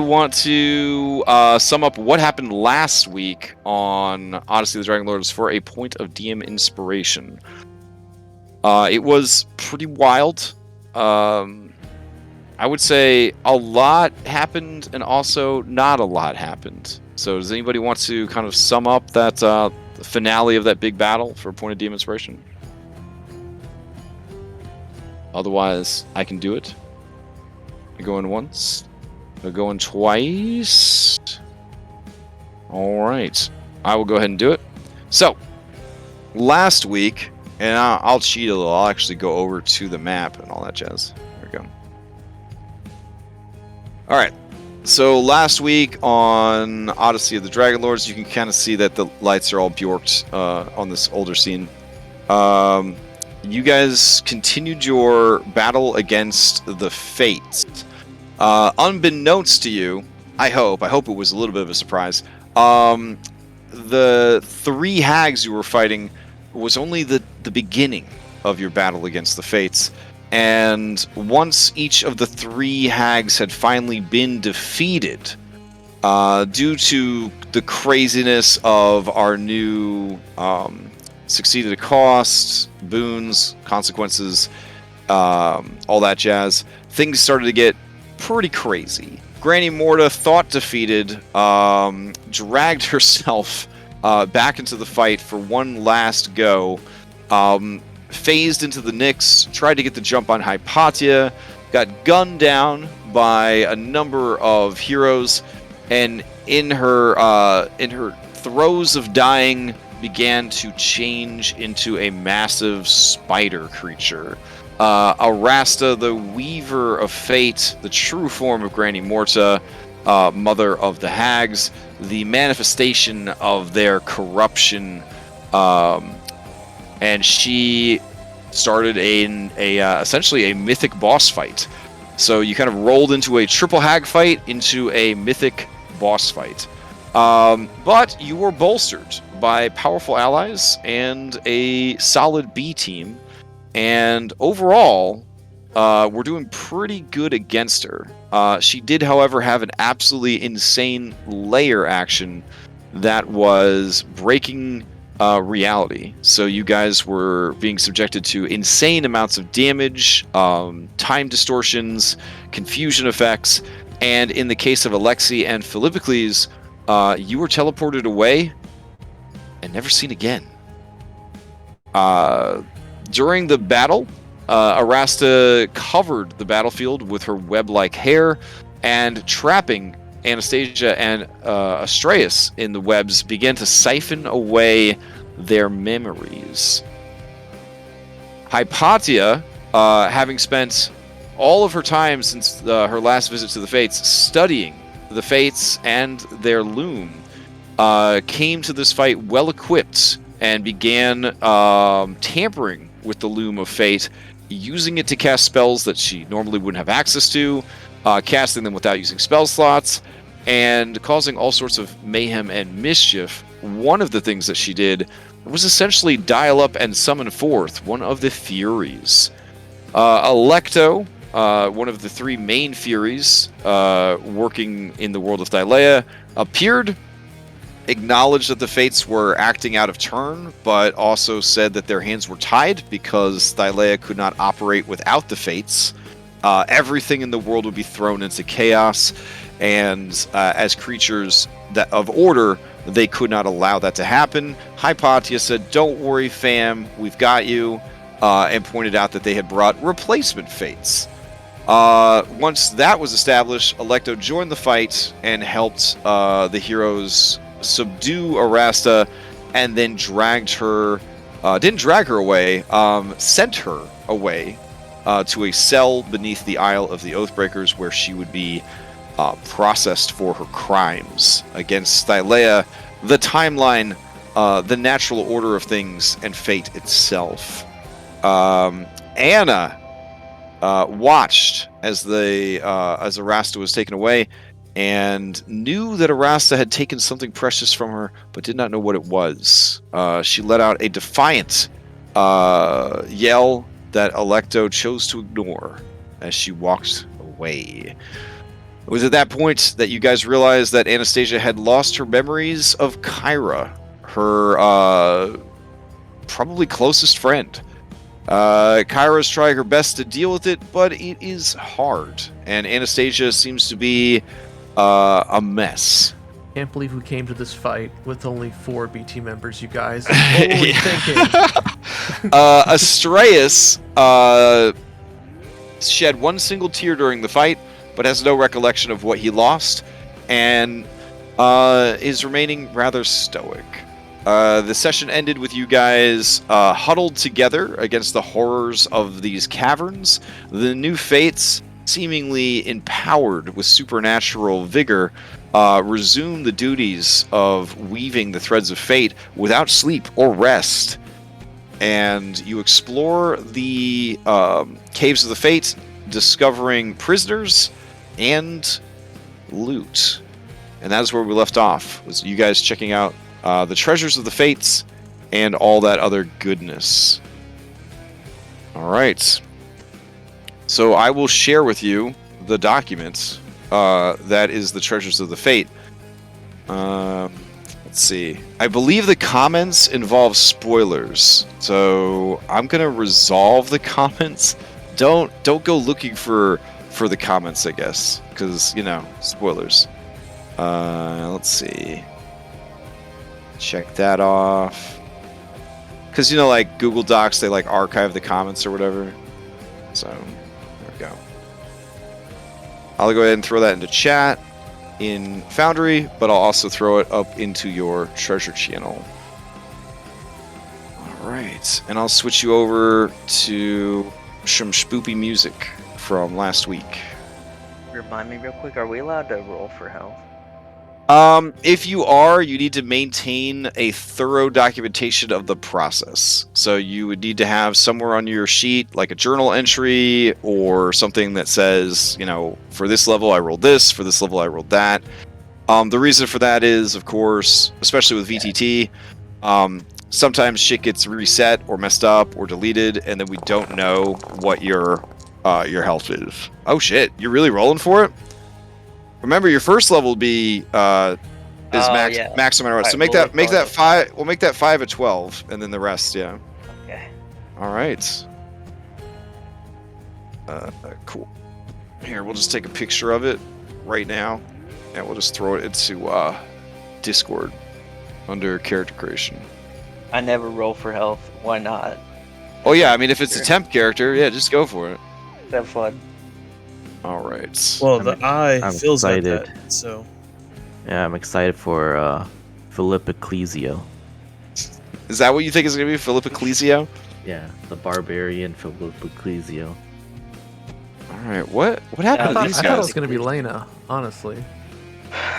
want to sum up what happened last week on Odyssey of the Dragonlords for a point of DM inspiration. It was pretty wild. I would say a lot happened and also not a lot happened. So does anybody want to kind of sum up that finale of that big battle for a point of DM inspiration? Otherwise, I can do it. I go in once. We're going twice. All right. I will go ahead and do it. So, last week, and I'll cheat a little. I'll actually go over to the map and all that jazz. There we go. All right. So, last week on Odyssey of the Dragonlords, you can kind of see that the lights are all bjorked on this older scene. You guys continued your battle against the Fates. Unbeknownst to you, I hope it was a little bit of a surprise, the three hags you were fighting was only the beginning of your battle against the Fates. And once each of the three hags had finally been defeated, due to the craziness of our new succeeded cost, boons, consequences, all that jazz, things started to get pretty crazy. Granny Morta, thought defeated, dragged herself back into the fight for one last go, phased into the Nyx, tried to get the jump on Hypatia, got gunned down by a number of heroes, and in her throes of dying, began to change into a massive spider creature. Arasta, the Weaver of Fate, the true form of Granny Morta, Mother of the Hags, the manifestation of their corruption, and she started essentially a mythic boss fight. So you kind of rolled into a triple hag fight, into a mythic boss fight. But you were bolstered by powerful allies and a solid B team. And overall, we're doing pretty good against her. She did, however, have an absolutely insane layer action that was breaking reality. So you guys were being subjected to insane amounts of damage, time distortions, confusion effects, and in the case of Alexei and Philippocles, you were teleported away and never seen again. During the battle, Arasta covered the battlefield with her web-like hair, and trapping Anastasia and Astraeus in the webs began to siphon away their memories. Hypatia, having spent all of her time since her last visit to the Fates studying the Fates and their loom, came to this fight well-equipped and began tampering with the Loom of Fate, using it to cast spells that she normally wouldn't have access to, casting them without using spell slots, and causing all sorts of mayhem and mischief. One of the things that she did was essentially dial up and summon forth one of the Furies. Alecto, one of the three main Furies working in the world of Thylea, appeared, acknowledged that the Fates were acting out of turn, but also said that their hands were tied because Thylea could not operate without the Fates. Everything in the world would be thrown into chaos, and as creatures of order, they could not allow that to happen. Hypatia said, "Don't worry, fam, we've got you," and pointed out that they had brought replacement Fates. Once that was established, Alecto joined the fight and helped the heroes subdue Arasta, and then didn't drag her away, sent her away to a cell beneath the Isle of the Oathbreakers, where she would be processed for her crimes against Thylea, the timeline, the natural order of things, and fate itself. Anna watched as Arasta was taken away, and knew that Arasta had taken something precious from her, but did not know what it was. She let out a defiant yell that Alecto chose to ignore as she walked away. It was at that point that you guys realized that Anastasia had lost her memories of Kyra, her probably closest friend. Kyra's trying her best to deal with it, but it is hard, and Anastasia seems to be a mess. Can't believe we came to this fight with only 4 BT members, you guys. What were we thinking? Astraeus shed one single tear during the fight, but has no recollection of what he lost, and is remaining rather stoic. The session ended with you guys huddled together against the horrors of these caverns. The new fates, seemingly empowered with supernatural vigor, resume the duties of weaving the threads of fate without sleep or rest. And you explore the caves of the Fates, discovering prisoners and loot. And that is where we left off, was you guys checking out the treasures of the Fates and all that other goodness. Alright. So I will share with you the document that is the treasures of the Fate. Let's see. I believe the comments involve spoilers, so I'm gonna resolve the comments. Don't go looking for the comments, I guess, because spoilers. Let's see. Check that off. Because like Google Docs, they like archive the comments or whatever. So there we go. I'll go ahead and throw that into chat in Foundry, but I'll also throw it up into your treasure channel. Alright, and I'll switch you over to some spoopy music from last week. Remind me real quick, are we allowed to roll for health? If you are, you need to maintain a thorough documentation of the process. So you would need to have somewhere on your sheet, like a journal entry or something that says, for this level I rolled this, for this level I rolled that. The reason for that is, of course, especially with VTT, sometimes shit gets reset or messed up or deleted, and then we don't know what your health is. Oh shit, you're really rolling for it? Remember, your first level will be max no matter what. So make that 5. We'll make that 5 at 12, and then the rest, yeah. Okay. All right. Cool. Here, we'll just take a picture of it right now, and we'll just throw it into Discord under character creation. I never roll for health. Why not? Oh yeah, I mean, if it's a temp character, yeah, just go for it. Have fun. All right. Well, I'm feels excited. like that, so. Yeah, I'm excited for Philip Ecclesio. Is that what you think is going to be, Philip Ecclesio? Yeah, the barbarian Philip Ecclesio. All right, what happened to these I thought it was guys? going to be Lena, honestly.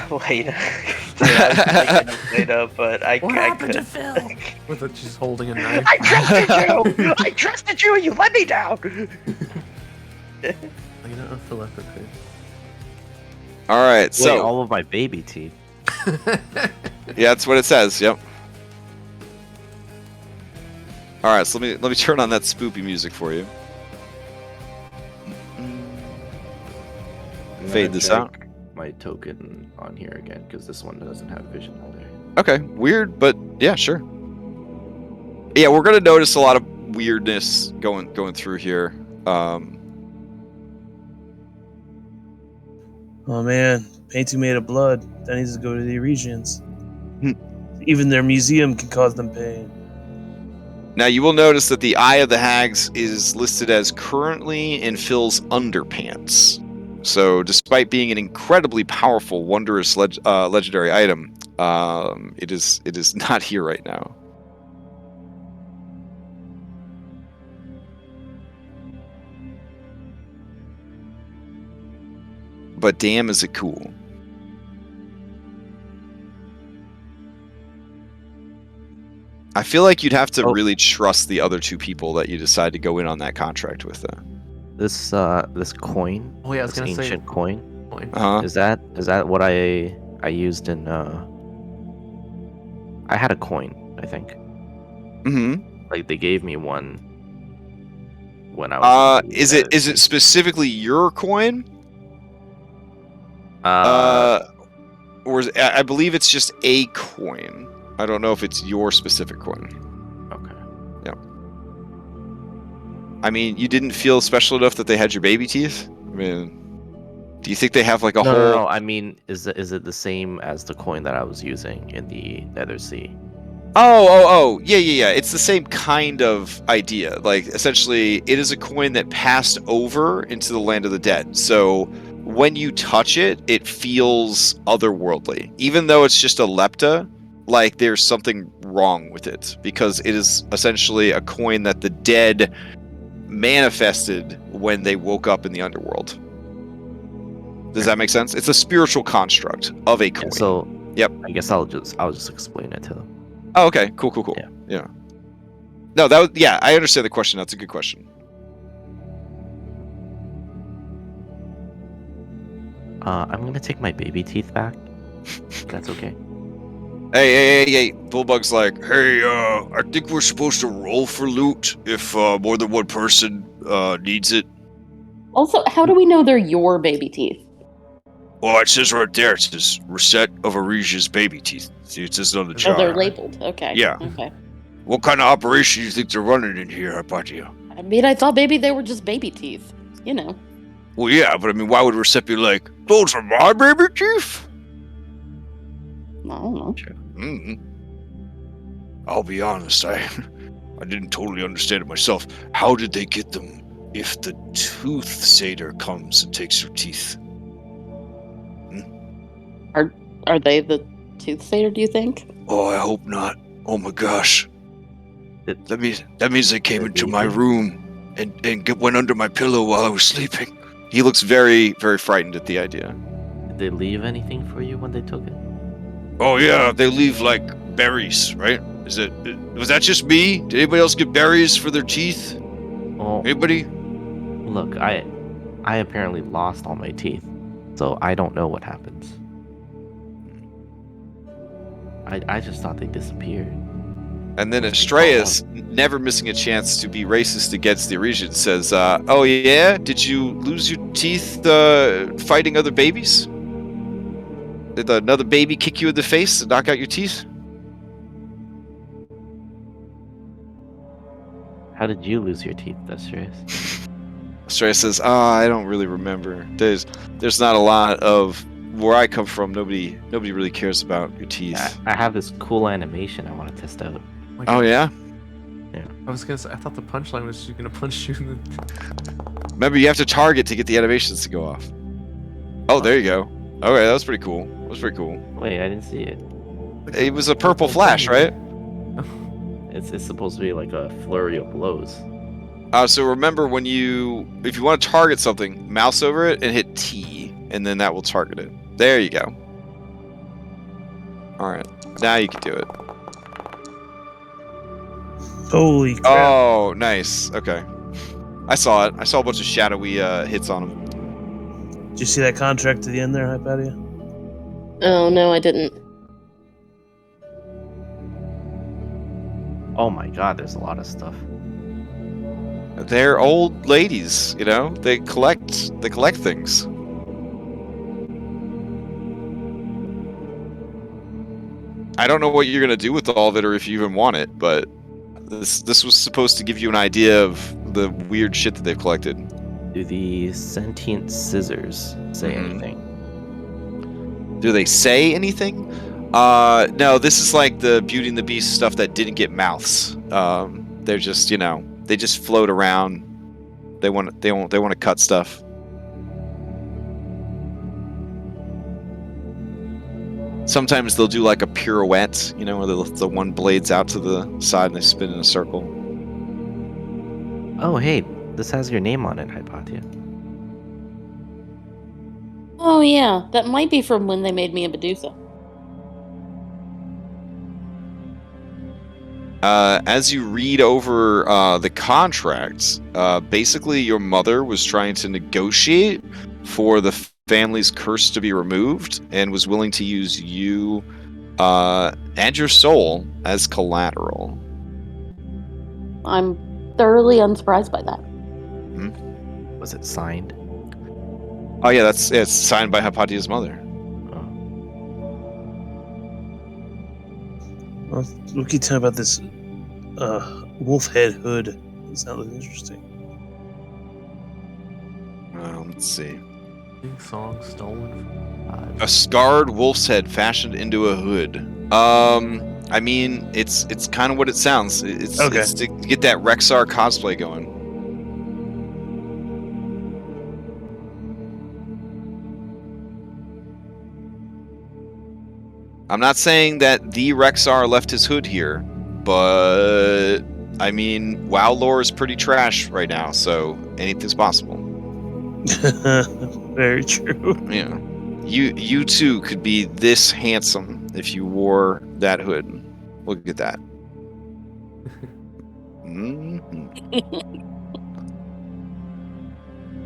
Lena. I was thinking of Lena, but I couldn't. Phil? With it, she's holding a knife. I trusted you! I trusted you and you let me down! Lena or Philip? All right, Wait, so all of my baby teeth. yeah, that's what it says. Yep. All right, so let me turn on that spoopy music for you. Fade this out. My token on here again because this one doesn't have vision holder. Okay, weird, but yeah, sure. Yeah, we're gonna notice a lot of weirdness going through here. Oh man, painting made of blood. That needs to go to the regions. Even their museum can cause them pain. Now you will notice that the Eye of the Hags is listed as currently in Phil's underpants. So despite being an incredibly powerful, wondrous legendary item, it is not here right now. But damn, is it cool. I feel like you'd have to really trust the other two people that you decide to go in on that contract with. This coin. Oh yeah, I was this gonna say ancient coin. Uh-huh. Is that what I used in? I had a coin, I think. Mm-hmm. Like they gave me one when I was. Is it specifically your coin? Or I believe it's just a coin. I don't know if it's your specific coin. Okay. Yeah. I mean, you didn't feel special enough that they had your baby teeth? I mean, do you think they have like a No, whole... no. I mean, is it the same as the coin that I was using in the Nether Sea? Oh, yeah. It's the same kind of idea. Like, essentially, it is a coin that passed over into the land of the dead. So, when you touch it, it feels otherworldly. Even though it's just a lepta, like, there's something wrong with it. Because it is essentially a coin that the dead manifested when they woke up in the underworld. Does that make sense? It's a spiritual construct of a coin. Yeah, so, yep. I guess I'll just explain it to them. Oh, okay. Cool. Yeah. No, I understand the question. That's a good question. I'm gonna take my baby teeth back. That's okay. Hey. Bullbug's like, hey, I think we're supposed to roll for loot if more than one person needs it. Also, how do we know they're your baby teeth? Well, it says right there, it says Reset of Arisia's baby teeth. See, it says it on the Oh, jar. they're labeled. Okay. Yeah. Okay. What kind of operation do you think they're running in here, Hypatia? I mean, I thought maybe they were just baby teeth. You know. Well, yeah, but I mean, why would Reset be like, those are my baby teeth? I don't know. I'll be honest, I didn't totally understand it myself. How did they get them if the Tooth Satyr comes and takes your teeth? Are they the tooth satyr, do you think? Oh, I hope not. Oh my gosh. That means they came into my room and went under my pillow while I was sleeping. He looks very, very frightened at the idea. Did they leave anything for you when they took it? Oh yeah, they leave like berries, right? Was that just me? Did anybody else get berries for their teeth? Well, Anybody? look, I apparently lost all my teeth, so I don't know what happens. I just thought they disappeared. And then Astraeus, never missing a chance to be racist against the Arisians, says, oh yeah? Did you lose your teeth fighting other babies? Did another baby kick you in the face and knock out your teeth? How did you lose your teeth, Astraeus? Astraeus says, I don't really remember. There's not a lot of... Where I come from, nobody really cares about your teeth. I have this cool animation I want to test out. Like, Oh yeah? I was gonna say, I thought the punchline was she's gonna punch you in the... Remember, you have to target to get the animations to go off. Oh, there you go. Okay, that was pretty cool. Wait, I didn't see it. It was a purple flash, right? It's supposed to be like a flurry of blows. So remember, if you want to target something, mouse over it and hit T, and then that will target it. There you go. Alright, now you can do it. Holy crap. Oh, nice. Okay. I saw it. I saw a bunch of shadowy hits on him. Did you see that contract at the end there, Hypatia? Oh no, I didn't. Oh my god, there's a lot of stuff. They're old ladies, you know? They collect things. I don't know what you're gonna do with all of it or if you even want it, but this was supposed to give you an idea of the weird shit that they've collected. Do the sentient scissors say anything? Do they say anything? No, this is like the Beauty and the Beast stuff that didn't get mouths. They're just, they just float around. They want to cut stuff. Sometimes they'll do like a pirouette, where the one blade's out to the side and they spin in a circle. Oh, hey, this has your name on it, Hypatia. Oh yeah, that might be from when they made me a Medusa. As you read over the contracts, basically your mother was trying to negotiate for the family's curse to be removed and was willing to use you and your soul as collateral. I'm thoroughly unsurprised by that. Was it signed? Oh yeah, it's signed by Hypatia's mother. Oh. Well, we keep talking about this wolf head hood. That sounds interesting. Let's see. Song stolen from A scarred wolf's head fashioned into a hood. I mean, it's kind of what it sounds. It's to get that Rexar cosplay going. I'm not saying that the Rexar left his hood here, but I mean, WoW lore is pretty trash right now, so anything's possible. Very true. Yeah. You too could be this handsome if you wore that hood. Look at that.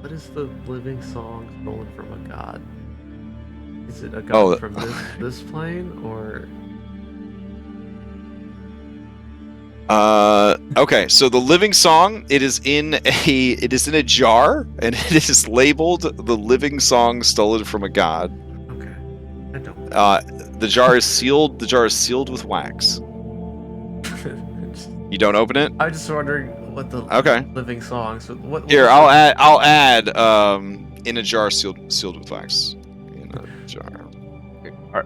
What is the living song stolen from a god? Is it a god from this plane or? Okay, so the living song, it is in a jar, and it is labeled the living song stolen from a god. Okay, I don't. The jar is sealed. The jar is sealed with wax. You don't open it. I'm just wondering what the living song. So what? Here, I'll add in a jar sealed with wax. In a jar.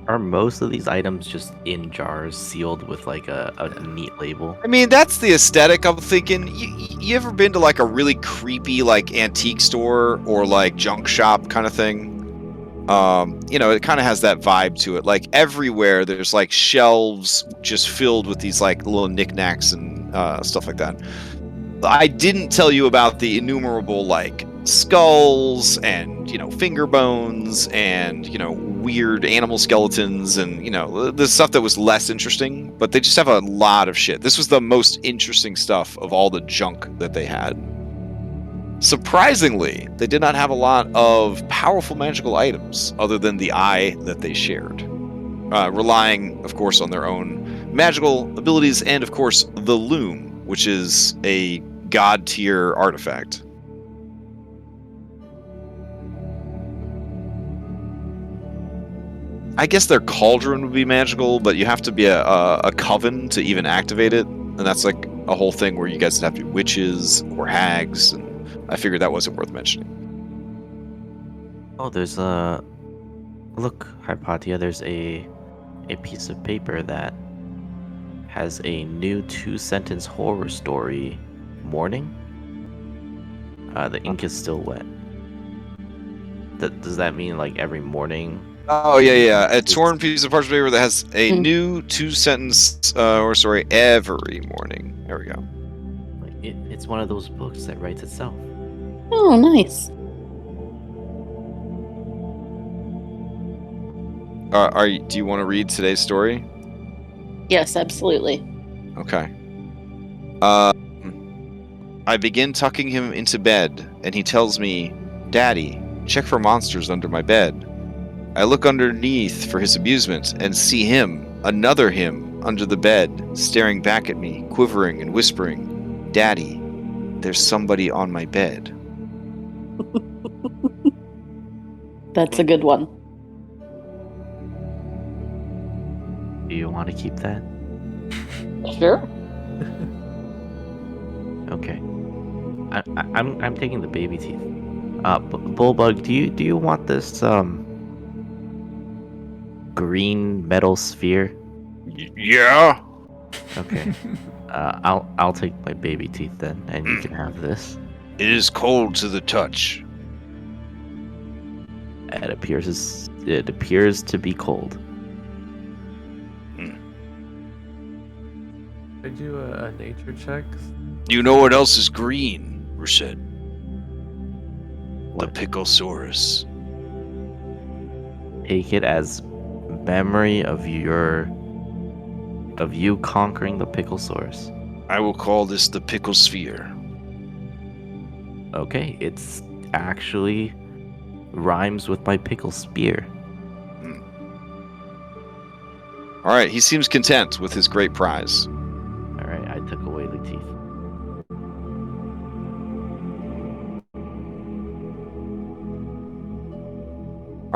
Are most of these items just in jars sealed with like a neat label? I mean, that's the aesthetic I'm thinking. You ever been to like a really creepy like antique store or like junk shop kind of thing? It kind of has that vibe to it. Like everywhere there's like shelves just filled with these like little knickknacks and stuff like that. I didn't tell you about the innumerable like skulls and finger bones and weird animal skeletons and the stuff that was less interesting, but they just have a lot of shit. This was the most interesting stuff of all the junk that they had. Surprisingly, they did not have a lot of powerful magical items other than the eye that they shared, relying of course on their own magical abilities and of course the loom, which is a god tier artifact. I guess their cauldron would be magical, but you have to be a coven to even activate it, and that's like a whole thing where you guys would have to be witches or hags, and I figured that wasn't worth mentioning. Oh, there's a look, Hypatia. There's a piece of paper that has a new 2-sentence horror story. Morning. The ink is still wet. Does that mean like every morning? Oh yeah. A torn piece of parchment paper that has a new 2-sentence, every morning. There we go. It's one of those books that writes itself. Oh, nice. Do you want to read today's story? Yes, absolutely. Okay. I begin tucking him into bed, and he tells me, "Daddy, check for monsters under my bed." I look underneath for his amusement and see him, another him, under the bed, staring back at me, quivering and whispering, "Daddy, there's somebody on my bed." That's a good one. Do you want to keep that? Sure. Okay. I'm taking the baby teeth. Bullbug, do you want this green metal sphere? Yeah. Okay. I'll take my baby teeth then, and you can have this. It is cold to the touch. It appears to be cold. I do a nature check. You know what else is green, Rashid? What? The Picklesaurus. Take it as memory of you conquering the Picklesaurus. I will call this the Pickle Sphere. Okay, it's actually rhymes with my pickle spear. All right, he seems content with his great prize. All right, I took away the teeth.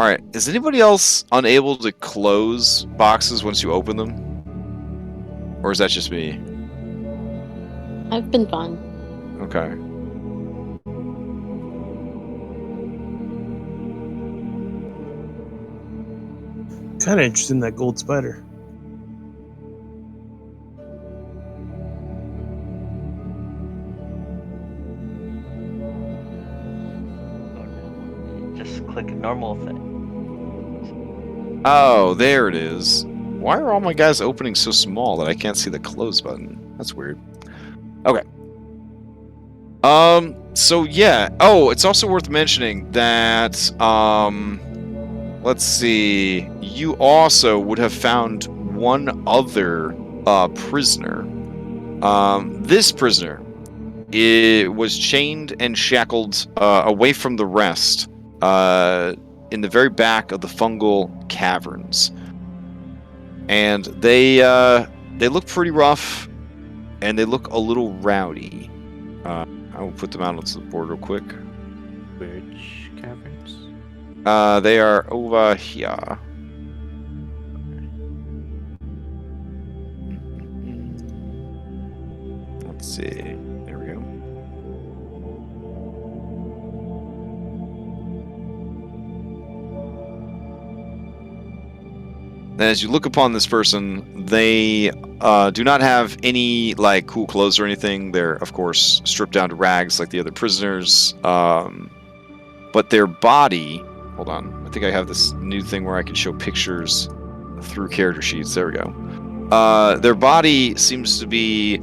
All right. Is anybody else unable to close boxes once you open them, or is that just me? I've been fine. Okay. Kind of interested in that gold spider. Just click a normal thing. Oh, there it is. Why are all my guys opening so small that I can't see the close button? That's weird. Okay. So yeah. Oh, it's also worth mentioning that, let's see. You also would have found one other, prisoner. This prisoner, it was chained and shackled, away from the rest, in the very back of the fungal caverns. And they look pretty rough, and they look a little rowdy. I will put them out onto the board real quick. Which caverns? They are over here. Let's see. There we go. As you look upon this person, they do not have any like cool clothes or anything. They're of course stripped down to rags like the other prisoners. But their body, hold on, I think I have this new thing where I can show pictures through character sheets. There we go. Their body seems to be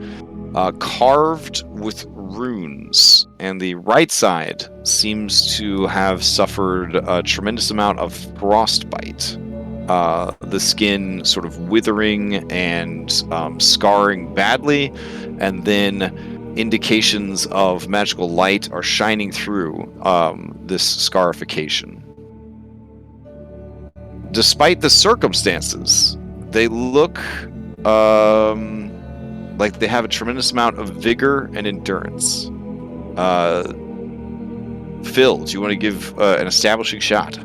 carved with runes, and the right side seems to have suffered a tremendous amount of frostbite. The skin sort of withering and scarring badly, and then indications of magical light are shining through this scarification. Despite the circumstances, they look like they have a tremendous amount of vigor and endurance. Phil, do you want to give an establishing shot?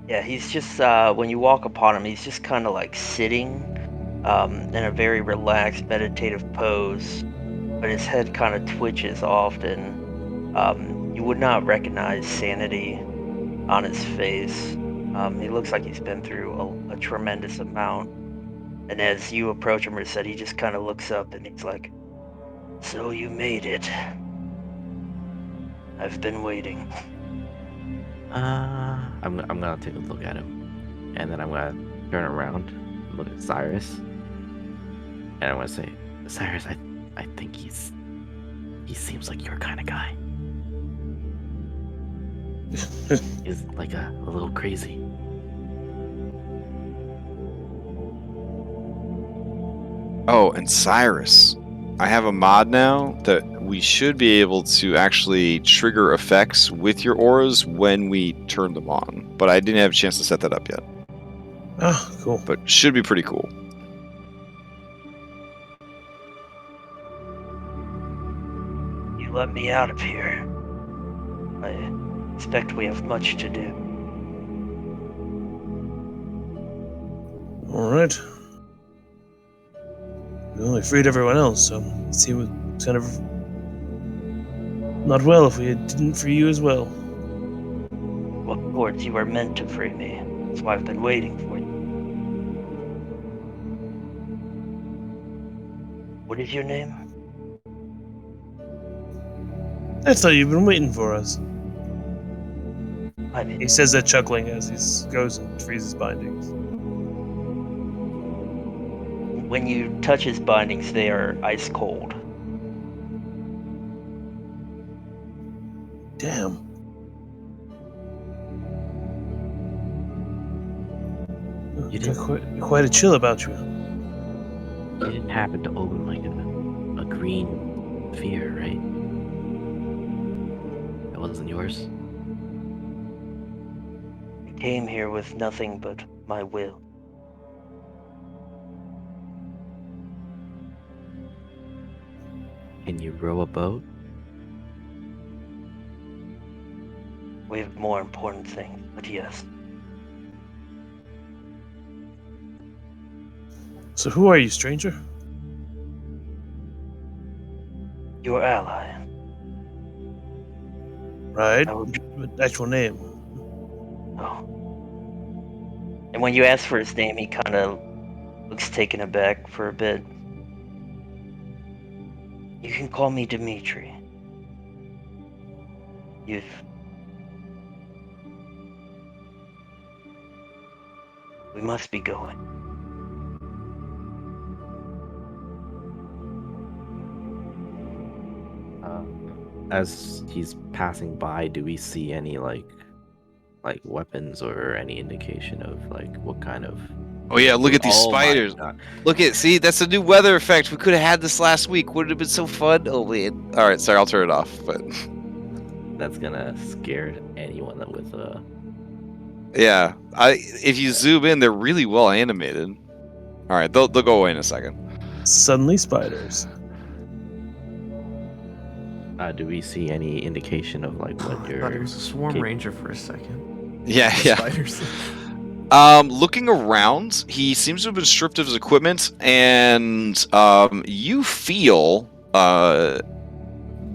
Yeah, he's just, when you walk upon him, he's just kind of like sitting in a very relaxed, meditative pose, but his head kind of twitches often. You would not recognize sanity on his face. He looks like he's been through a tremendous amount. And as you approach him, Reset, he just kind of looks up and he's like, "So you made it. I've been waiting." I'm gonna take a look at him, and then I'm gonna turn around, and look at Cyrus, and I'm gonna say, Cyrus, I think he seems like your kind of guy. He's like a little crazy. Oh, and Cyrus. I have a mod now that we should be able to actually trigger effects with your auras when we turn them on. But I didn't have a chance to set that up yet. Oh, cool. But should be pretty cool. You let me out of here. I expect we have much to do. All right. We only freed everyone else, so it seemed kind of not well if we didn't free you as well. Well, Lords, you were meant to free me. That's why I've been waiting for you. What is your name? I thought you've been waiting for us. I mean, He says that chuckling as he goes and frees his bindings. when you touch his bindings, they are ice cold. Damn. You Got quite a chill about you. You didn't happen to open like a green sphere, right? That wasn't yours? I came here with nothing but my will. Can you row a boat? We have more important things, but yes. So who are you, stranger? Your ally. Right. I will- Actual name. Oh. And when you ask for his name, he kind of looks taken aback for a bit. You can call me Dimitri. We must be going. As he's passing by, do we see any like weapons or any indication of like what kind of? Oh yeah, look at these Oh my spiders. God. Look at, see, that's a new weather effect. We could have had this last week. Would it have been so fun? Oh man. All right, sorry, I'll turn it off. But That's gonna scare anyone with yeah, if you zoom in, they're really well animated. All right, they'll go away in a second. Suddenly spiders. Do we see any indication of like what I your? thought he was a swarm Okay. ranger for a second. Yeah, The yeah. Spiders. Looking around, he seems to have been stripped of his equipment, and you feel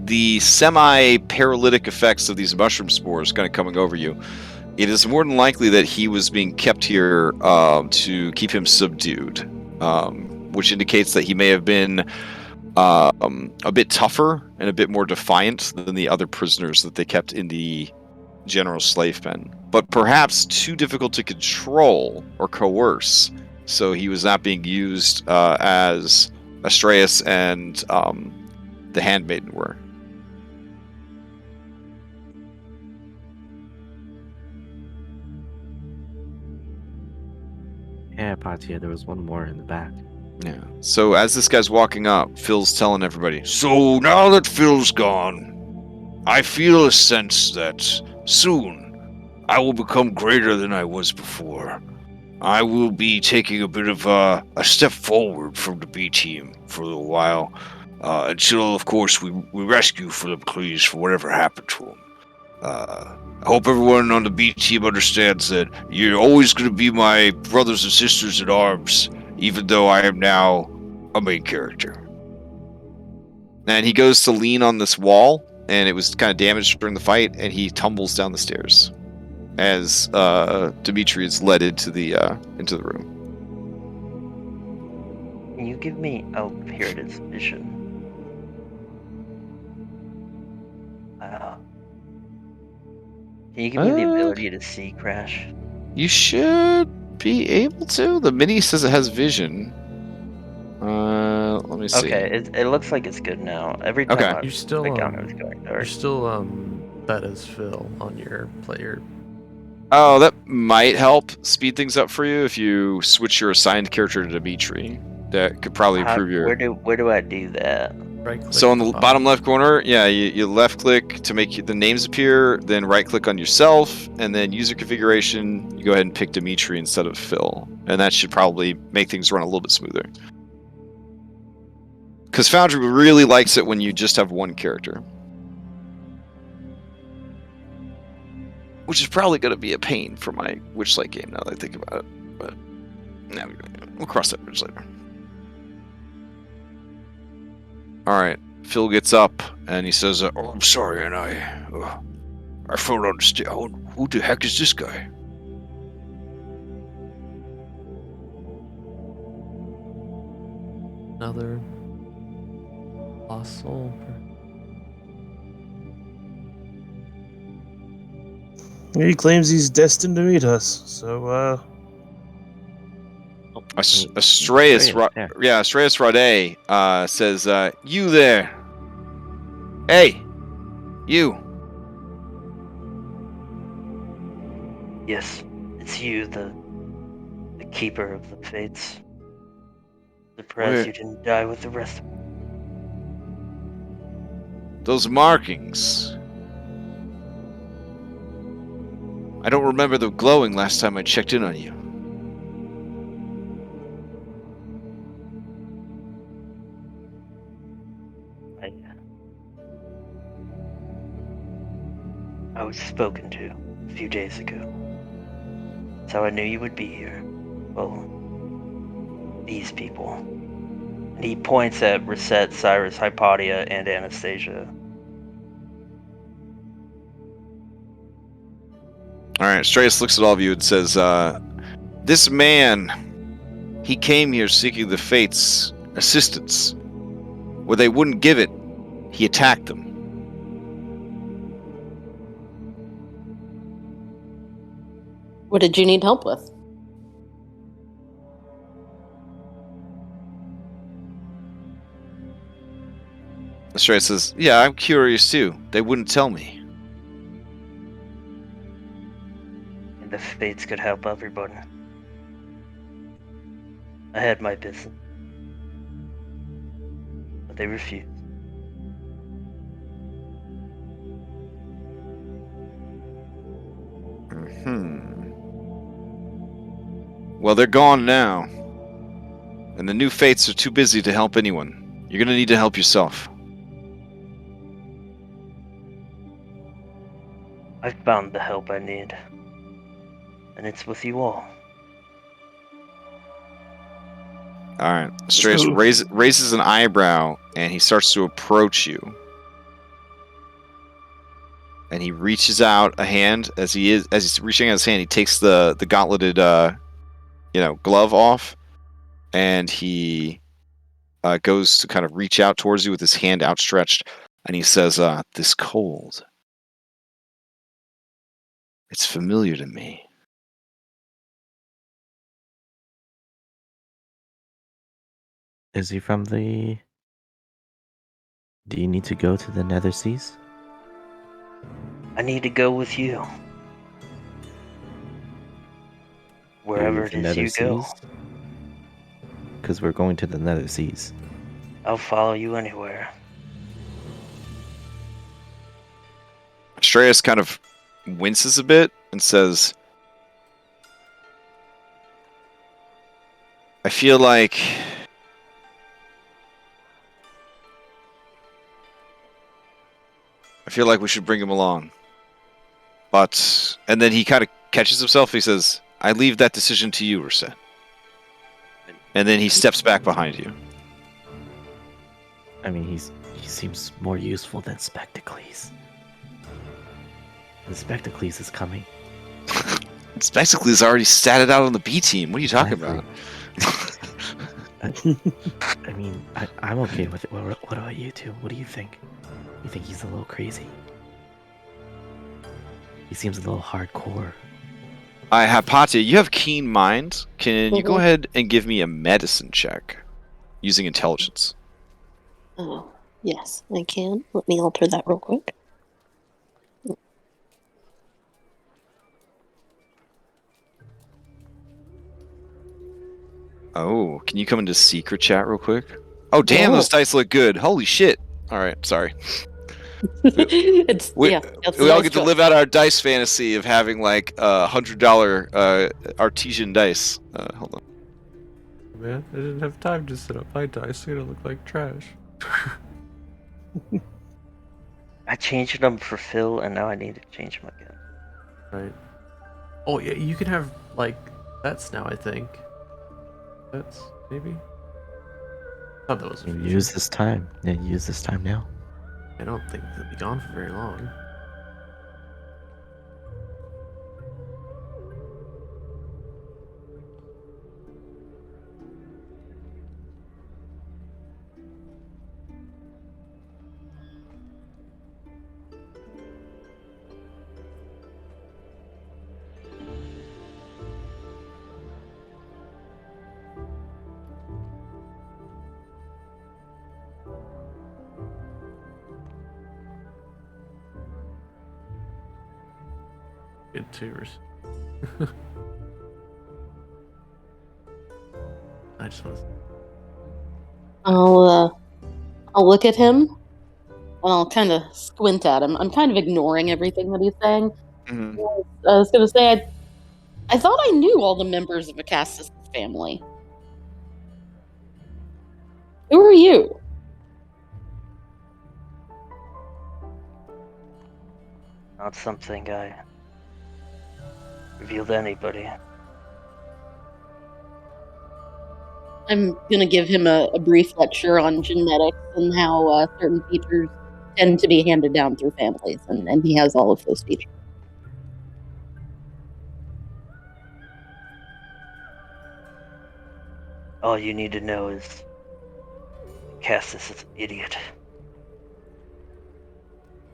the semi-paralytic effects of these mushroom spores kind of coming over you. It is more than likely that he was being kept here to keep him subdued, which indicates that he may have been a bit tougher and a bit more defiant than the other prisoners that they kept in the general slave pen, but perhaps too difficult to control or coerce, so he was not being used as Astraeus and the handmaiden were. Yeah, Patia, there was one more in the back. Yeah. So as this guy's walking up, Phil's telling everybody, so now that Phil's gone, I feel a sense that soon I will become greater than I was before. I will be taking a bit of a step forward from the B team for a little while, until, of course, we rescue Philip Cleese for whatever happened to him. I hope everyone on the B team understands that you're always going to be my brothers and sisters in arms, even though I am now a main character. And he goes to lean on this wall, and it was kind of damaged during the fight, and he tumbles down the stairs as Dimitri is led into the room. Can you give me... Oh, here it is. Vision. Can you give me the ability to see, Crash? You should be able to. The mini says it has vision. Let me see. Okay, it looks like it's good now. Every time Okay. I You're still click on it, it's going you're dark. still that is Phil on your player. Oh, that might help speed things up for you if you switch your assigned character to Dimitri. That could probably improve your... Where do I do that? Right click So on at the bottom left corner, yeah, you left click to make the names appear, then right click on yourself, and then user configuration, you go ahead and pick Dimitri instead of Phil. And that should probably make things run a little bit smoother. Because Foundry really likes it when you just have one character. Which is probably going to be a pain for my Witchlight game now that I think about it. But nah, we'll cross that bridge later. Alright, Phil gets up and he says, oh, I'm sorry, and I don't understand. Who the heck is this guy? Another lost soul. He claims he's destined to meet us, so, Astraeus Rade says, you there. Hey, you. Yes, it's you, the keeper of the fates. Surprised Where- you didn't die with the rest of them. Those markings. I don't remember them glowing last time I checked in on you. I was spoken to a few days ago. That's how I knew you would be here. Well, these people. And he points at Reset, Cyrus, Hypatia, and Anastasia. Alright, Stratus looks at all of you and says, this man, he came here seeking the Fates' assistance. Where they wouldn't give it, he attacked them. What did you need help with? Stratus says, yeah, I'm curious too. They wouldn't tell me. And the Fates could help everybody. I had my business. But they refused. Well, they're gone now. And the new Fates are too busy to help anyone. You're gonna need to help yourself. I've found the help I need. And it's with you all. Alright. Stratus raises an eyebrow, and he starts to approach you. And he reaches out a hand. As he's reaching out his hand, he takes the gauntleted glove off, and he goes to kind of reach out towards you with his hand outstretched, and he says, this cold, it's familiar to me. Is he from the... Do you need to go to the Nether Seas? I need to go with you. Wherever it is you go. Because we're going to the Nether Seas. I'll follow you anywhere. Stratus kind of winces a bit and says, I feel like we should bring him along. But, and then he kind of catches himself. He says, I leave that decision to you, Reset. And then he steps back behind you. I mean, he seems more useful than Spectacles. And Spectacles is coming. Spectacles is already statted out on the B team. What are you talking about? I mean, I'm okay with it. What about you two? What do you think? You think he's a little crazy? He seems a little hardcore. Hypatia, you have keen mind. Can you go ahead and give me a medicine check using intelligence? Oh, yes, I can. Let me alter that real quick. Oh, can you come into secret chat real quick? Oh, damn, those dice look good. Holy shit. All right, sorry. We all get to live out our dice fantasy of having like $100 artesian dice. Hold on. Man, I didn't have time to set up my dice. They're gonna look like trash. I changed them for Phil, and now I need to change them again. Right. Oh yeah, you can have like sets now. I think. Sets maybe. I thought that was a feature. Use this time. Yeah, use this time now. I don't think they'll be gone for very long. Good tours. I just want to... I'll look at him, and I'll kind of squint at him. I'm kind of ignoring everything that he's saying. Mm-hmm. I was going to say, I thought I knew all the members of Acastus' family. Who are you? Not something I reveal to anybody. I'm gonna give him a brief lecture on genetics and how certain features tend to be handed down through families, and he has all of those features. All you need to know is Cassis is an idiot.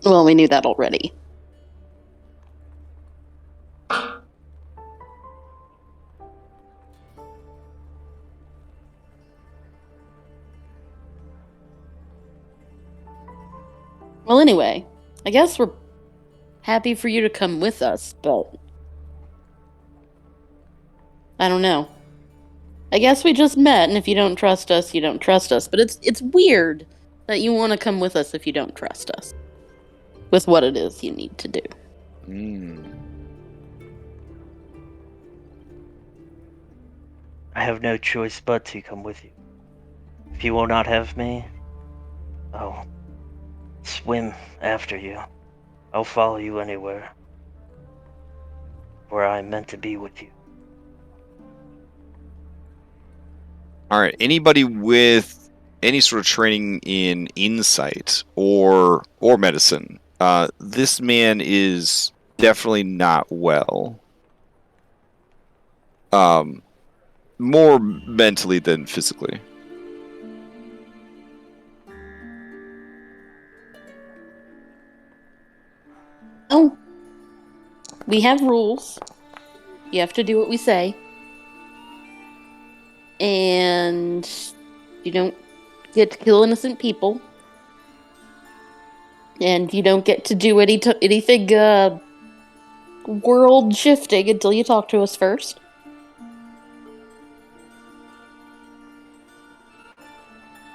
Well, we knew that already. Well, anyway, I guess we're happy for you to come with us, but I don't know. I guess we just met, and if you don't trust us, you don't trust us. But it's weird that you want to come with us if you don't trust us with what it is you need to do. I have no choice but to come with you. If you will not have me, I'll swim after you. I'll follow you anywhere where I'm meant to be with you. All right. Anybody with any sort of training in insight or medicine? This man is definitely not well. More mentally than physically. Oh, we have rules. You have to do what we say. And you don't get to kill innocent people. And you don't get to do anything world shifting until you talk to us first.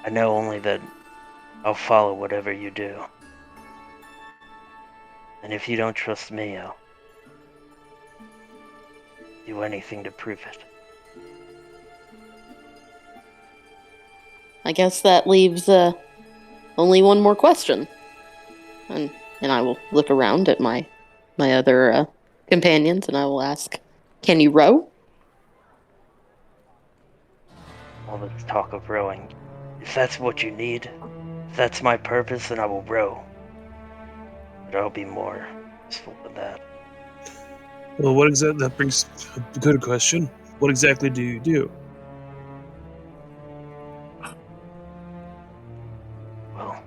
I know only that I'll follow whatever you do. And if you don't trust me, I'll do anything to prove it. I guess that leaves only one more question. And I will look around at my other companions and I will ask, can you row? All this talk of rowing. If that's what you need, if that's my purpose, then I will row. But I'll be more useful than that. Well, that brings a good question. What exactly do you do? Well,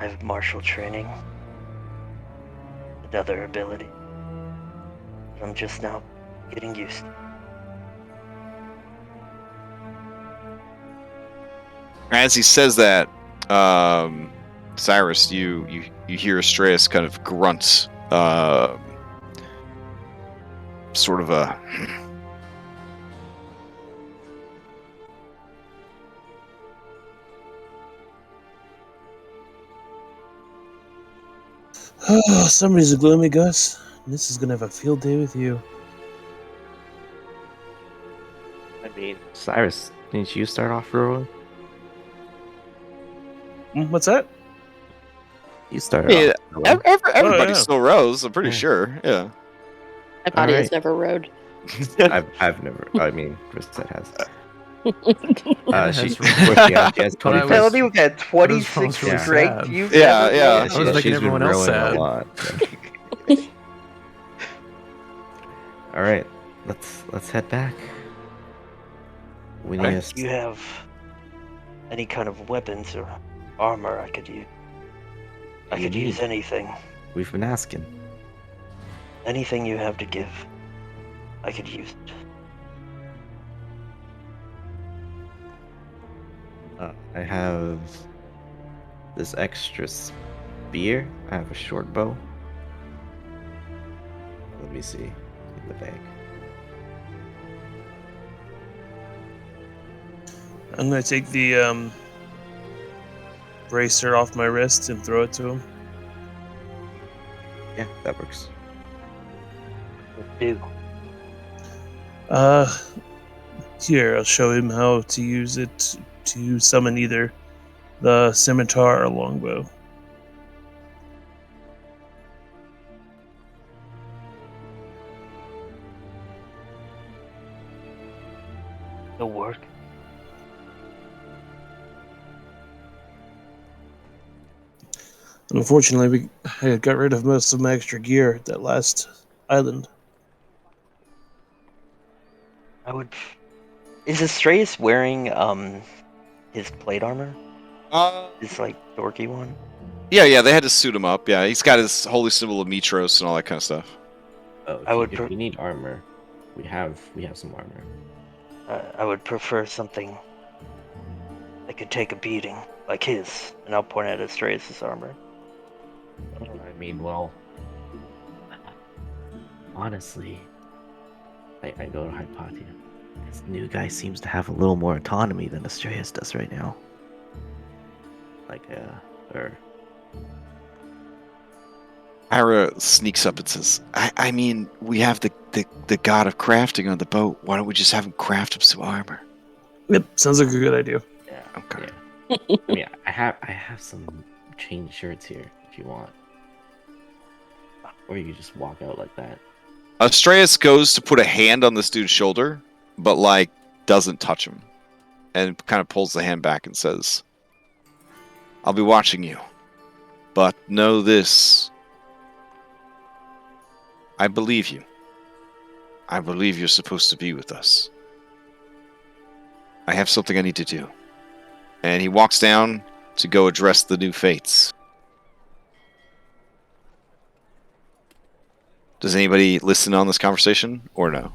I have martial training and other ability. I'm just now getting used to. As he says that, Cyrus, you hear Astraeus kind of grunt, sort of a. Oh, somebody's a gloomy Gus. This is gonna have a field day with you. I mean, Cyrus, didn't you start off rowing? What's that? You started Yeah, off rowing. everybody yeah. still rows. I'm pretty Yeah. sure. Yeah. My body has Alright. never rowed. I've never. I mean, Krista has. Yeah, She's that's working out. She has But I 25. was- We've had was 26 really strength. sad. You've Yeah, never yeah. rowed? I was making she's been everyone else rowing sad. a lot. All right, let's head back. We need If you have any kind of weapons or armor I could use. I could use anything. We've been asking. Anything you have to give. I could use it. I have this extra spear. I have a short bow. Let me see in the bag. I'm gonna take the bracer off my wrist and throw it to him. Yeah, that works. Do. Here, I'll show him how to use it to summon either the scimitar or longbow. It'll work. Unfortunately, I got rid of most of my extra gear at that last island. Is Astraeus wearing his plate armor? Uh, His like dorky one? yeah, they had to suit him up. Yeah, he's got his holy symbol of Mitros and all that kind of stuff. Oh, I would if you need armor, we have some armor. I would prefer something that could take a beating, like his. And I'll point at Astraeus' armor. I mean, well, honestly, I go to Hypatia. This new guy seems to have a little more autonomy than Astraeus does right now. Ira sneaks up and says, I mean, we have the god of crafting on the boat. Why don't we just have him craft him some armor? Yep, sounds like a good idea. Yeah. Okay. Yeah. I mean, I have some chain shirts here if you want, or you could just walk out like that. Astraeus goes to put a hand on this dude's shoulder, but like doesn't touch him, and kind of pulls the hand back and says, I'll be watching you, but know this. I believe you. I believe you're supposed to be with us. I have something I need to do. And he walks down to go address the new fates. Does anybody listen on this conversation or no?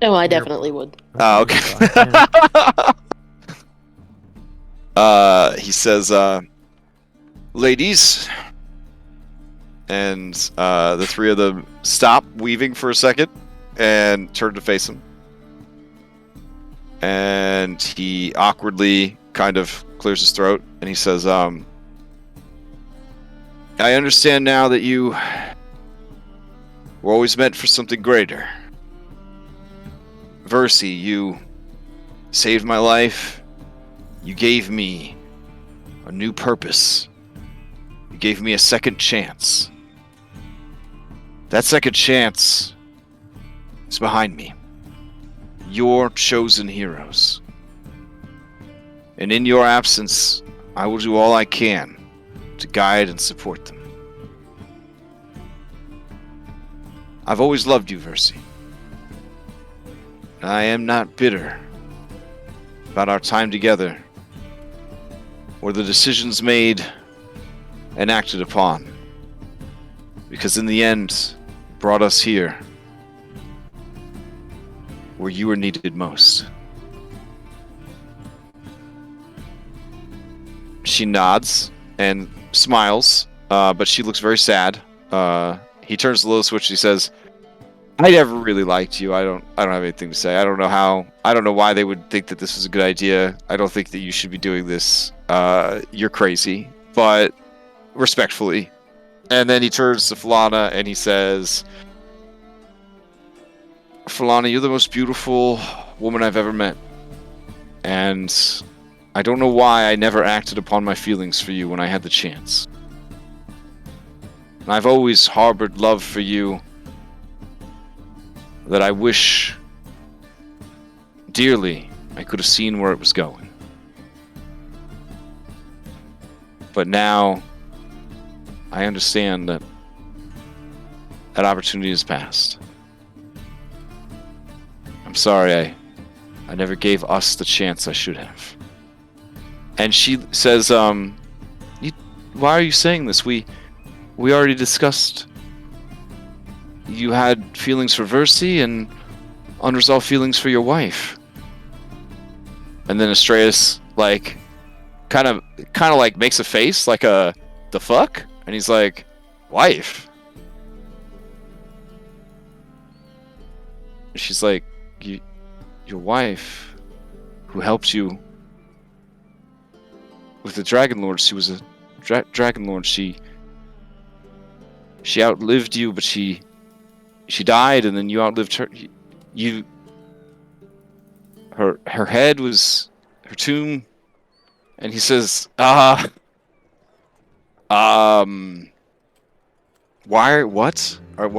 No, I definitely would. Oh, okay. He says, ladies, and the three of them stop weaving for a second and turn to face him. And he awkwardly kind of clears his throat and he says, I understand now that you were always meant for something greater. Versi, you saved my life. You gave me a new purpose. You gave me a second chance. That second chance is behind me. Your chosen heroes. And in your absence, I will do all I can to guide and support them. I've always loved you, Versi. I am not bitter about our time together or the decisions made and acted upon, because in the end, it brought us here where you were needed most. She nods and smiles, but she looks very sad. He turns to Lilith Switch. She says, I never really liked you. I don't have anything to say. I don't know why they would think that this was a good idea. I don't think that you should be doing this. You're crazy, but respectfully. And then he turns to Falana and he says, Falana, you're the most beautiful woman I've ever met. And I don't know why I never acted upon my feelings for you when I had the chance. And I've always harbored love for you that I wish dearly I could have seen where it was going. But now I understand that that opportunity has passed. I'm sorry I never gave us the chance I should have. And she says, why are you saying this? We already discussed you had feelings for Versi and unresolved feelings for your wife. And then Astraeus kind of like makes a face like the fuck? And he's like, wife? And she's like, your wife who helped you with the Dragonlords. She was a Dragonlord. She outlived you, but she died, and then you outlived her. Her head was her tomb. And he says, why are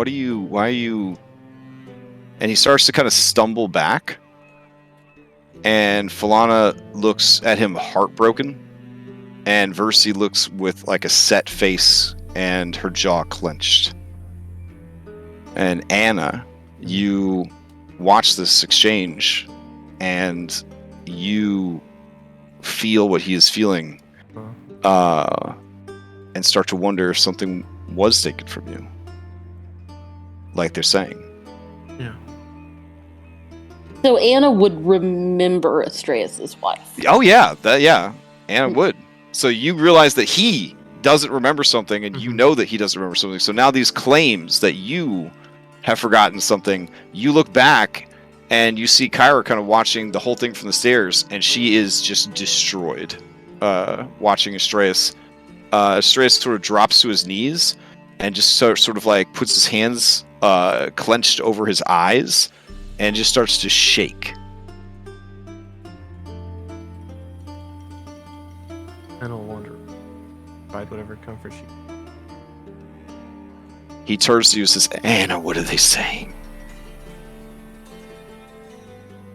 you, and he starts to kind of stumble back, And Falana looks at him heartbroken, and Versi looks with like a set face and her jaw clenched. And Anna, you watch this exchange, and you feel what he is feeling, and start to wonder if something was taken from you, like they're saying. Yeah. So Anna would remember Astreus' wife. Oh yeah, Anna would. So you realize that he doesn't remember something, and you know that he doesn't remember something. So now these claims that you have forgotten something, you look back and you see Kyra kind of watching the whole thing from the stairs, and she is just destroyed, watching Astreus. Astreus sort of drops to his knees and just sort of like puts his hands clenched over his eyes and just starts to shake. And I'll wonder, provide whatever comfort she. He turns to you and says, Anna, what are they saying?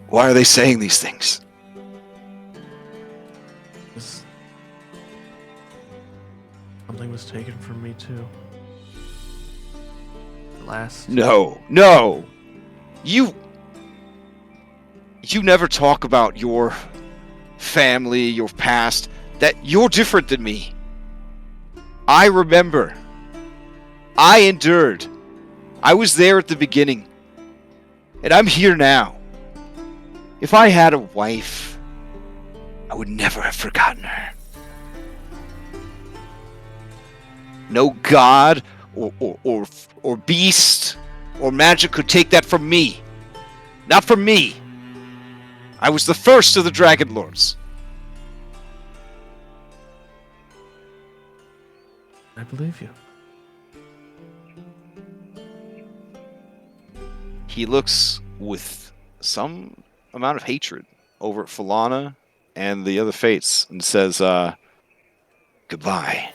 Why are they saying these things? Something was taken from me too. Last. No. You never talk about your family, your past, that you're different than me. I remember. I endured. I was there at the beginning. And I'm here now. If I had a wife, I would never have forgotten her. No god or beast or magic could take that from me. Not from me. I was the first of the Dragonlords. I believe you. He looks with some amount of hatred over at Falana and the other fates and says, goodbye.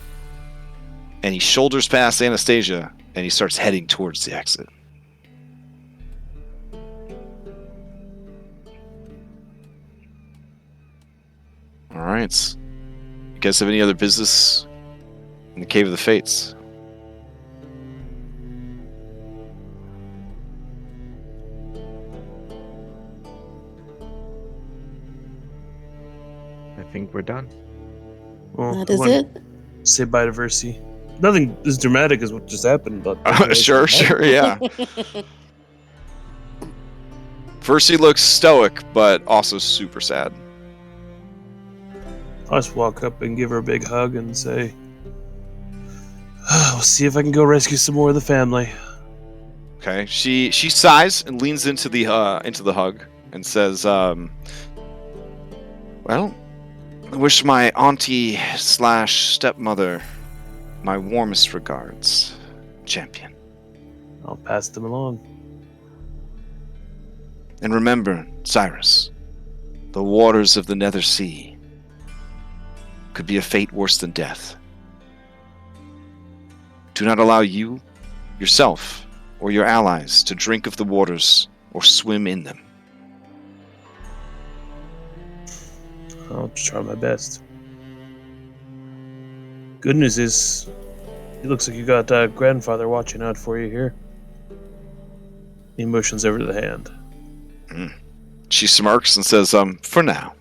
And he shoulders past Anastasia and he starts heading towards the exit. All right. You guys have any other business in the Cave of the Fates? I think we're done. Well, That is it. Say bye to Versi. Nothing as dramatic as what just happened, but Sure, yeah. First he looks stoic, but also super sad. I'll just walk up and give her a big hug and say, "We'll see if I can go rescue some more of the family." Okay, she sighs and leans into the hug and says, "Well, I wish my auntie / stepmother my warmest regards, champion. I'll pass them along. And remember, Cyrus, the waters of the Nether Sea could be a fate worse than death. Do not allow you, yourself, or your allies to drink of the waters or swim in them." I'll try my best. Good news is, it looks like you got grandfather watching out for you here. He motions over to the hand. She smirks and says, for now.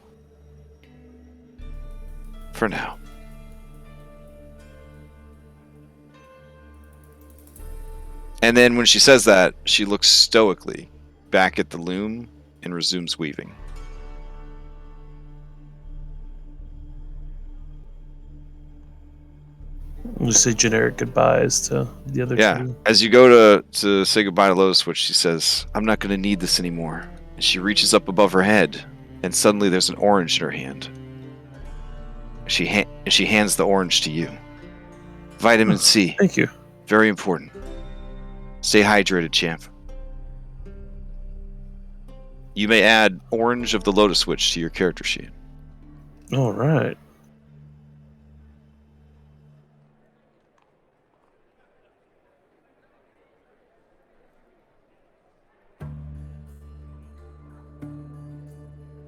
For now. And then when she says that, she looks stoically back at the loom and resumes weaving. We'll just say generic goodbyes to the other two. As you go to say goodbye to Lotus Witch, she says, I'm not going to need this anymore. And she reaches up above her head, and suddenly there's an orange in her hand. She hands the orange to you. Vitamin C. Thank you. Very important. Stay hydrated, champ. You may add Orange of the Lotus Witch to your character sheet. All right.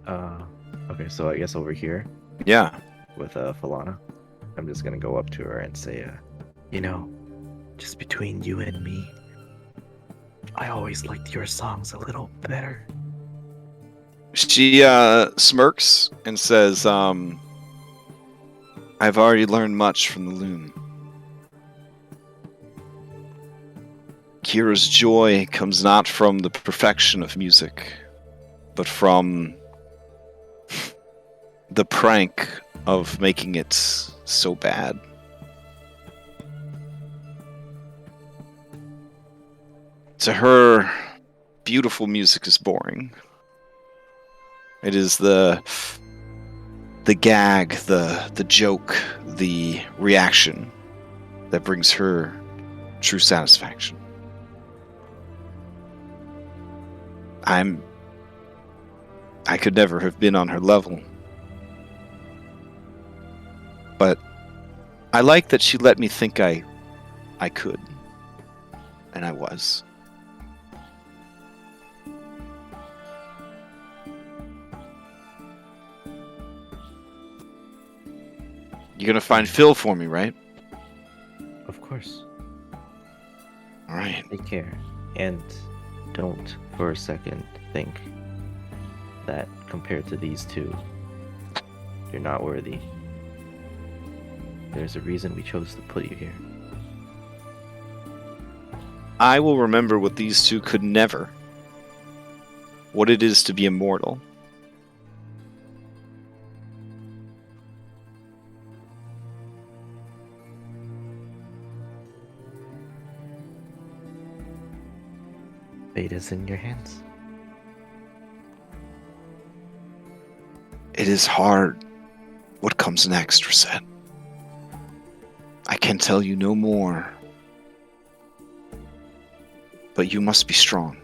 Okay, so I guess over here Yeah. with Falana, I'm just gonna go up to her and say, you know, just between you and me, I always liked your songs a little better. She smirks and says, I've already learned much from the loom. Kira's joy comes not from the perfection of music, but from the prank of making it so bad. To her, beautiful music is boring. It is the gag, the joke, the reaction that brings her true satisfaction. I could never have been on her level. But I like that she let me think I could. And I was. You're gonna find Phil for me, right? Of course. Alright. Take care. And don't for a second think that compared to these two, you're not worthy. There's a reason we chose to put you here. I will remember what these two could never. What it is to be immortal. Fate is in your hands. It is hard. What comes next, Reset? I can tell you no more. But you must be strong.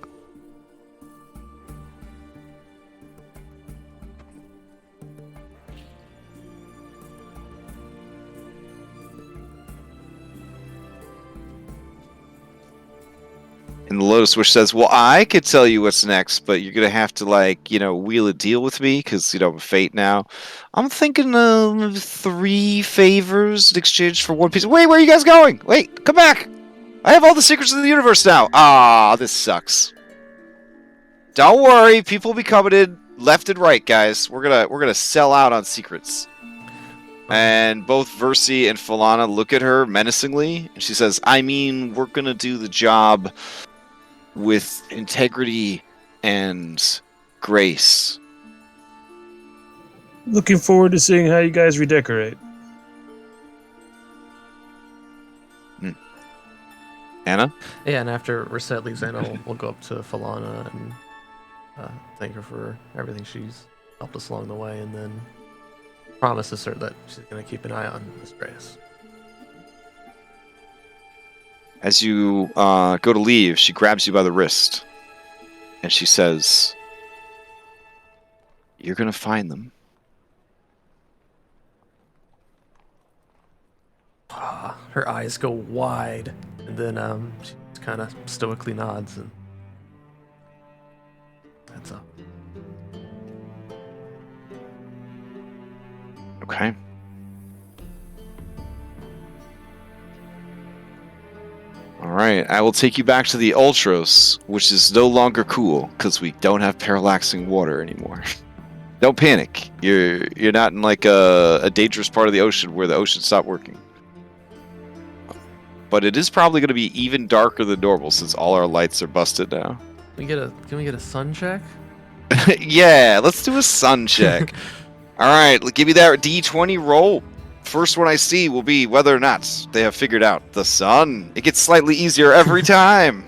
And the Lotus Wish says, well, I could tell you what's next, but you're going to have to, like, wheel a deal with me, because, I'm Fate now. I'm thinking of 3 favors in exchange for 1 piece. Wait, where are you guys going? Wait, come back! I have all the secrets of the universe now! Ah, this sucks. Don't worry, people will be coming in left and right, guys. We're gonna sell out on secrets. And both Versi and Falana look at her menacingly, and she says, I mean, we're gonna do the job with integrity and grace. Looking forward to seeing how you guys redecorate. Anna? Yeah, and after Reset leaves Anna, we'll go up to Falana and thank her for everything she's helped us along the way, and then promises her that she's going to keep an eye on Astreus. As you go to leave, she grabs you by the wrist, and she says, you're going to find them. Her eyes go wide, and then she kind of stoically nods, and that's all. Okay. Alright, I will take you back to the Ultros, which is no longer cool, because we don't have parallaxing water anymore. Don't panic. You're not in like a dangerous part of the ocean where the ocean stopped working. But it is probably going to be even darker than normal since all our lights are busted now. Can we get a sun check? Yeah, let's do a sun check. Alright, give me that D20 roll. First one I see will be whether or not they have figured out the sun. It gets slightly easier every time.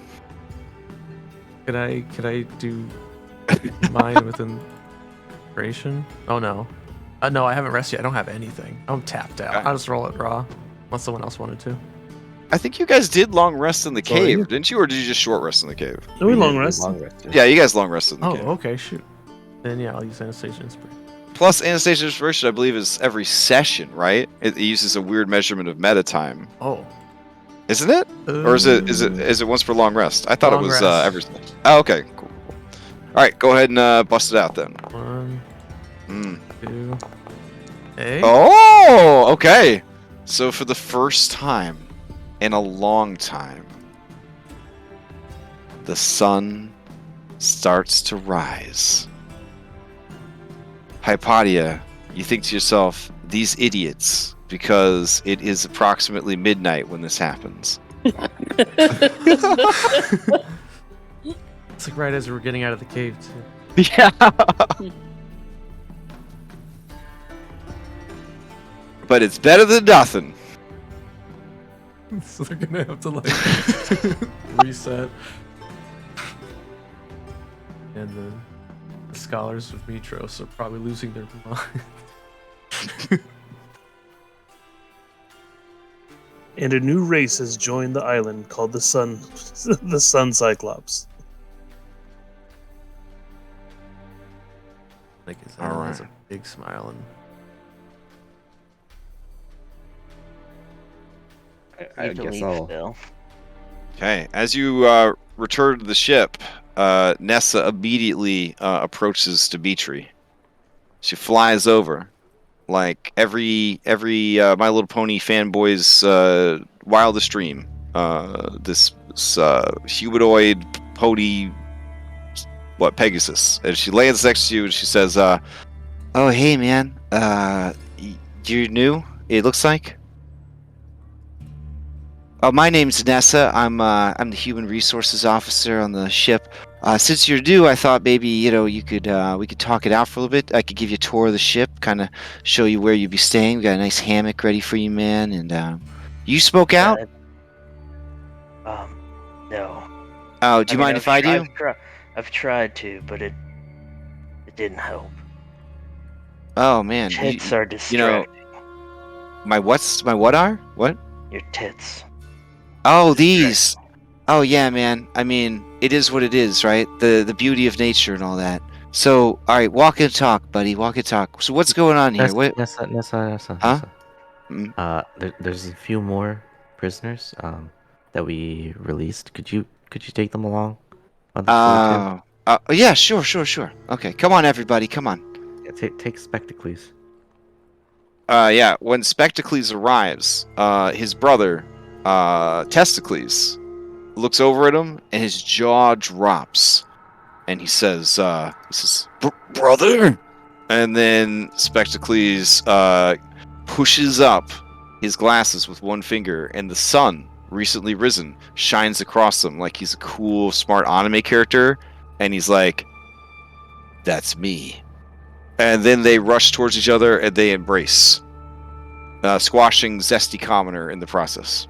Could I do mine with inspiration? Oh no. No, I haven't rested yet. I don't have anything. I'm tapped out. Okay. I'll just roll it raw. Unless someone else wanted to. I think you guys did long rest in the Sorry. cave, didn't you? Or did you just short rest in the cave? No, we long rest. Yeah, you guys long rested in the Oh, cave. okay, shoot. Then yeah, I'll use Anastasia Inspiration. Plus, Anastasia Inspiration, I believe, is every session, right? It uses a weird measurement of meta time, Oh. isn't it? Or is it once per long rest? I thought Long it was rest. every. Oh, okay, cool. All right, go ahead and bust it out then. 1, Eh? Oh, okay. So for the first time in a long time, the sun starts to rise. Hypatia, you think to yourself, these idiots, because it is approximately midnight when this happens. It's like right as we're getting out of the cave, too. Yeah. But it's better than nothing. So they're gonna have to, like, reset. And then the scholars of Mitros are probably losing their mind. And a new race has joined the island called the Sun, the Sun Cyclops. Like, his All has a right. big smile and I You guess believe, I'll. Phil. Okay, as you return to the ship, Nessa immediately approaches Dimitri. She flies over, like every My Little Pony fanboy's wildest dream. This humanoid pony, Pegasus, and she lands next to you and she says, "Oh, hey, man, you're new. It looks like." My name's Nessa. I'm the human resources officer on the ship. Since you're new, I thought maybe you could we could talk it out for a little bit. I could give you a tour of the ship, kind of show you where you'd be staying. We got a nice hammock ready for you, man. And you spoke out. No. Oh, do you mind if I do? I've tried to, but it didn't help. Oh man, Tits are distracting. my what are what? Your tits. Oh, these. Oh yeah, man. I mean, it is what it is, right? The beauty of nature and all that. So, all right, walk and talk, buddy. Walk and talk. So, what's going on here? What? Nessa. Huh? Mm. There's a few more prisoners that we released. Could you take them along on the tour too? Yeah, sure. Okay, come on, everybody, come on. Yeah, take Spectacles. Yeah, when Spectacles arrives, his brother, Testicles, looks over at him and his jaw drops, and he says, "Brother," and then Spectacles pushes up his glasses with one finger, and the sun, recently risen, shines across them like he's a cool, smart anime character, and he's like, "That's me." And then they rush towards each other and they embrace, squashing Zesty Commoner in the process.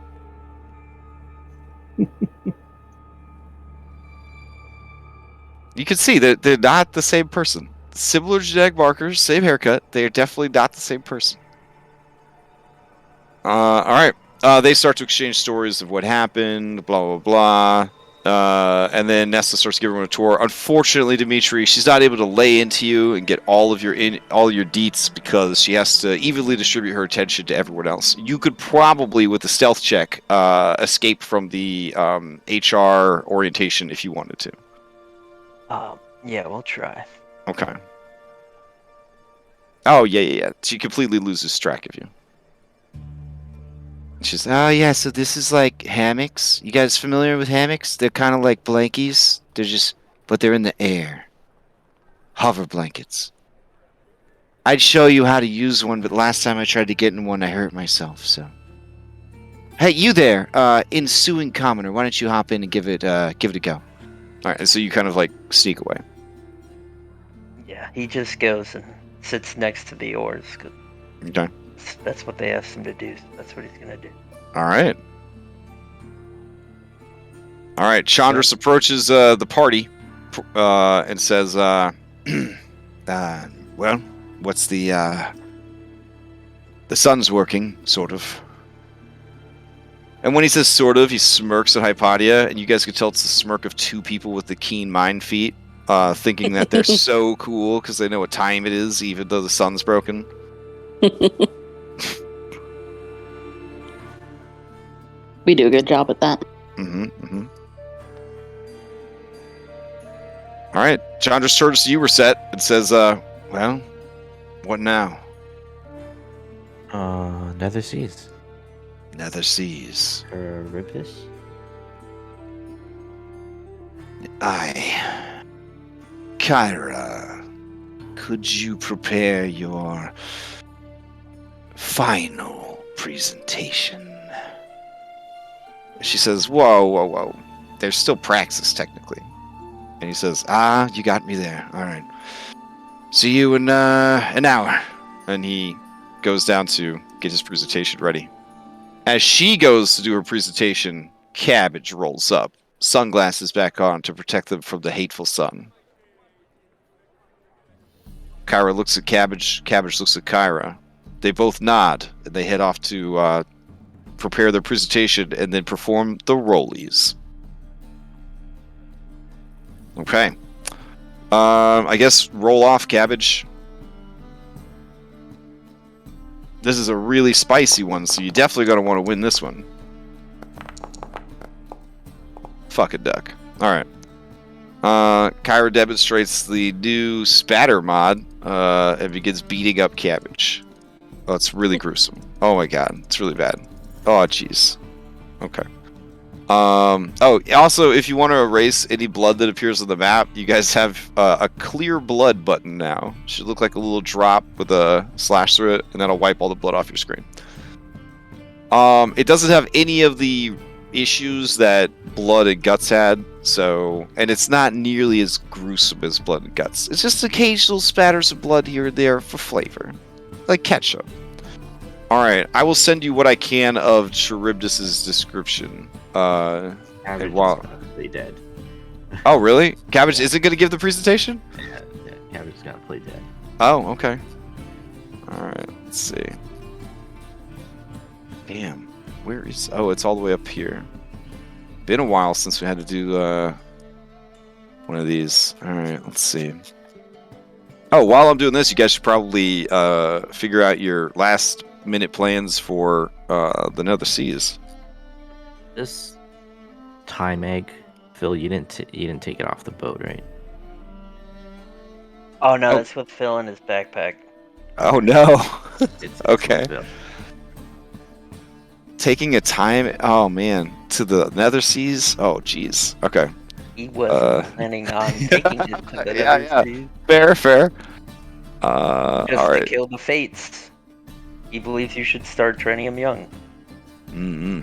You can see that they're not the same person. Similar genetic markers, same haircut. They are definitely not the same person. All right. They start to exchange stories of what happened, blah, blah, blah. And then Nessa starts giving everyone a tour. Unfortunately, Dimitri, she's not able to lay into you and get all your deets because she has to evenly distribute her attention to everyone else. You could probably, with a stealth check, escape from the HR orientation if you wanted to. Yeah, we'll try. Okay. Oh, yeah. She completely loses track of you. She's, oh, yeah, so this is like hammocks. You guys familiar with hammocks? They're kind of like blankies. But they're in the air. Hover blankets. I'd show you how to use one, but last time I tried to get in one, I hurt myself, so. Hey, you there, ensuing commoner, why don't you hop in and give it a go? All right, and so you kind of like sneak away. Yeah, he just goes and sits next to the oars. 'Cause Okay. that's what they asked him to do. So that's what he's gonna do. All right. Chandris approaches the party and says, well, what's the sun's working, sort of. And when he says sort of, he smirks at Hypatia, and you guys can tell it's the smirk of two people with the keen mind feet, thinking that they're so cool because they know what time it is, even though the sun's broken. We do a good job at that. Mm-hmm. All right, Chandra turns to you, Reset, and says, well, what now? Nether Seas. Nether Seas. Charybdis? Aye. Kyra, could you prepare your final presentation? She says, whoa, whoa, whoa. There's still praxis, technically. And he says, you got me there. All right. See you in an hour. And he goes down to get his presentation ready. As she goes to do her presentation, Cabbage rolls up, sunglasses back on to protect them from the hateful sun. Kyra looks at Cabbage. Cabbage looks at Kyra. They both nod, and they head off to prepare their presentation and then perform the rollies. Okay. I guess roll off, Cabbage. This is a really spicy one, so you definitely going to want to win this one. Fuck a duck. Alright. Kyra demonstrates the new spatter mod and begins beating up Cabbage. Oh, it's really gruesome. Oh my god, it's really bad. Oh, jeez. Okay. Also, if you want to erase any blood that appears on the map, you guys have a clear blood button now. Should look like a little drop with a slash through it, and that'll wipe all the blood off your screen. It doesn't have any of the issues that Blood and Guts had, and it's not nearly as gruesome as Blood and Guts. It's just occasional spatters of blood here and there for flavor, like ketchup. Alright, I will send you what I can of Charybdis' description. Cabbage is gonna play dead. Oh, really? Cabbage isn't going to give the presentation? Yeah, Cabbage is gonna play dead. Oh, okay. Alright, let's see. Damn, where is... Oh, it's all the way up here. Been a while since we had to do one of these. Alright, let's see. Oh, while I'm doing this, you guys should probably figure out your last minute plans for the Nether Seas. This time egg, Phil, you didn't take it off the boat, right? Oh no, that's with Phil in his backpack. Oh no. It's Okay. with Phil. Taking a time... Oh man, to the Nether Seas? Oh jeez. Okay. He was planning on taking it to the Yeah, Nether Seas Fair. Just to alright. kill the fates. He believes you should start training him young. Mm-hmm.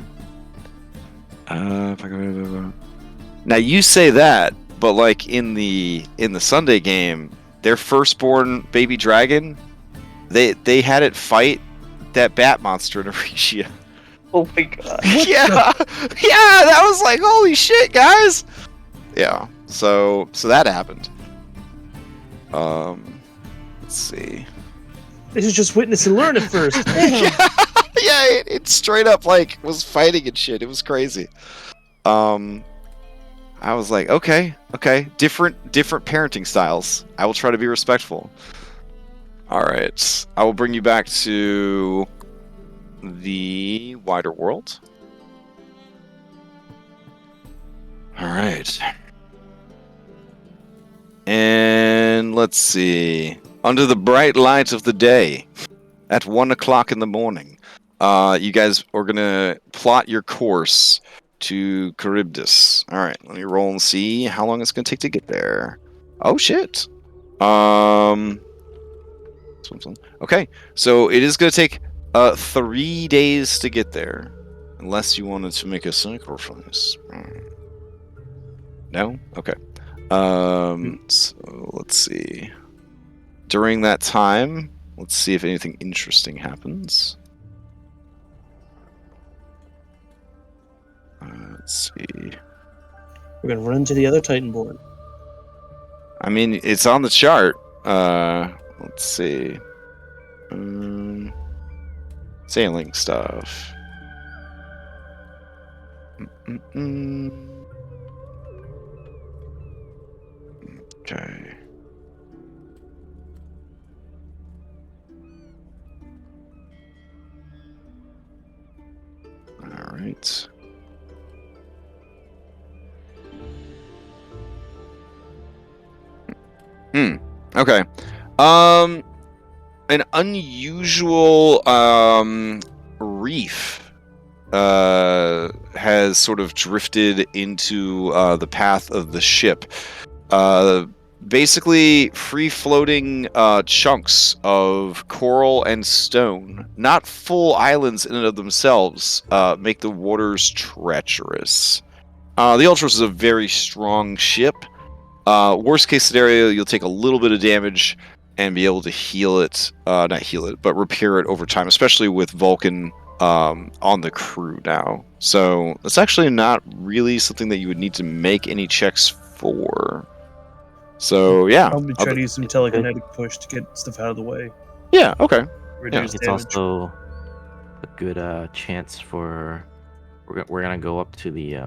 Now you say that, but like in the Sunday game, their firstborn baby dragon, they had it fight that bat monster in Aricia. Oh my god. Yeah, that was like holy shit, guys. Yeah, so that happened. Let's see. This is just witness and learn at first. Yeah, it straight up like was fighting and shit. It was crazy. I was like, okay, different parenting styles. I will try to be respectful. All right, I will bring you back to the wider world. All right, and let's see. Under the bright light of the day, at 1 o'clock in the morning, you guys are gonna plot your course to Charybdis. All right, let me roll and see how long it's gonna take to get there. Oh shit. Okay, so it is gonna take 3 days to get there, unless you wanted to make a sacrifice. No? Okay. So let's see. During that time, let's see if anything interesting happens. Let's see. We're gonna run to the other Titan board. I mean, it's on the chart. Let's see. Sailing stuff. Okay. All right. Okay. an unusual reef has sort of drifted into the path of the ship. Basically, free-floating chunks of coral and stone, not full islands in and of themselves, make the waters treacherous. The Ultros is a very strong ship. Worst case scenario, you'll take a little bit of damage and be able to heal it, not heal it, but repair it over time, especially with Vulcan on the crew now. So it's actually not really something that you would need to make any checks for. So yeah, Probably try to use some telekinetic push to get stuff out of the way. Yeah, okay. Reduce It's damage. also a good chance for we're gonna go up to the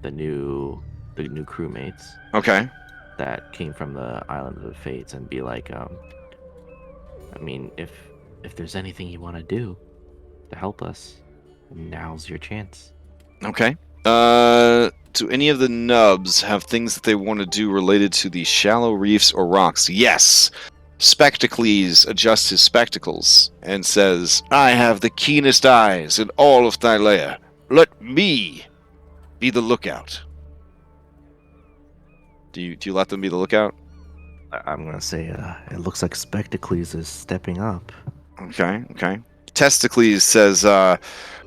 new crewmates Okay. that came from the Island of the Fates and be like, I mean, if there's anything you want to do to help us, now's your chance. Okay. Do any of the nubs have things that they want to do related to the shallow reefs or rocks? Yes. Spectacles adjusts his spectacles and says, I have the keenest eyes in all of Thylea. Let me be the lookout. Do you let them be the lookout? I'm gonna say it looks like Spectacles is stepping up. Okay. Testicles says, well,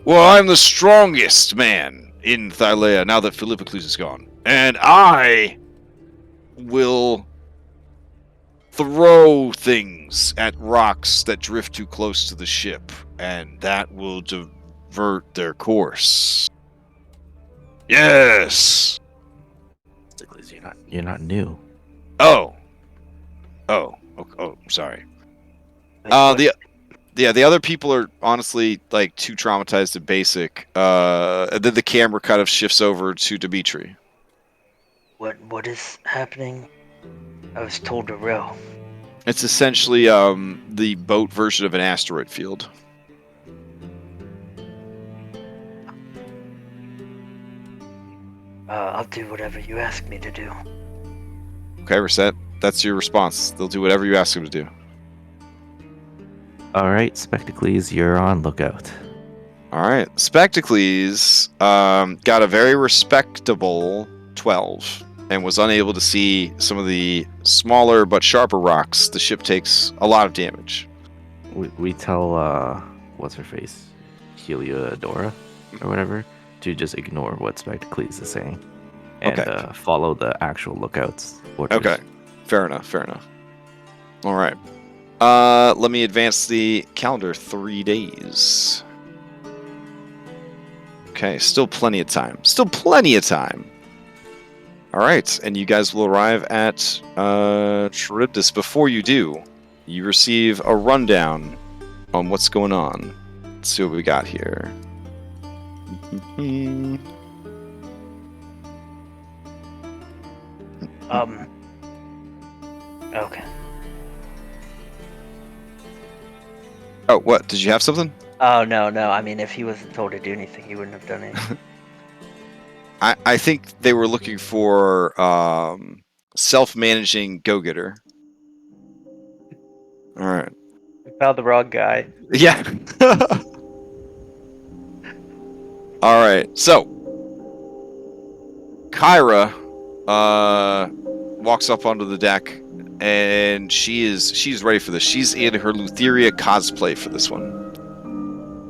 I'm the strongest man in Thylea now that Philippocles is gone. And I will throw things at rocks that drift too close to the ship, and that will divert their course. Yes! Spectacles, you're not new. Oh, sorry. The other people are honestly like too traumatized and basic. And then the camera kind of shifts over to Dimitri. What is happening? I was told to row. It's essentially the boat version of an asteroid field. I'll do whatever you ask me to do. Okay, Reset. That's your response. They'll do whatever you ask them to do. All right, Spectacles, you're on lookout. All right. Spectacles got a very respectable 12 and was unable to see some of the smaller but sharper rocks. The ship takes a lot of damage. We tell what's her face, Heliodora or whatever, to just ignore what Spectacles is saying and follow the actual lookouts. Orders. Okay. Fair enough. All right. Let me advance the calendar 3 days. Okay, still plenty of time. All right, and you guys will arrive at Charybdis. Before you do, you receive a rundown on what's going on. Let's see what we got here. Okay. Oh, what? Did you have something? Oh, no. I mean, if he wasn't told to do anything, he wouldn't have done anything. I think they were looking for self-managing go-getter. All right. We found the wrong guy. Yeah. All right. So, Kyra walks up onto the deck, and she's ready for this. She's in her Lutheria cosplay for this one.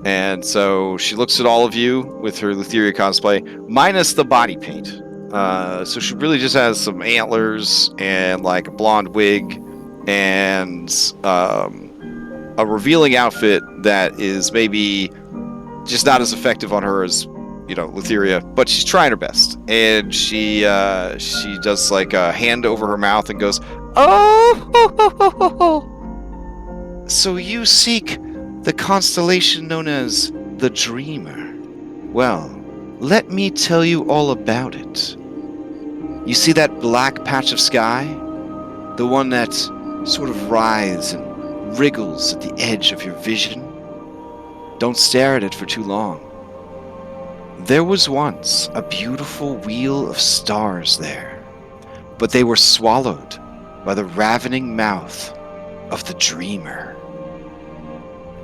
And so she looks at all of you with her Lutheria cosplay, minus the body paint. So she really just has some antlers and like a blonde wig and a revealing outfit that is maybe just not as effective on her as, Lutheria, but she's trying her best. And she does like a hand over her mouth and goes, "Oh, so you seek the constellation known as the Dreamer. Well, let me tell you all about it. You see that black patch of sky? The one that sort of writhes and wriggles at the edge of your vision? Don't stare at it for too long. There was once a beautiful wheel of stars there, but they were swallowed by the ravening mouth of the Dreamer.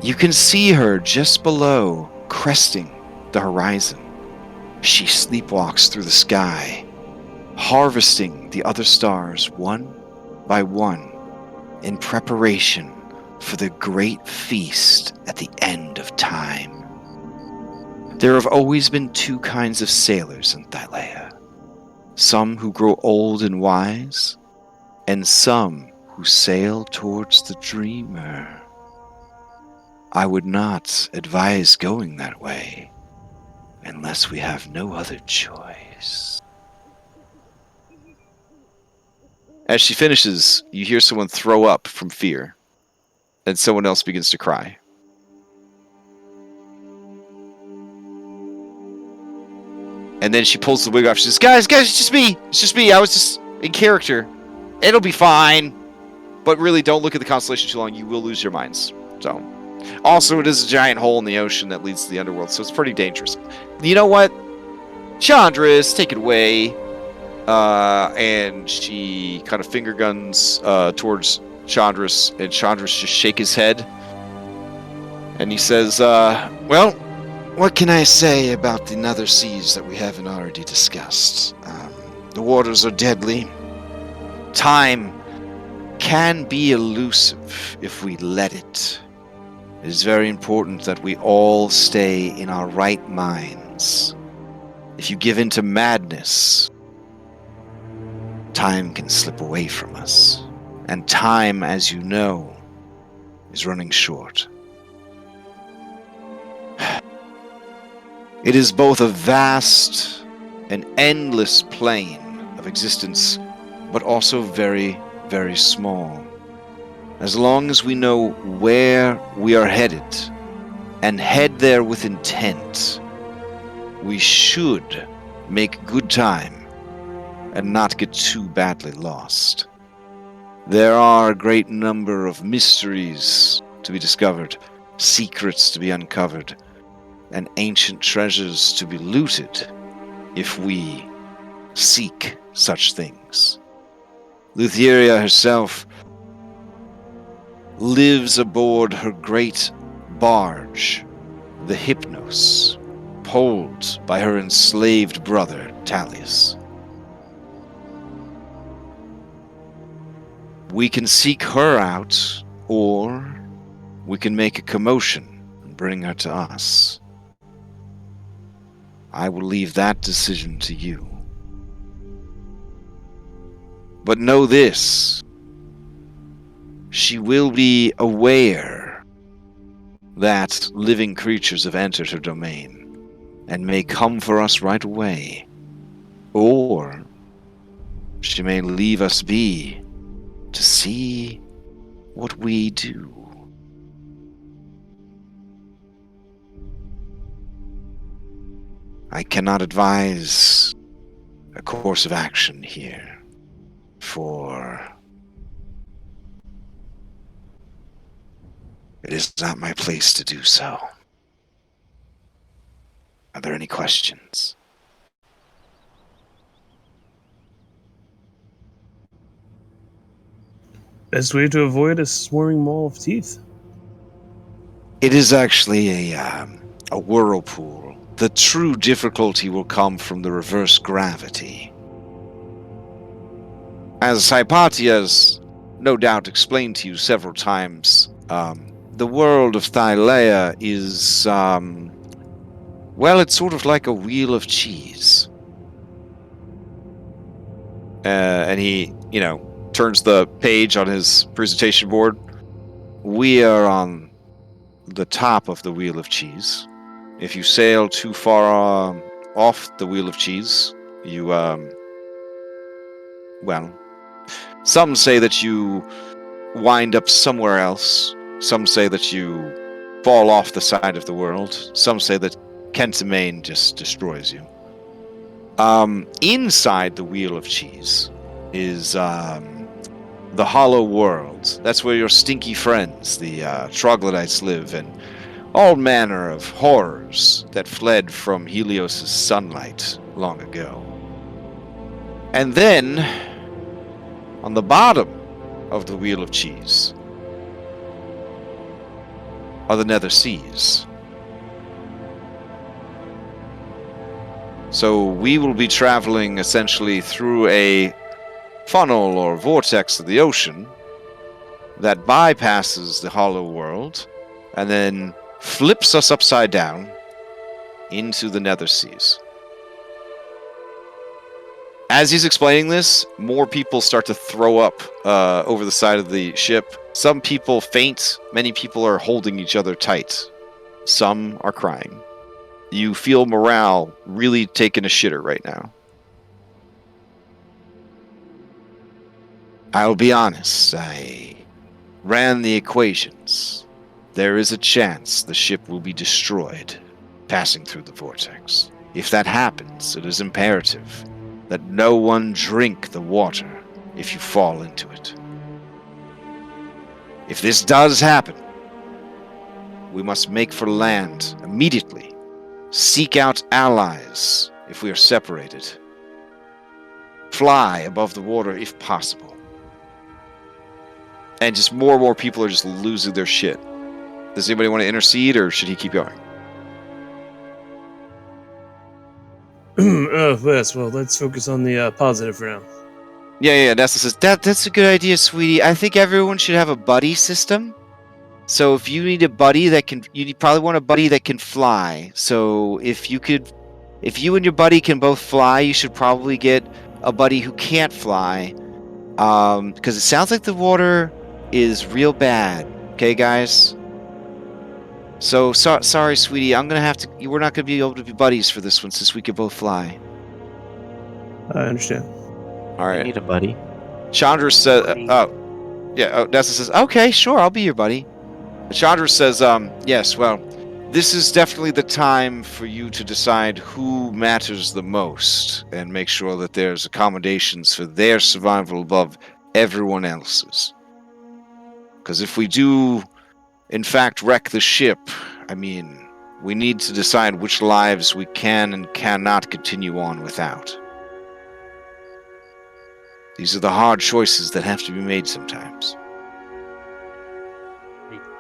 You can see her just below, cresting the horizon. She sleepwalks through the sky, harvesting the other stars one by one in preparation for the great feast at the end of time. There have always been two kinds of sailors in Thylea. Some who grow old and wise, and some who sail towards the dreamer. I would not advise going that way, unless we have no other choice. As she finishes, you hear someone throw up from fear, and someone else begins to cry. And then she pulls the wig off. She says, guys, it's just me. It's just me. I was just in character. It'll be fine. But really, don't look at the constellation too long. You will lose your minds. So, also, it is a giant hole in the ocean that leads to the underworld, so it's pretty dangerous. You know what? Chandris, take it away. And she kind of finger guns towards Chandris, and Chandris just shake his head. And he says, well, what can I say about the Nether Seas that we haven't already discussed? The waters are deadly. Time can be elusive if we let it. It is very important that we all stay in our right minds. If you give in to madness, time can slip away from us. And time, as you know, is running short. It is both a vast and endless plane of existence, but also very, very small. As long as we know where we are headed, and head there with intent, we should make good time and not get too badly lost. There are a great number of mysteries to be discovered, secrets to be uncovered, and ancient treasures to be looted if we seek such things. Lutheria herself lives aboard her great barge, the Hypnos, pulled by her enslaved brother, Talius. We can seek her out, or we can make a commotion and bring her to us. I will leave that decision to you. But know this, she will be aware that living creatures have entered her domain and may come for us right away, or she may leave us be to see what we do. I cannot advise a course of action here, for it is not my place to do so. Are there any questions? Best way to avoid a swarming maw of teeth. It is actually a whirlpool. The true difficulty will come from the reverse gravity. As Hypatia has no doubt explained to you several times, the world of Thylea is, well, it's sort of like a wheel of cheese. And he, turns the page on his presentation board. We are on the top of the wheel of cheese. If you sail too far off the wheel of cheese, you, well, some say that you wind up somewhere else. Some say that you fall off the side of the world. Some say that Kentamane just destroys you. Inside the wheel of cheese is the hollow world. That's where your stinky friends, the troglodytes, live, and all manner of horrors that fled from Helios' sunlight long ago. And then, on the bottom of the wheel of cheese, are the Nether Seas. So we will be traveling essentially through a funnel or vortex of the ocean that bypasses the hollow world and then flips us upside down into the Nether Seas. As he's explaining this, more people start to throw up over the side of the ship. Some people faint. Many people are holding each other tight. Some are crying. You feel morale really taking a shitter right now. I'll be honest, I ran the equations. There is a chance the ship will be destroyed, passing through the vortex. If that happens, it is imperative that no one drink the water if you fall into it. If this does happen, we must make for land immediately. Seek out allies if we are separated. Fly above the water if possible. And just more and more people are just losing their shit. Does anybody want to intercede, or should he keep going? Yes, well, let's focus on the positive for now. Yeah, Nessa says, that's a good idea, sweetie. I think everyone should have a buddy system. So if you need a buddy that can, probably want a buddy that can fly. So if you and your buddy can both fly, you should probably get a buddy who can't fly. Because it sounds like the water is real bad. Okay, guys? So, sorry, sweetie. We're not gonna be able to be buddies for this one since we can both fly. I understand. All I right. need a buddy. Chandra says, Nessa says, okay, sure, I'll be your buddy. Chandra says, yes, well, this is definitely the time for you to decide who matters the most and make sure that there's accommodations for their survival above everyone else's. Because if we do, in fact, wreck the ship, I mean, we need to decide which lives we can and cannot continue on without. These are the hard choices that have to be made sometimes.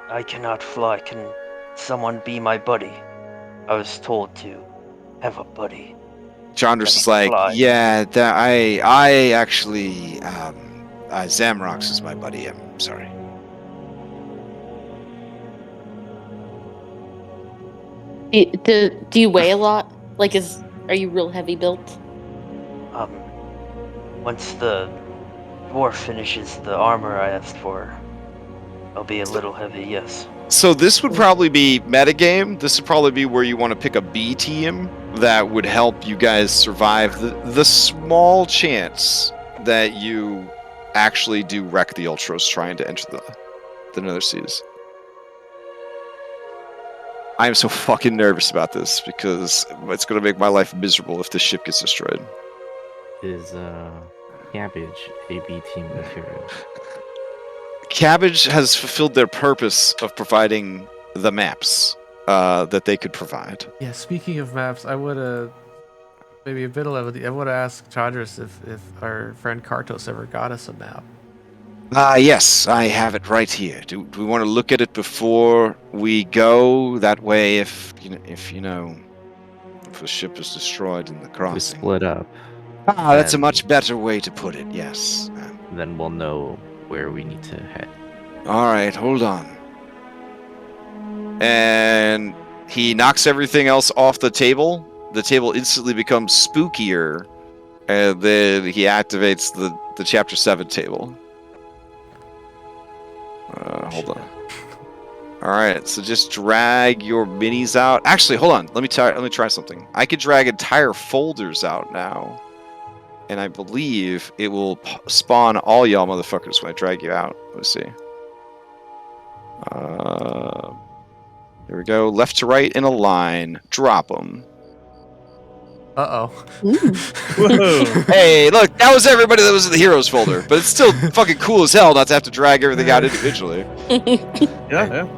I cannot fly. Can someone be my buddy? I was told to have a buddy. Chandra's Can is like, fly. yeah, I actually, Zamrox is my buddy. I'm sorry. Do you weigh a lot? Like, are you real heavy built? Once the dwarf finishes the armor I asked for, I'll be a little heavy, yes. So this would probably be metagame. This would probably be where you want to pick a B team that would help you guys survive the small chance that you actually do wreck the Ultros trying to enter the Nether Seas. I am so fucking nervous about this because it's going to make my life miserable if this ship gets destroyed. Is Cabbage a B team material? Cabbage has fulfilled their purpose of providing the maps that they could provide. Yeah, speaking of maps, I would maybe a bit of levity. I would ask Chandras if our friend Kartos ever got us a map. Yes, I have it right here. Do we want to look at it before we go? That way, if the ship is destroyed in the We crossing. split up. That's a much better way to put it, yes. Then we'll know where we need to head. Alright, hold on. And he knocks everything else off the table. The table instantly becomes spookier. And then he activates the Chapter 7 table. Hold on. Alright, so just drag your minis out. Actually, hold on. Let me try something. I could drag entire folders out now. And I believe it will spawn all y'all motherfuckers when I drag you out. Let's see. There we go. Left to right in a line. Drop them. Uh-oh. Whoa! Hey, look, that was everybody that was in the heroes folder. But it's still fucking cool as hell not to have to drag everything out individually. Yeah.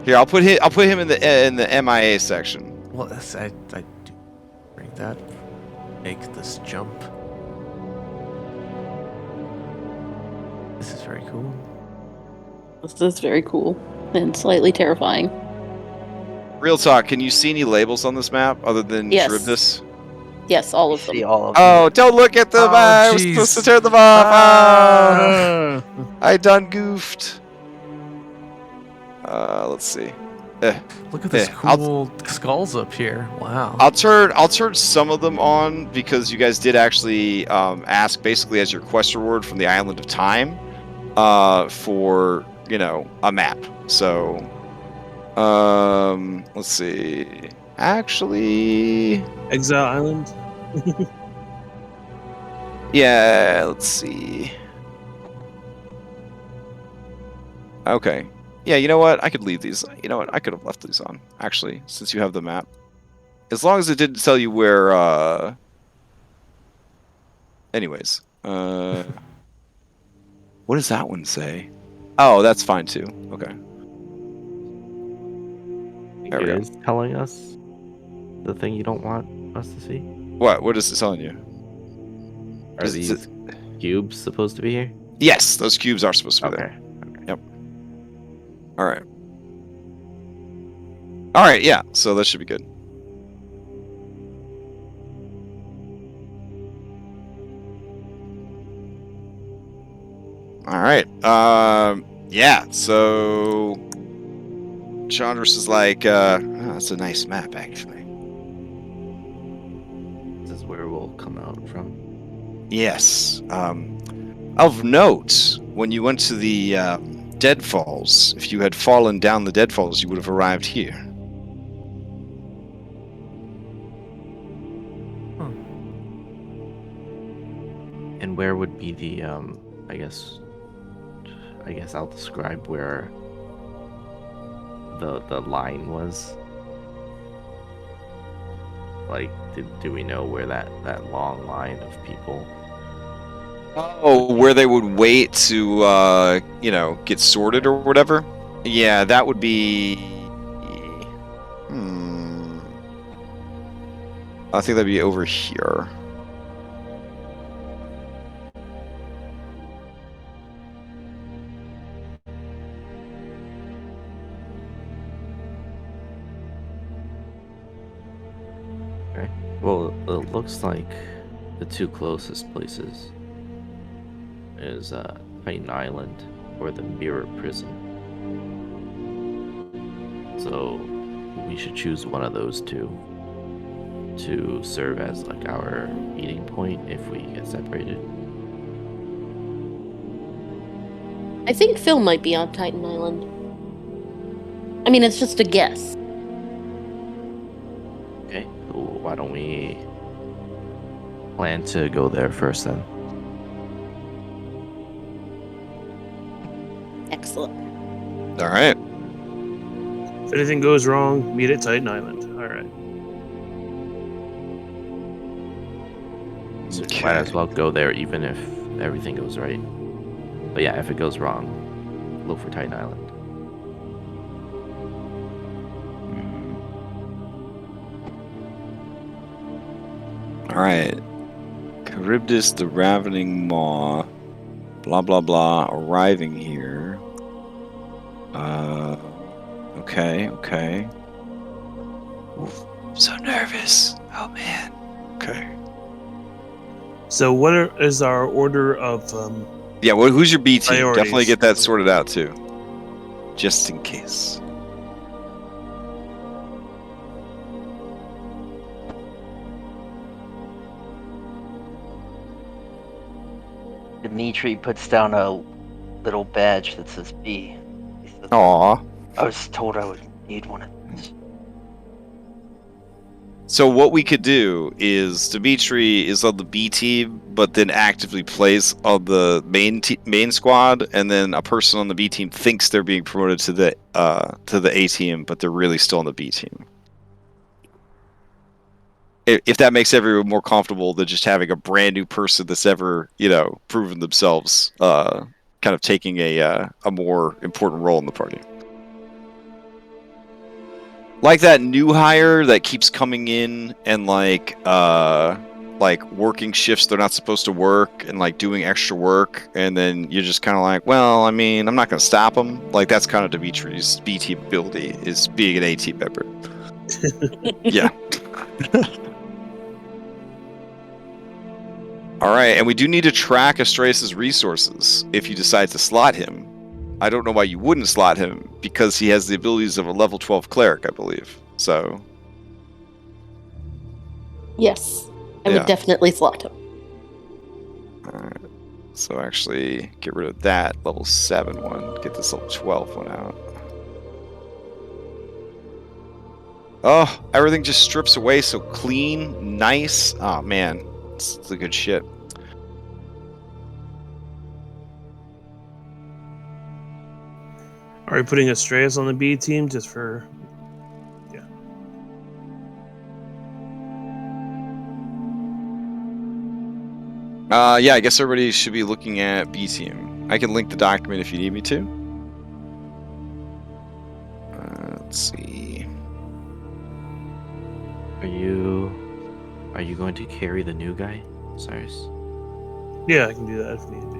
Here, I'll put him in the MIA section. Well, I do bring that. Make this jump. This is very cool. This is very cool. and slightly terrifying. Real talk, can you see any labels on this map other than Yes. Charybdis? Yes, all You of see them. all of them. Oh, don't look at them! Oh, I was supposed to jeez. turn them off! Ah. I done goofed. Let's see. Look at this I'll- cool skulls up here. Wow. I'll turn some of them on because you guys did actually ask basically as your quest reward from the Island of Time for a map. So let's see. Actually, Exile Island. yeah, let's see. Okay. Yeah, you know what? I could leave these. You know what? I could have left these on, actually, since you have the map. As long as it didn't tell you where, Anyways. What does that one say? Oh, that's fine, too. Okay. There we It go. is telling us the thing you don't want us to see. What is it telling you? Are Is these it- cubes supposed to be here? Yes, those cubes are supposed to be there. Okay. All right. All right, yeah. So that should be good. All right. Yeah. So Chandris is like, that's a nice map, actually. This is where we'll come out from. Yes. Of note, when you went to the Deadfalls, if you had fallen down the Deadfalls, you would have arrived here. And where would be the I guess I'll describe where the line was. Like, do we know where that long line of people? Oh, where they would wait to, get sorted or whatever? Yeah, that would be... I think that'd be over here. Okay. Well, it looks like the two closest places is Titan Island or the Mirror Prison. So we should choose one of those two to serve as like our meeting point if we get separated. I think Phil might be on Titan Island. I mean, it's just a guess. Okay. Well, why don't we plan to go there first then? Excellent. All right. If anything goes wrong, meet at Titan Island. All right. So might as well go there even if everything goes right. But yeah, if it goes wrong, look for Titan Island. All right. Charybdis, the Ravening Maw, blah, blah, blah, arriving here. Okay. Oof, I'm so nervous. Oh, man. Okay. So what is our order of Yeah, well, who's your B team? Priorities. Definitely get that sorted out, too. Just in case. Dimitri puts down a little badge that says B. He says, Aw. I was told I would need one of these. So what we could do is Dimitri is on the B team, but then actively plays on the main squad, and then a person on the B team thinks they're being promoted to the A team, but they're really still on the B team. If that makes everyone more comfortable than just having a brand new person that's ever, proven themselves, kind of taking a more important role in the party. Like that new hire that keeps coming in and like working shifts they're not supposed to work and like doing extra work, and then you're just kind of like, well, I mean, I'm not going to stop them. Like that's kind of Dimitri's B team ability, is being an A team member. Yeah. All right, and we do need to track Astraeus' resources if you decide to slot him. I don't know why you wouldn't slot him, because he has the abilities of a level 12 cleric, I believe. So, Yes, I Yeah. would definitely slot him. alright. So actually, get rid of that level 7 one. Get this level 12 one out. Oh, everything just strips away so clean, nice. Oh man, it's the good shit. Are we putting Astraeus on the B team just for? Yeah, I guess everybody should be looking at B team. I can link the document if you need me to. Let's see. Are you going to carry the new guy, Cyrus? Yeah, I can do that if need be.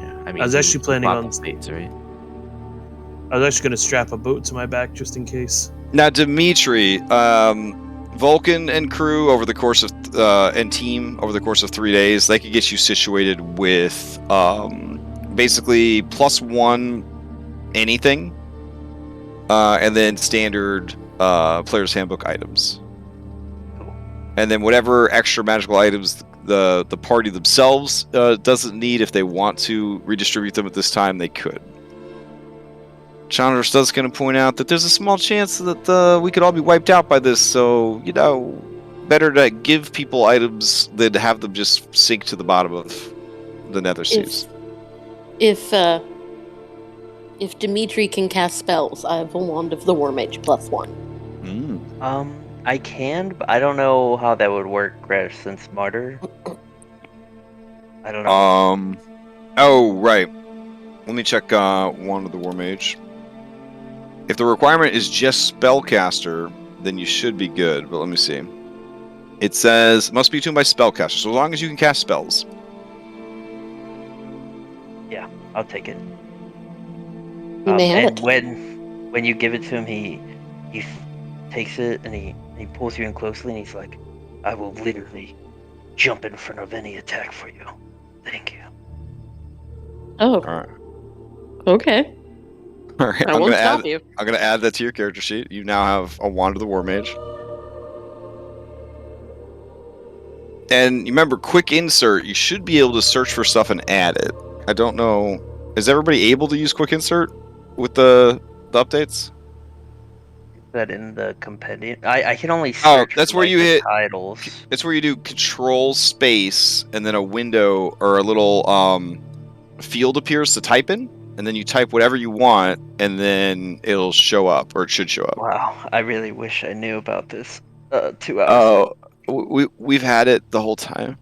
Yeah, I mean, I was actually planning bought on- the States, right? I was actually going to strap a boat to my back just in case. Now, Dimitri, Vulcan and crew over the course of and team over the course of 3 days, they could get you situated with basically +1 anything, and then standard player's handbook items, and then whatever extra magical items the party themselves doesn't need. If they want to redistribute them at this time, they could. Chandra does kind of point out that there's a small chance that we could all be wiped out by this, so, you know, better to give people items than to have them just sink to the bottom of the Nether Seas. If Dimitri can cast spells, I have a Wand of the War Mage +1. I can, but I don't know how that would work, Crash, since Martyr. I don't know. Oh, right. Let me check Wand of the War Mage. If the requirement is just spellcaster, then you should be good, but let me see. It says, must be tuned by spellcaster, so as long as you can cast spells. Yeah, I'll take it. You may have and it. when you give it to him, he takes it and he pulls you in closely and he's like, "I will literally jump in front of any attack for you. Thank you." Oh, Alright. okay. Alright, I won't stop you. I'm gonna add that to your character sheet. You now have a Wand of the War Mage. And remember, quick insert, you should be able to search for stuff and add it. I don't know. Is everybody able to use quick insert with the updates? That in the compendium, I can only Oh, search that's for, where like, you the hit- titles. It's where you do control space and then a window or a little field appears to type in, and then you type whatever you want, and then it'll show up, or it should show up. Wow, I really wish I knew about this 2 hours ago. We've had it the whole time.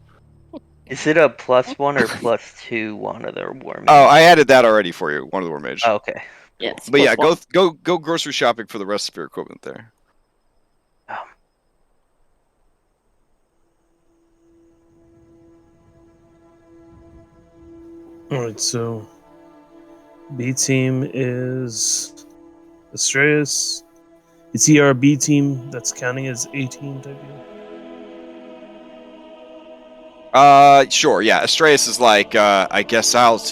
Is it a +1 or +2 one of the War Mage? Oh, I added that already for you, One of the War Mage. Oh, okay. Yes. But yeah, +1. go grocery shopping for the rest of your equipment there. Alright, so B team is Astraeus. Is he our B team that's counting as A team type deal? Sure, yeah. Astraeus is like, I guess I'll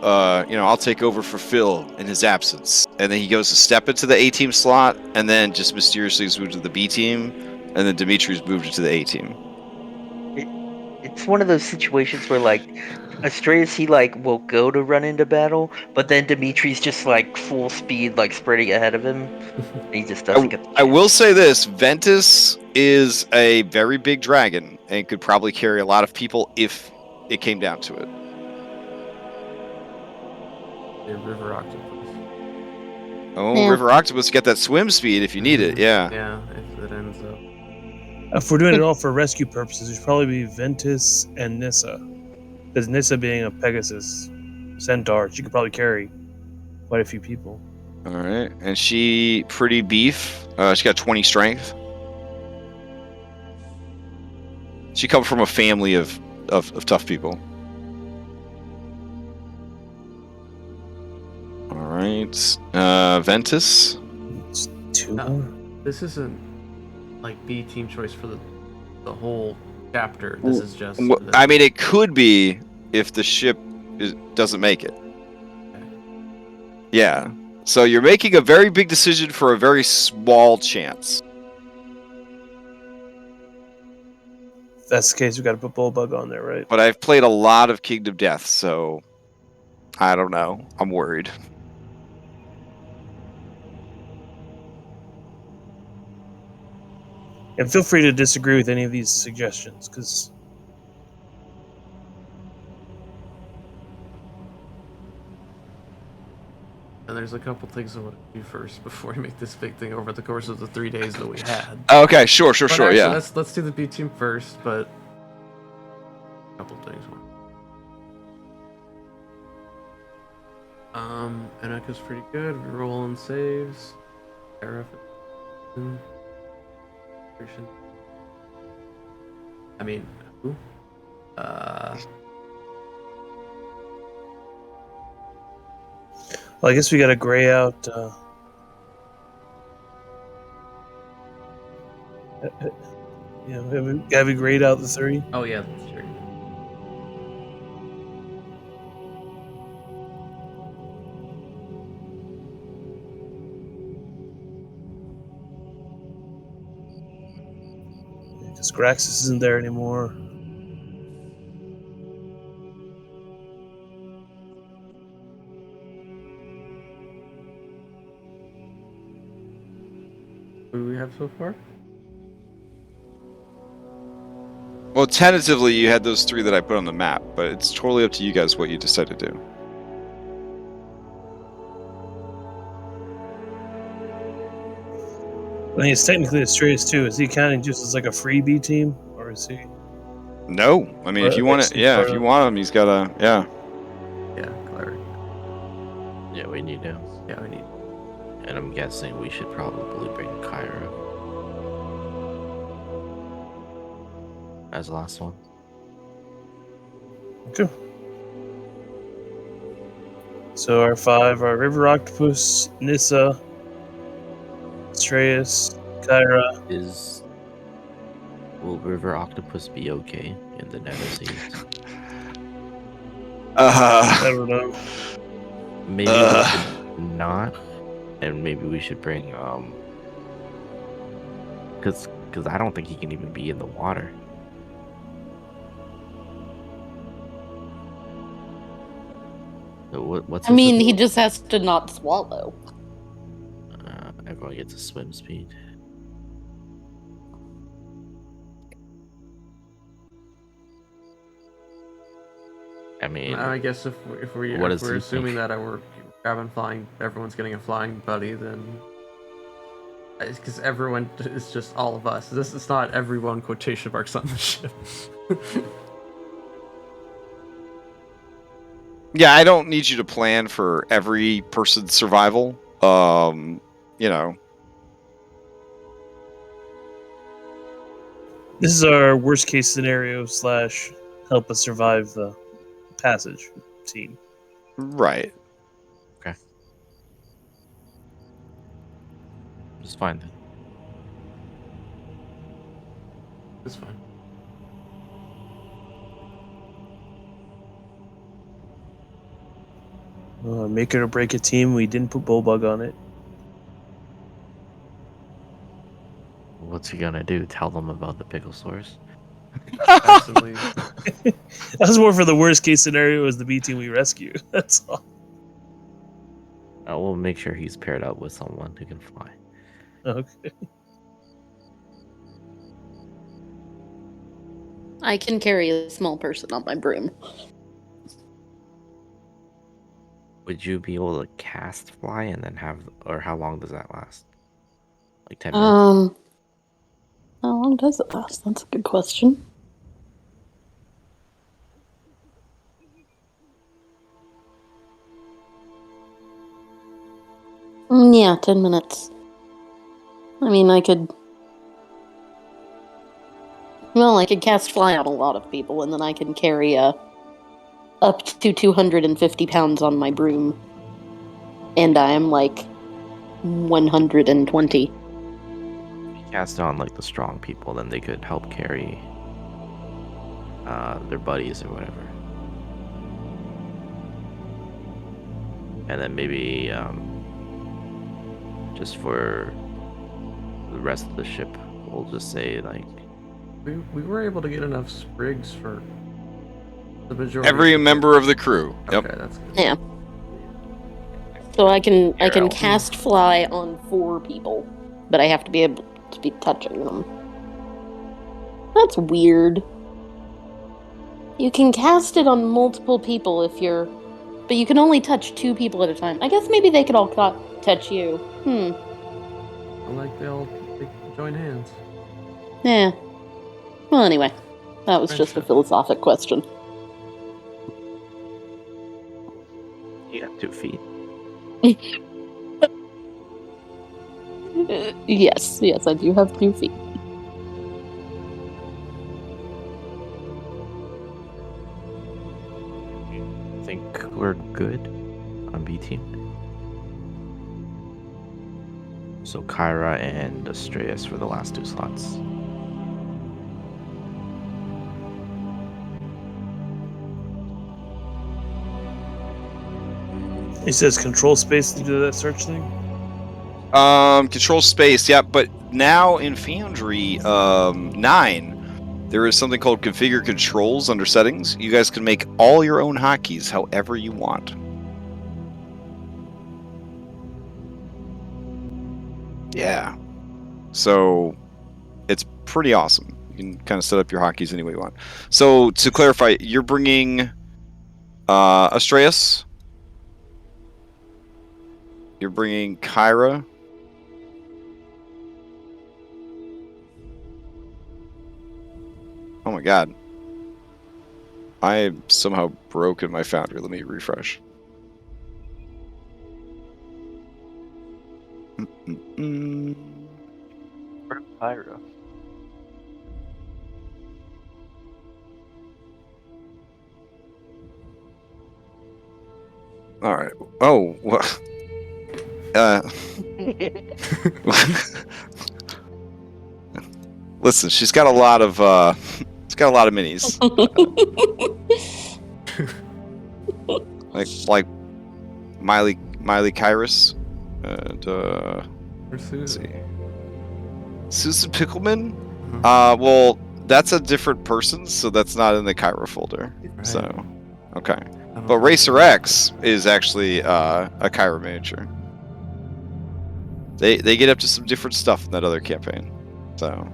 I'll take over for Phil in his absence. And then he goes to step into the A team slot, and then just mysteriously is moved to the B team, and then Dimitri's moved to the A team. It's one of those situations where, like, Astraeus, he, like, will go to run into battle, but then Dimitri's just, like, full speed, like, spreading ahead of him. And he just doesn't get the I will chance. say this, Ventus is a very big dragon, and could probably carry a lot of people if it came down to it. A river octopus. Oh, Yeah. River Octopus, get that swim speed if you need it, yeah. Yeah, if it ends up. If we're doing it all for rescue purposes, it should probably be Ventus and Nissa. Because Nissa being a Pegasus centaur, she could probably carry quite a few people. Alright, and she pretty beef. She got 20 strength. She comes from a family of tough people. All right, Ventus. It's 2 No. more. This isn't like B team choice for the whole chapter. This is just. I mean, it could be if the ship doesn't make it. Yeah. So you're making a very big decision for a very small chance. If that's the case, we got to put Bullbug on there, right? But I've played a lot of Kingdom Death, so I don't know. I'm worried. And feel free to disagree with any of these suggestions, because And there's a couple things I want to do first before we make this big thing over the course of the 3 days that we had. Okay, sure, But actually, yeah. Let's do the B team first, but a couple things. Anaka's pretty good. We're rolling saves. I mean, who? well, I guess we got to gray out. Have we grayed out the 3? Oh yeah, that's true. Because Graxus isn't there anymore. Who do we have so far? Well, tentatively, you had those 3 that I put on the map, but it's totally up to you guys what you decide to do. I mean, it's technically Asturias too. Is he counting just as like a free B team, or is he? No, I mean, if you want it, yeah, if you want him, he's got a, yeah. Yeah, cleric. Yeah, we need him. Yeah, we need. And I'm guessing we should probably bring Kyra as the last one. Okay. So our 5 are River Octopus, Nissa, Asturias, Kyra. Will River Octopus be okay in the Nether Seas? I don't know. Maybe we should not, and maybe we should bring because I don't think he can even be in the water. So what's? I mean, he just has to not swallow. Everyone gets a swim speed. I mean, I guess if we're assuming that we're grabbing flying, everyone's getting a flying buddy, then because everyone is just all of us. This is not everyone quotation marks on the ship. Yeah, I don't need you to plan for every person's survival. You know. This is our worst case scenario / help us survive the passage team. Right. okay. Just fine then. It's fine. Make it or break a team. We didn't put Bullbug on it. What's he gonna do? Tell them about the pickle source? Absolutely. That was more for the worst case scenario as the B team we rescue. That's all. We'll make sure he's paired up with someone who can fly. Okay. I can carry a small person on my broom. Would you be able to cast fly and then or how long does that last? Like 10 minutes? How long does it last? That's a good question. Yeah, 10 minutes. I mean, I could Well, I can cast fly on a lot of people, and then I can carry up to 250 pounds on my broom. And I am like 120. If you cast it on like the strong people, then they could help carry their buddies or whatever. And then maybe just for the rest of the ship, we'll just say like We were able to get enough sprigs for the majority. Every member of the crew. Yep. Okay, that's good. Yeah. So I can Arrow. cast fly on 4 people, but I have to be able to be touching them. That's weird. You can cast it on multiple people but you can only touch 2 people at a time. I guess maybe they could all touch you. I like they join hands. Yeah. Well, anyway, that was just a philosophic question. you got 2 feet. Yes, I do have 2 feet. I think we're good on B team. So Kyra and Astraeus for the last 2 slots. It says control space to do that search thing. Control space, yeah, but now in Foundry 9, there is something called configure controls under settings. You guys can make all your own hotkeys however you want. Yeah. So it's pretty awesome. You can kind of set up your hotkeys any way you want. So to clarify, you're bringing Astraeus. You're bringing Kyra. Oh my god. I somehow broken my Foundry. Let me refresh. Where's Pyro? All right. Oh, what? Listen, she's got a lot of minis. like Miley Kyrus and Where's let's Susan? see. Susan Pickleman? Well, that's a different person, so that's not in the Kyra folder. Right. So, okay. I don't But know. Racer X is actually a Kyra miniature. They get up to some different stuff in that other campaign. So,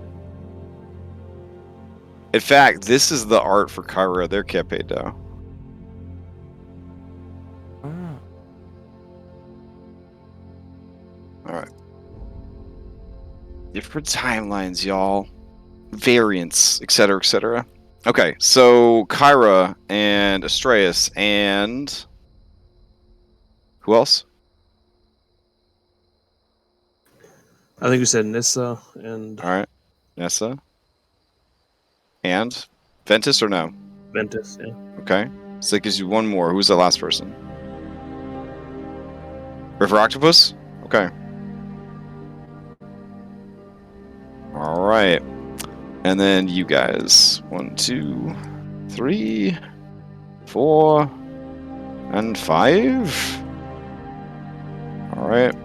in fact, this is the art for Kyra their campaign now. Ah. All right. Different timelines, y'all. Variants, etc., etc. Okay, so Kyra and Astraeus and who else? I think we said Nissa and All right, Nessa and Ventus or no? Ventus. Yeah. Okay, so that gives you one more. Who's the last person? River Octopus. Okay. All right. And then you guys. 1, 2, 3, 4, and 5. All right.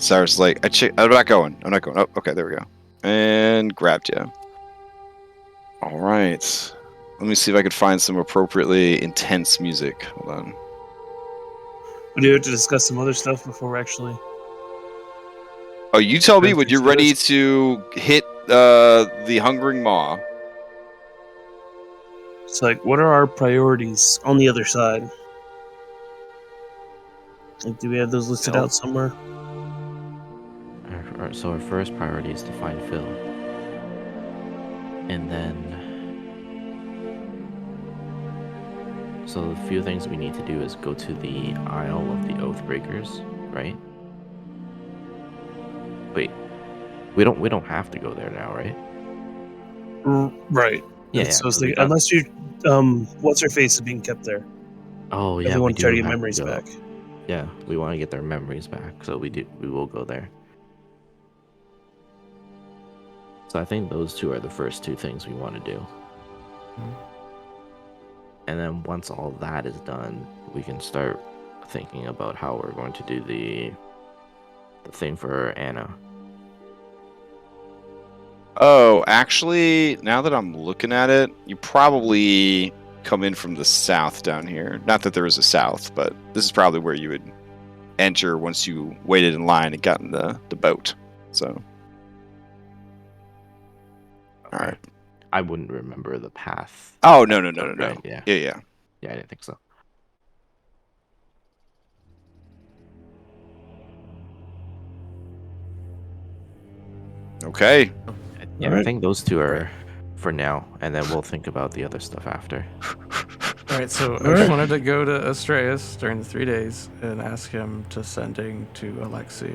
Cyrus is like, I'm not going. Oh, okay, there we go. And grabbed you. All right. Let me see if I could find some appropriately intense music. Hold on. We do have to discuss some other stuff before we're actually. Oh, you tell me Let's when you're do ready this. to hit the Hungering Maw. It's like, what are our priorities on the other side? Like, do we have those listed Well- out somewhere? So our first priority is to find Phil. And then... So the few things we need to do is go to the Isle of the Oathbreakers, right? Wait, we don't have to go there now, right? Right. Yeah, That's yeah. what I was 'cause we thinking. got- Unless you, what's her face is being kept there. Oh yeah, Everyone we try do to get have memories to go. back. Yeah, we want to get their memories back, so we will go there. So I think those two are the first two things we want to do. And then once all that is done, we can start thinking about how we're going to do the thing for Anna. Oh, actually, now that I'm looking at it, you probably come in from the south down here. Not that there is a south, but this is probably where you would enter once you waited in line and got in the boat. So, all right. I wouldn't remember the path. Oh, no. Right, yeah. Yeah. Yeah, I didn't think so. Okay. Yeah, I Alright. think those two are for now, and then we'll think about the other stuff after. All right, so I Alright. just wanted to go to Astraeus during the 3 days and ask him to sending to Alexei,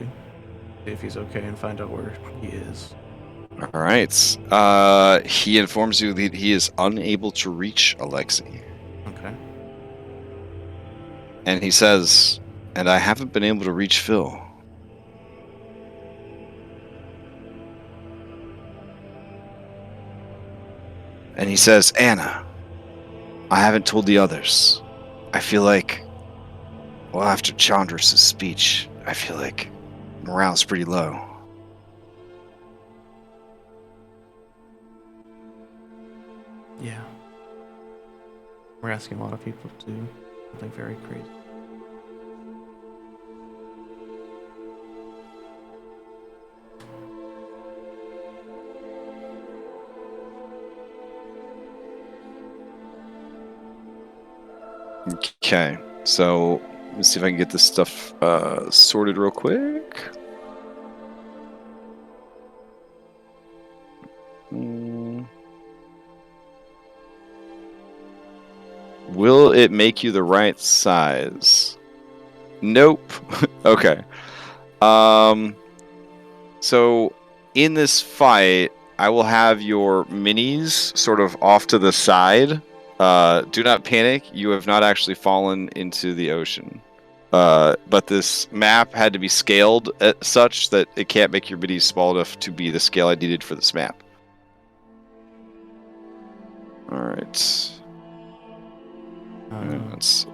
see if he's okay, and find out where he is. All right. He informs you that he is unable to reach Alexei. Okay. And he says, and I haven't been able to reach Phil. And he says, Anna, I haven't told the others. I feel like, well, after Chandras' speech, I feel like morale's pretty low. Yeah. We're asking a lot of people to do something very crazy. Okay, so let's see if I can get this stuff sorted real quick. Will it make you the right size? Nope. Okay. So in this fight, I will have your minis sort of off to the side. Do not panic. You have not actually fallen into the ocean. But this map had to be scaled at such that it can't make your minis small enough to be the scale I needed for this map. All right. Let's see.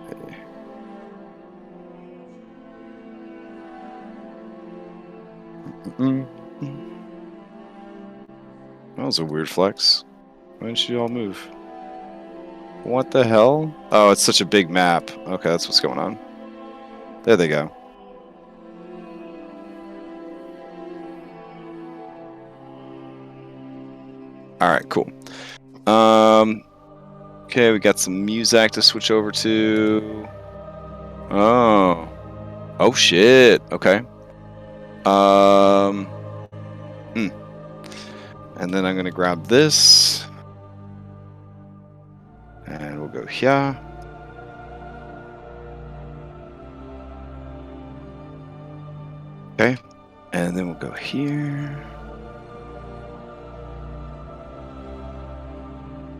That was a weird flex. Why didn't you all move? What the hell? Oh, it's such a big map. Okay, that's what's going on. There they go. Alright, cool. Okay, we got some music to switch over to. Oh shit. Okay. And then I'm gonna grab this. And we'll go here. Okay. And then we'll go here.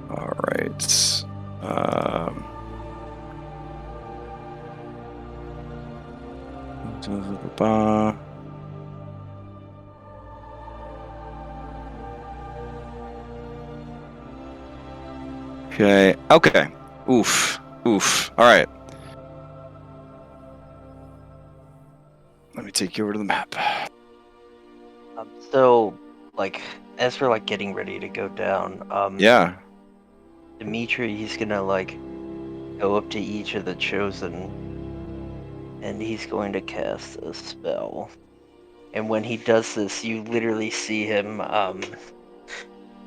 All right. Okay. Okay. Oof. All right. Let me take you over to the map. So, like, as for like getting ready to go down, Yeah. Dimitri, he's gonna like go up to each of the chosen, and he's going to cast a spell. And when he does this, you literally see him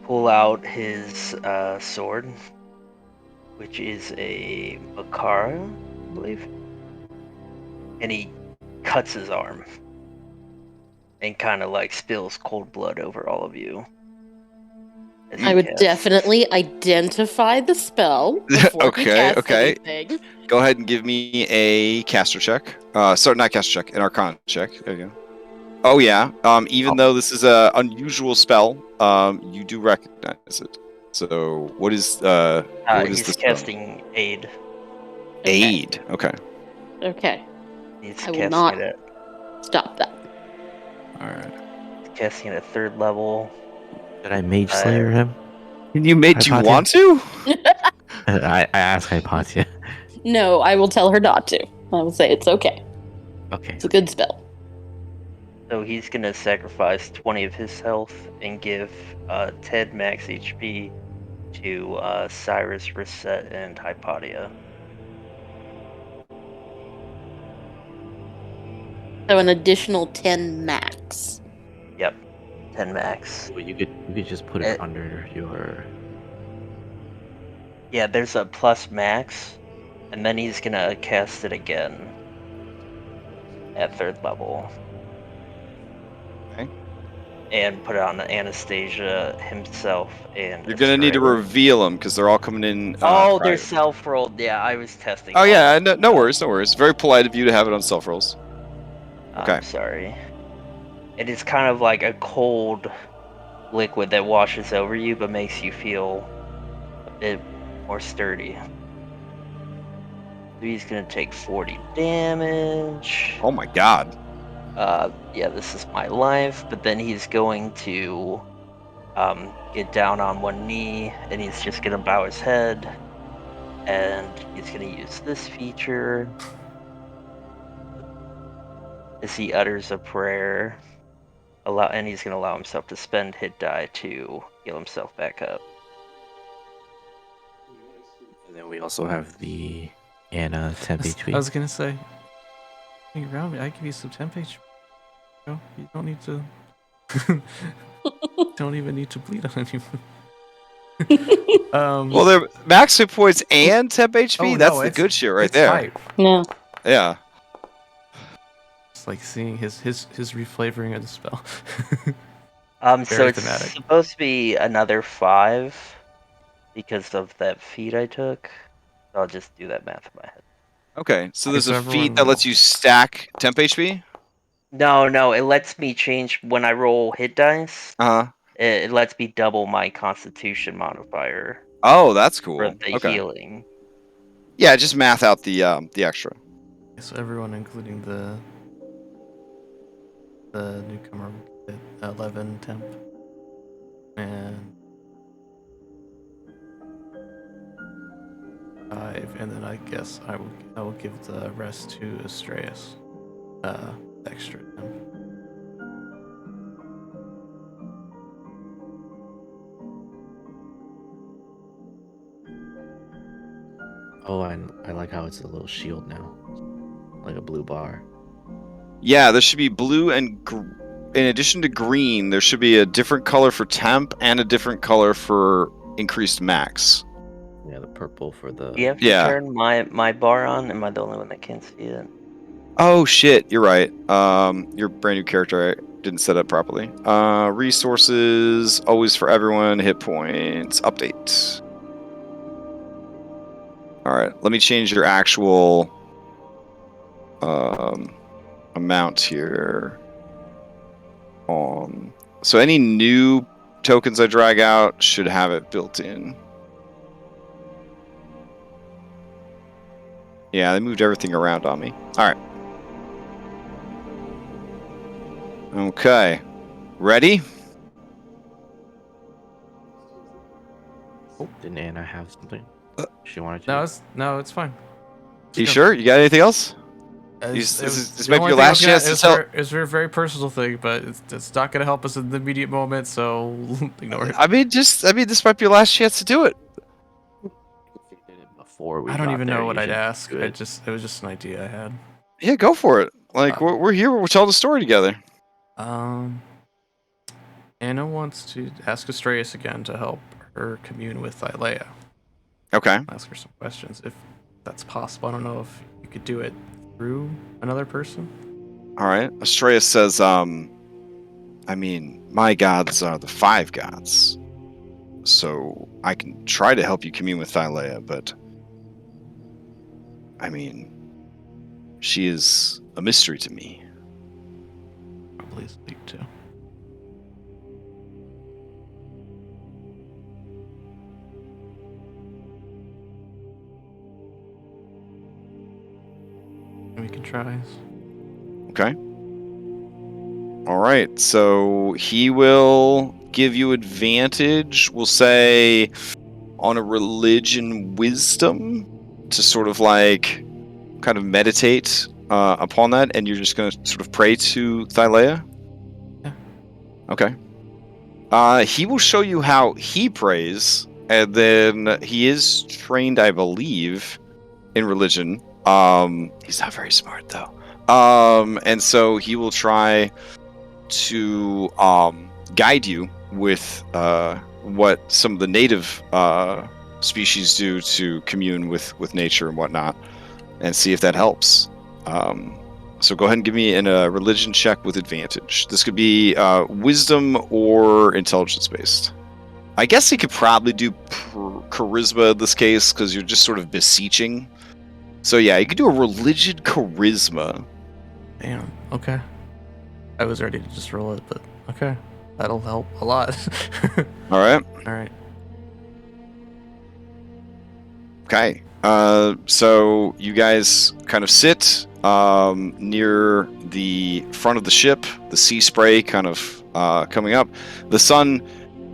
pull out his sword, which is a Makara, I believe, and he cuts his arm and kind of like spills cold blood over all of you. as he I would casts. definitely identify the spell before he Okay, casts okay. anything. Go ahead and give me a caster check. Sorry, not caster check, an arcana check. There you go. Oh yeah. Even though this is a unusual spell, you do recognize it. So what is He's the spell? casting aid. Aid. Okay. Okay. He's I will casting not- it Stop that. All right. at casting it at 3rd level. Did I Mage Slayer him? Can you make? Do you Hypatia? want to? I asked Hypatia. No, I will tell her not to. I will say it's okay. Okay. It's a good spell. So he's gonna sacrifice 20 of his health and give 10 max HP to Cyrus, Reset, and Hypatia. So an additional 10 max. Yep, 10 max. Well, you could just put it under your. Yeah, there's a plus max, and then he's gonna cast it again at 3rd level. Okay. And put it on Anastasia himself and. You're gonna need to Estrella. reveal them because they're all coming in. Oh, prior. they're self-rolled. Yeah, I was testing. Oh yeah, no worries, no worries. Very polite of you to have it on self rolls. Okay. I'm sorry. It is kind of like a cold liquid that washes over you but makes you feel a bit more sturdy. So he's gonna take 40 damage. Oh my god. Yeah, this is my life, but then he's going to get down on one knee and he's just gonna bow his head and he's gonna use this feature as he utters a prayer. And he's going to allow himself to spend hit die to heal himself back up. And then we also have the Anna temp HP. I was gonna say, hang around me. I give you some temp HP. No, you don't need to. Don't even need to bleed on anyone. Well, they're max hit points and temp HP. Oh, no, That's the it's- good shit right it's there. hype. No. Yeah. It's like seeing his reflavoring of the spell. So Very it's thematic. supposed to be another 5 because of that feat I took. I'll just do that math in my head. Okay, so Okay, there's so a feat everyone that lets roll. you stack temp HP. No, it lets me change when I roll hit dice. Uh huh. It lets me double my Constitution modifier Oh, that's cool. for the Okay. healing. Yeah, just math out the extra. So everyone, including the newcomer, get 11 temp, and 5, and then I guess I will give the rest to Astraeus. Extra temp. Oh, and I like how it's a little shield now, like a blue bar. Yeah, there should be blue and in addition to green, there should be a different color for temp and a different color for increased max. Yeah, the purple for the. Do you have to Yeah. turn my bar on? Am I the only one that can't see it? Oh shit, you're right. Your brand new character I didn't set up properly. Resources, always for everyone, hit points, update. Alright, let me change your actual amount here. So any new tokens I drag out should have it built in. Yeah, they moved everything around on me. Alright. Okay. Ready? Didn't Anna have something she wanted to? No, it's fine. You sure? You got anything else? This might be your last chance to tell. It's a very personal thing, but it's not gonna help us in the immediate moment, so ignore it. I mean, this might be your last chance to do it. If you did it before we I don't got even there, know what you I'd should ask. do It it. was just an idea I had. Yeah, go for it. Like we're here. We're telling the story together. Anna wants to ask Astraeus again to help her commune with Thylea. Okay. Ask her some questions if that's possible. I don't know if you could do it through another person. All right. Astraeus says, I mean, my gods are the 5 gods, so I can try to help you commune with Thylea, but I mean, she is a mystery to me. probably speak to. We can try. Okay. All right. So he will give you advantage. We'll say on a religion wisdom to sort of like kind of meditate upon that, and you're just going to sort of pray to Thylea. Yeah. Okay. He will show you how he prays, and then he is trained, I believe, in religion. He's not very smart though. And so he will try to guide you with what some of the native species do to commune with nature and whatnot, and see if that helps. So go ahead and give me a religion check with advantage. This could be wisdom or intelligence based. I guess he could probably do charisma in this case because you're just sort of beseeching. So yeah, you could do a religion charisma. Damn. Okay. I was ready to just roll it, but okay. That'll help a lot. All right. All right. Okay. So you guys kind of sit near the front of the ship, the sea spray kind of coming up. The sun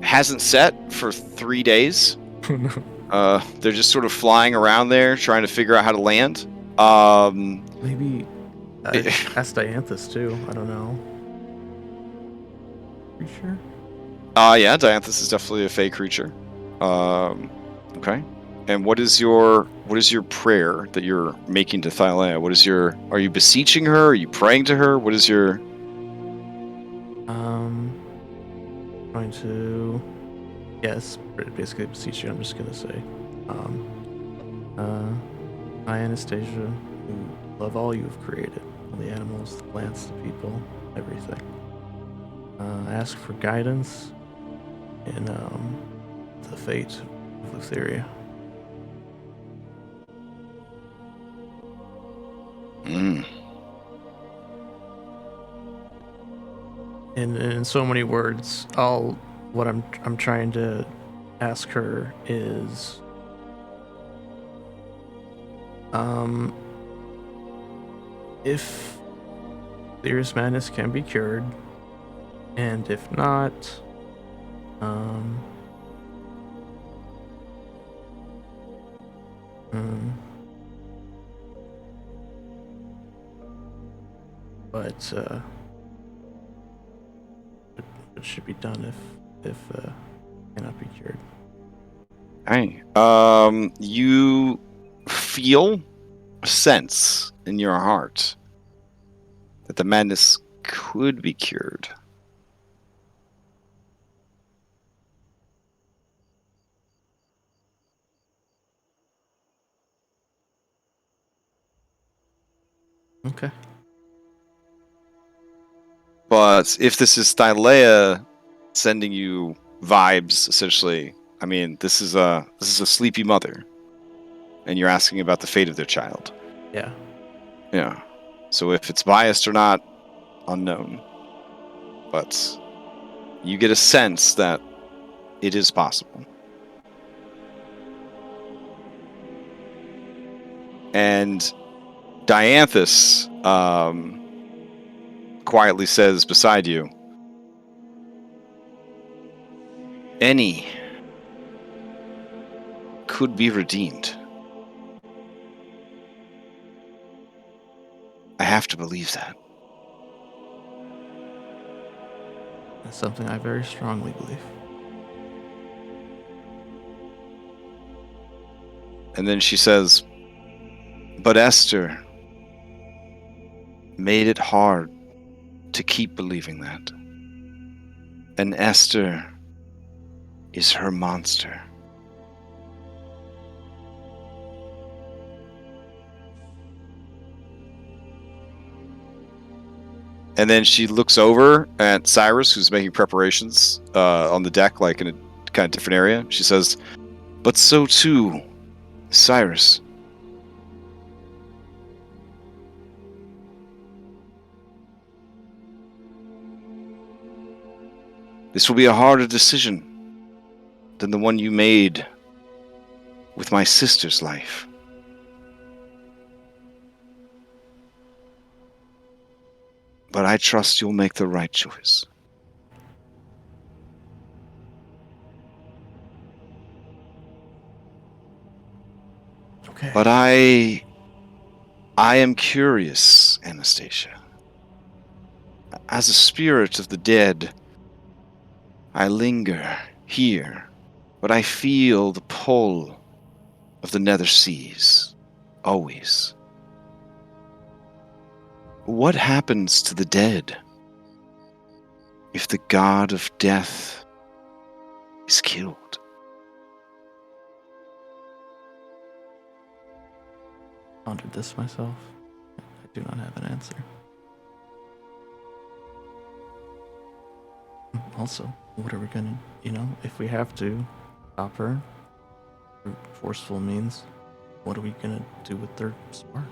hasn't set for 3 days. They're just sort of flying around there, trying to figure out how to land. Maybe ask Dianthus too. I don't know. Creature? Yeah, Dianthus is definitely a fey creature. Okay. And what is your prayer that you're making to Thylea? Are you beseeching her? Are you praying to her? What is your Trying to yes, basically beseech you. I'm just gonna say, I, Anastasia, who love all you have created, all the animals, the plants, the people, everything. Ask for guidance in the fate of Lutheria. In so many words, what I'm trying to ask her is, if serious madness can be cured, and if not, but it should be done if cannot be cured. Hey, you feel a sense in your heart that the madness could be cured. Okay. But if this is Thylea sending you vibes, essentially, I mean, this is a sleepy mother, and you're asking about the fate of their child. Yeah. Yeah. So if it's biased or not, unknown. But you get a sense that it is possible. And Dianthus quietly says beside you, any could be redeemed. I have to believe that. That's something I very strongly believe. And then she says, but Esther made it hard to keep believing that. And Esther is her monster. And then she looks over at Cyrus, who's making preparations on the deck, like in a kind of different area. She says, but so too, Cyrus. This will be a harder decision than the one you made with my sister's life. But I trust you'll make the right choice. Okay. But I am curious, Anastasia. As a spirit of the dead, I linger here, but I feel the pull of the Nether Seas, always. What happens to the dead if the god of death is killed? Pondered this myself. I do not have an answer. Also, what are we gonna, if we have to stop her through forceful means, what are we gonna do with their spark?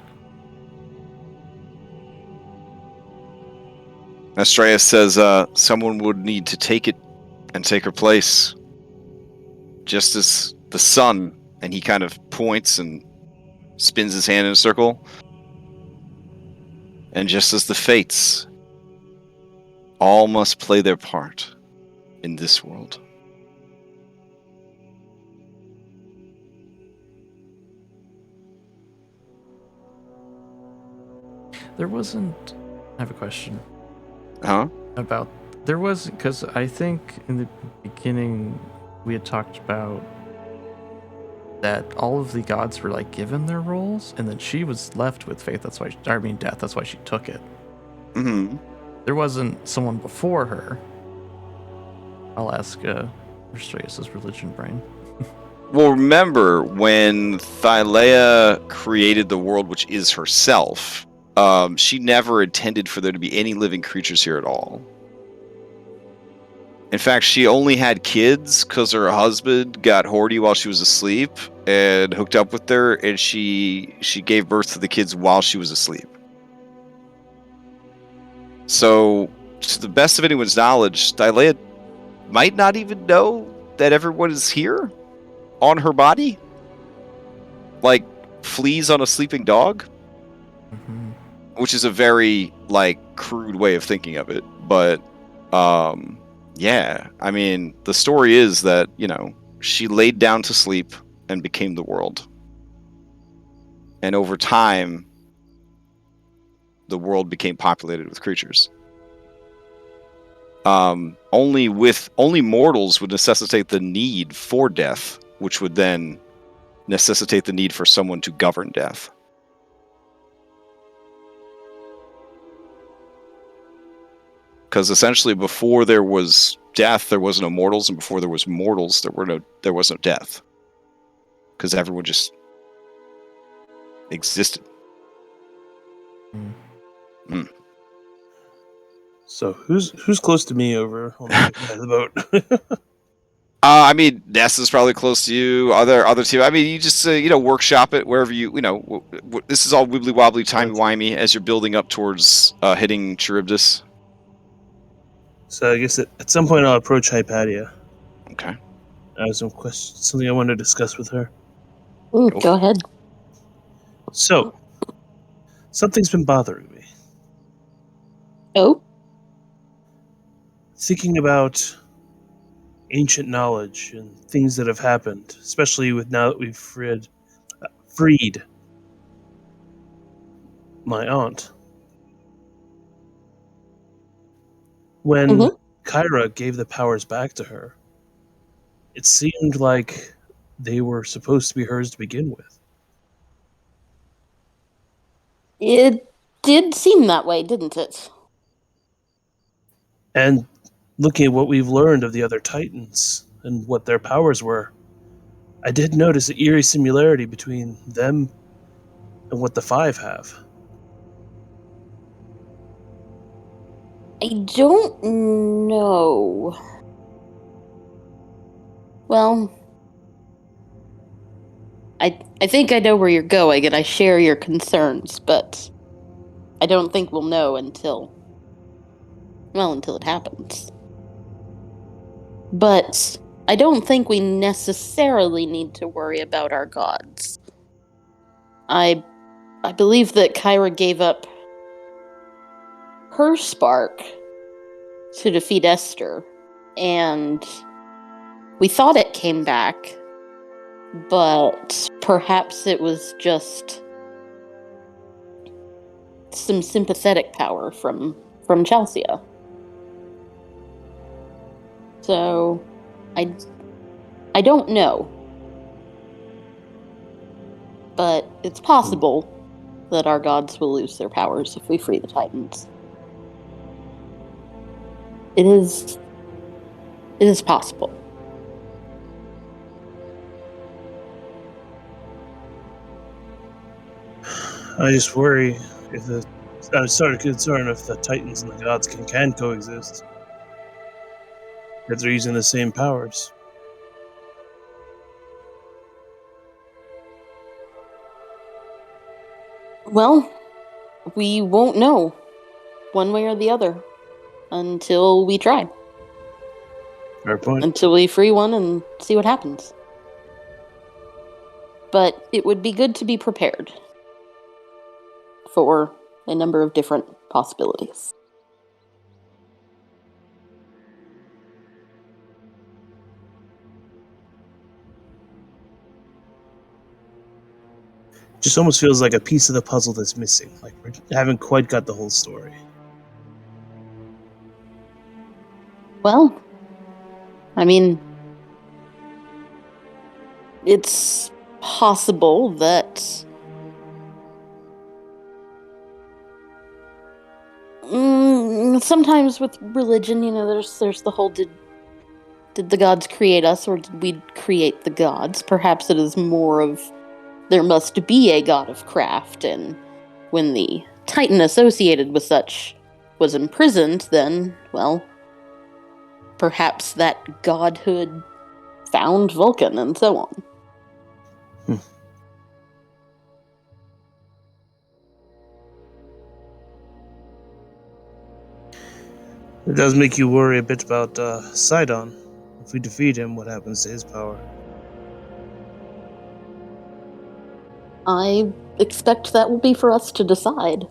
Astrea says someone would need to take it and take her place. Just as the sun, and he kind of points and spins his hand in a circle. And just as the fates, all must play their part in this world. There wasn't... I have a question. Huh? There was, because I think in the beginning we had talked about that all of the gods were like given their roles, and then she was left with faith. That's why, death. That's why she took it. Mm-hmm. There wasn't someone before her. I'll ask Restreus' religion brain. Well, remember when Thylea created the world, which is herself, she never intended for there to be any living creatures here at all. In fact, she only had kids because her husband got horny while she was asleep and hooked up with her, and she gave birth to the kids while she was asleep. So, to the best of anyone's knowledge, Thylea might not even know that everyone is here on her body, like fleas on a sleeping dog. Mm-hmm. Which is a very crude way of thinking of it, but yeah, I mean, the story is that she laid down to sleep and became the world, and over time the world became populated with creatures. Only mortals would necessitate the need for death, which would then necessitate the need for someone to govern death. Because essentially, before there was death, there was no mortals, and before there was mortals, there was no death. Because everyone just existed. Mm. So who's close to me over on the other side of the boat? I mean, Nessa's probably close to you. Other two. I mean, you just workshop it wherever you. This is all wibbly wobbly, timey wimey as you're building up towards hitting Charybdis. So I guess at some point I'll approach Hypatia. Okay. I have some questions, something I wanted to discuss with her. Ooh, go ahead. So, something's been bothering me. Oh? Thinking about ancient knowledge and things that have happened, especially now that we've freed my aunt. When Kyra gave the powers back to her, it seemed like they were supposed to be hers to begin with. It did seem that way, didn't it? And looking at what we've learned of the other Titans and what their powers were, I did notice an eerie similarity between them and what the Five have. I don't know. Well, I think I know where you're going, and I share your concerns, but I don't think we'll know until it happens. But I don't think we necessarily need to worry about our gods. I believe that Kyra gave up her spark to defeat Esther, and we thought it came back, but perhaps it was just some sympathetic power from Chelsea. So, I don't know. But it's possible that our gods will lose their powers if we free the Titans. It is possible. I just worry I'm sort of concerned if the Titans and the gods can coexist. If they're using the same powers. Well, we won't know one way or the other until we try. Fair point. Until we free one and see what happens. But it would be good to be prepared for a number of different possibilities. Just almost feels like a piece of the puzzle that's missing. Like we haven't quite got the whole story. Well, I mean, it's possible that sometimes with religion, there's the whole did the gods create us or did we create the gods? Perhaps it is more of there must be a god of craft, and when the Titan associated with such was imprisoned, then, well, perhaps that godhood found Vulcan and so on. It does make you worry a bit about Sidon. If we defeat him, what happens to his power? I expect that will be for us to decide.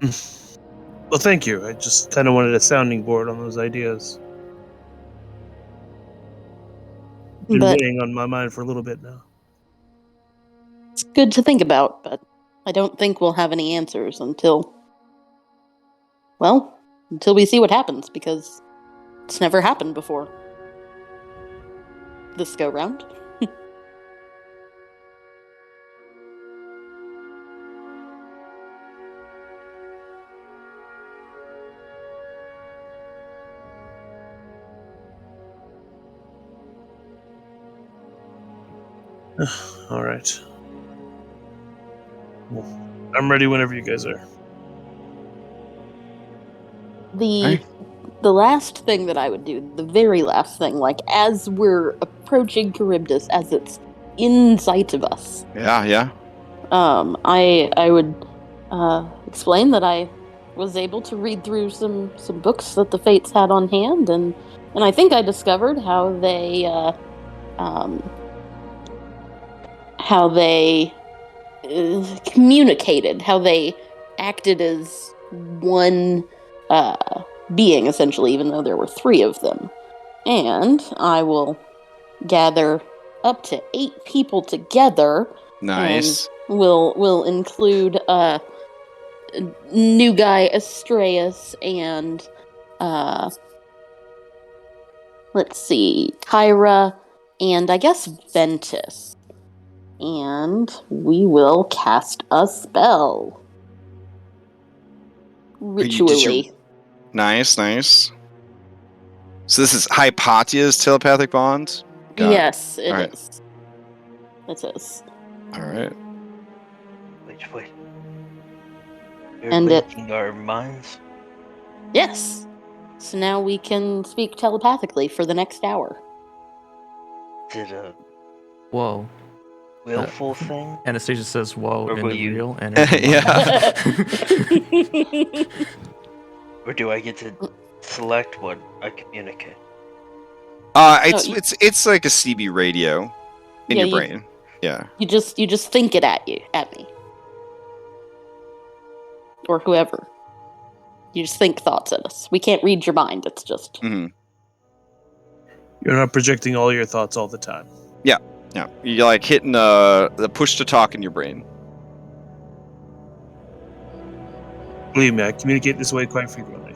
Well, thank you. I just kind of wanted a sounding board on those ideas. Been But weighing on my mind for a little bit now. it's good to think about, but I don't think we'll have any answers until we see what happens, because it's never happened before. This go round. All right. Well, I'm ready whenever you guys are. The last thing that I would do, the very last thing, like as we're approaching Charybdis, as it's in sight of us. Yeah. I would explain that I was able to read through some books that the Fates had on hand, and I think I discovered how they communicated, how they acted as one being, essentially, even though there were 3 of them. And I will gather up to 8 people together. Nice. And we'll include new guy Astreus and let's see, Kyra and I guess Ventus. And we will cast a spell. Ritually. Nice. So this is Hypatia's telepathic bond? Yes, it All right. is. It is. Alright. Wait. And You're linking our minds? Yes. So now we can speak telepathically for the next hour. Did Whoa. willful thing? Anastasia says, "Whoa," Or in will the you- real energy. Yeah. Or do I get to select what I communicate? It's like a CB radio in Yeah, your you- brain. Yeah. You just think it at me. Or whoever. You just think thoughts at us. We can't read your mind, it's just Mhm. You're not projecting all your thoughts all the time. Yeah. You're like hitting the push to talk in your brain. Believe me, I communicate this way quite frequently.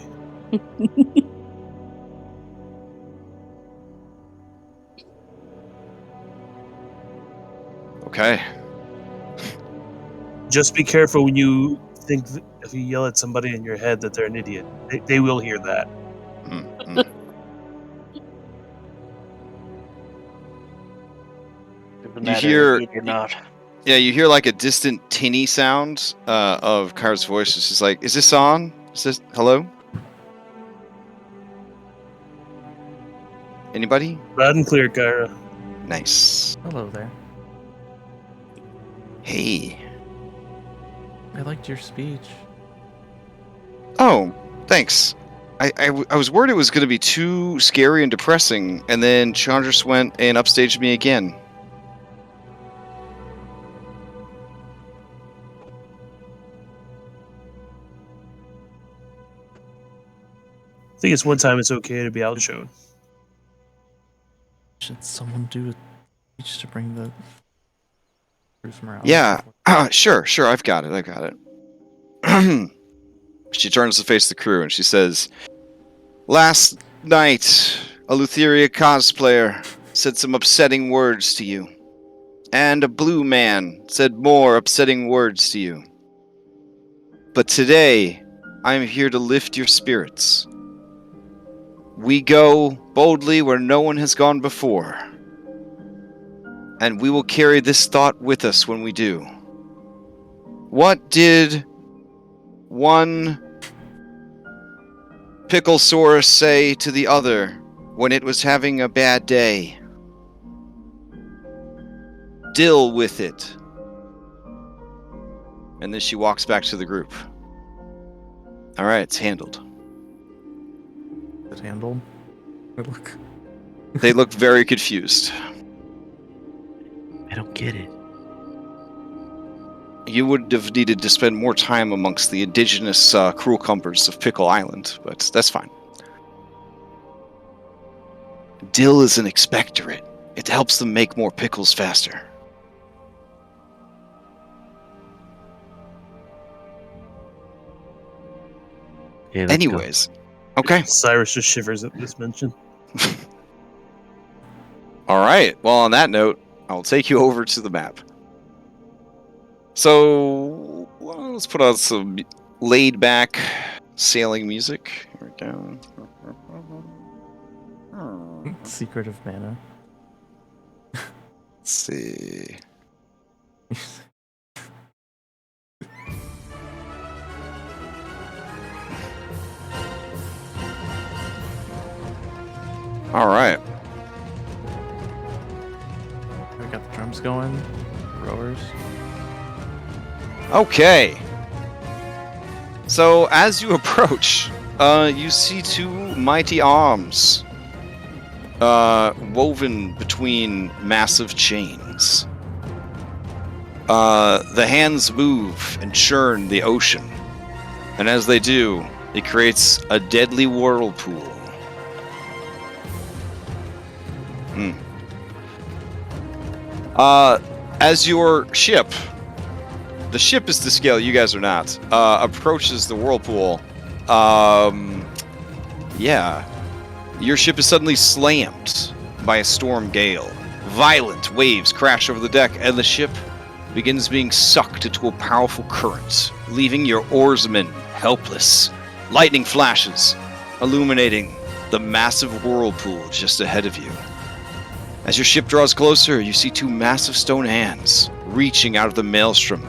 Okay. Just be careful when you think that if you yell at somebody in your head that they're an idiot. They will hear that. Mm-hmm. Doesn't You matter hear- if you're not. Yeah, you hear like a distant tinny sound of Kara's voice. It's just like, is this on? Is this hello? Anybody? Loud and clear, Kyra. Nice. Hello there. Hey. I liked your speech. Oh, thanks. I was worried it was going to be too scary and depressing, and then Chandra just went and upstaged me again. I think it's one time it's okay to be outshone. Should someone do a speech to bring the Bruce morale? Yeah. Sure, I've got it. She turns to face the crew and she says, "Last night, a Lutheria cosplayer said some upsetting words to you. And a blue man said more upsetting words to you. But today, I am here to lift your spirits. We go boldly where no one has gone before. And we will carry this thought with us when we do. What did one Picklesaurus say to the other when it was having a bad day? Deal with it." And then she walks back to the group. All right, it's handled. Is it handled? Look. They look very confused. I don't get it. You would have needed to spend more time amongst the indigenous cruel cumbers of Pickle Island, but that's fine. Dill is an expectorate. It helps them make more pickles faster. Yeah, let's go. Anyways, okay. Cyrus just shivers at this mention. All right. Well, on that note, I'll take you over to the map. So let's put on some laid-back sailing music. Here we go. Secret of mana. Let's see. All right. We got the drums going. Rowers. Okay. So as you approach, you see two mighty arms woven between massive chains. The hands move and churn the ocean, and as they do, it creates a deadly whirlpool. As your ship, the ship is to scale, you guys are not, approaches the whirlpool, yeah, your ship is suddenly slammed by a storm gale. Violent waves crash over the deck, and the ship begins being sucked into a powerful current, leaving your oarsmen helpless. Lightning flashes, illuminating the massive whirlpool just ahead of you. As your ship draws closer, you see two massive stone hands reaching out of the maelstrom,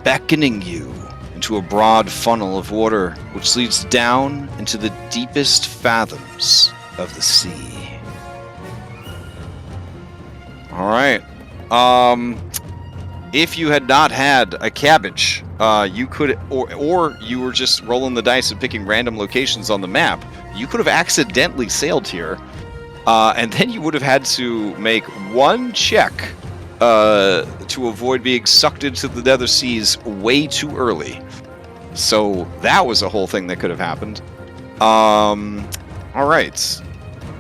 beckoning you into a broad funnel of water which leads down into the deepest fathoms of the sea. All right. if you had not had a cabbage, you could, or you were just rolling the dice and picking random locations on the map, you could have accidentally sailed here, and then you would have had to make one check to avoid being sucked into the Nether Seas way too early. So that was a whole thing that could have happened. All right.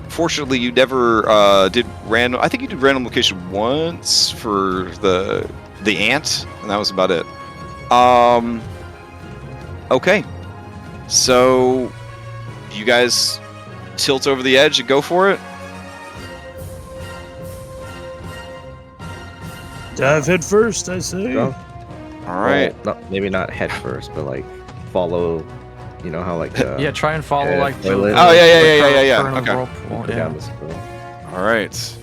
Fortunately, you never did random. I think you did random location once for the ant, and that was about it. Okay. So you guys tilt over the edge and go for it. Dive head first, I say. Go. All right. Well, maybe not head first, but like follow. You know how like Yeah, try and follow like the. toilet. Oh, yeah. current Okay. whirlpool, Go yeah. down this hill. All right.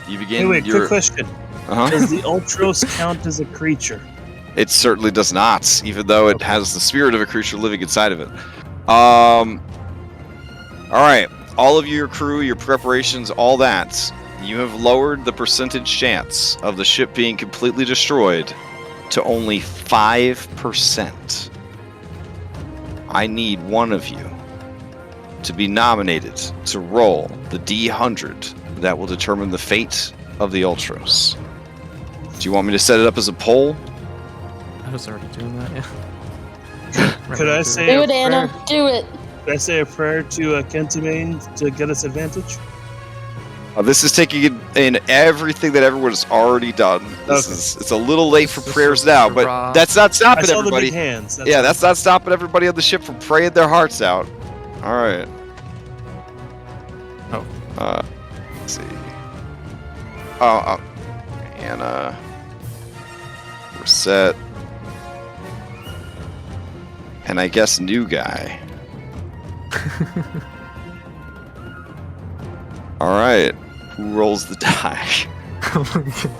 You begin. Hey, wait, your... quick question. Uh-huh. Does the Ultros count as a creature? It certainly does not, even though it has the spirit of a creature living inside of it. All right. All of your crew, your preparations, all that. You have lowered the percentage chance of the ship being completely destroyed to only 5%. I need one of you to be nominated to roll the D100 that will determine the fate of the Ultros. Do you want me to set it up as a poll? I was already doing that, yeah. Could I say Do a it, Anna. prayer? Do it. Could I say a prayer to Kentimane to get us advantage? This is taking in everything that everyone's already done. It's a little late for This is prayers so now, but raw. that's not I stopping saw the everybody. big hands. Yeah, that's not stopping everybody on the ship from praying their hearts out. All right. Oh. Let's see. Oh, Anna. We're set. And I guess new guy. All right. Who rolls the die? Oh my God.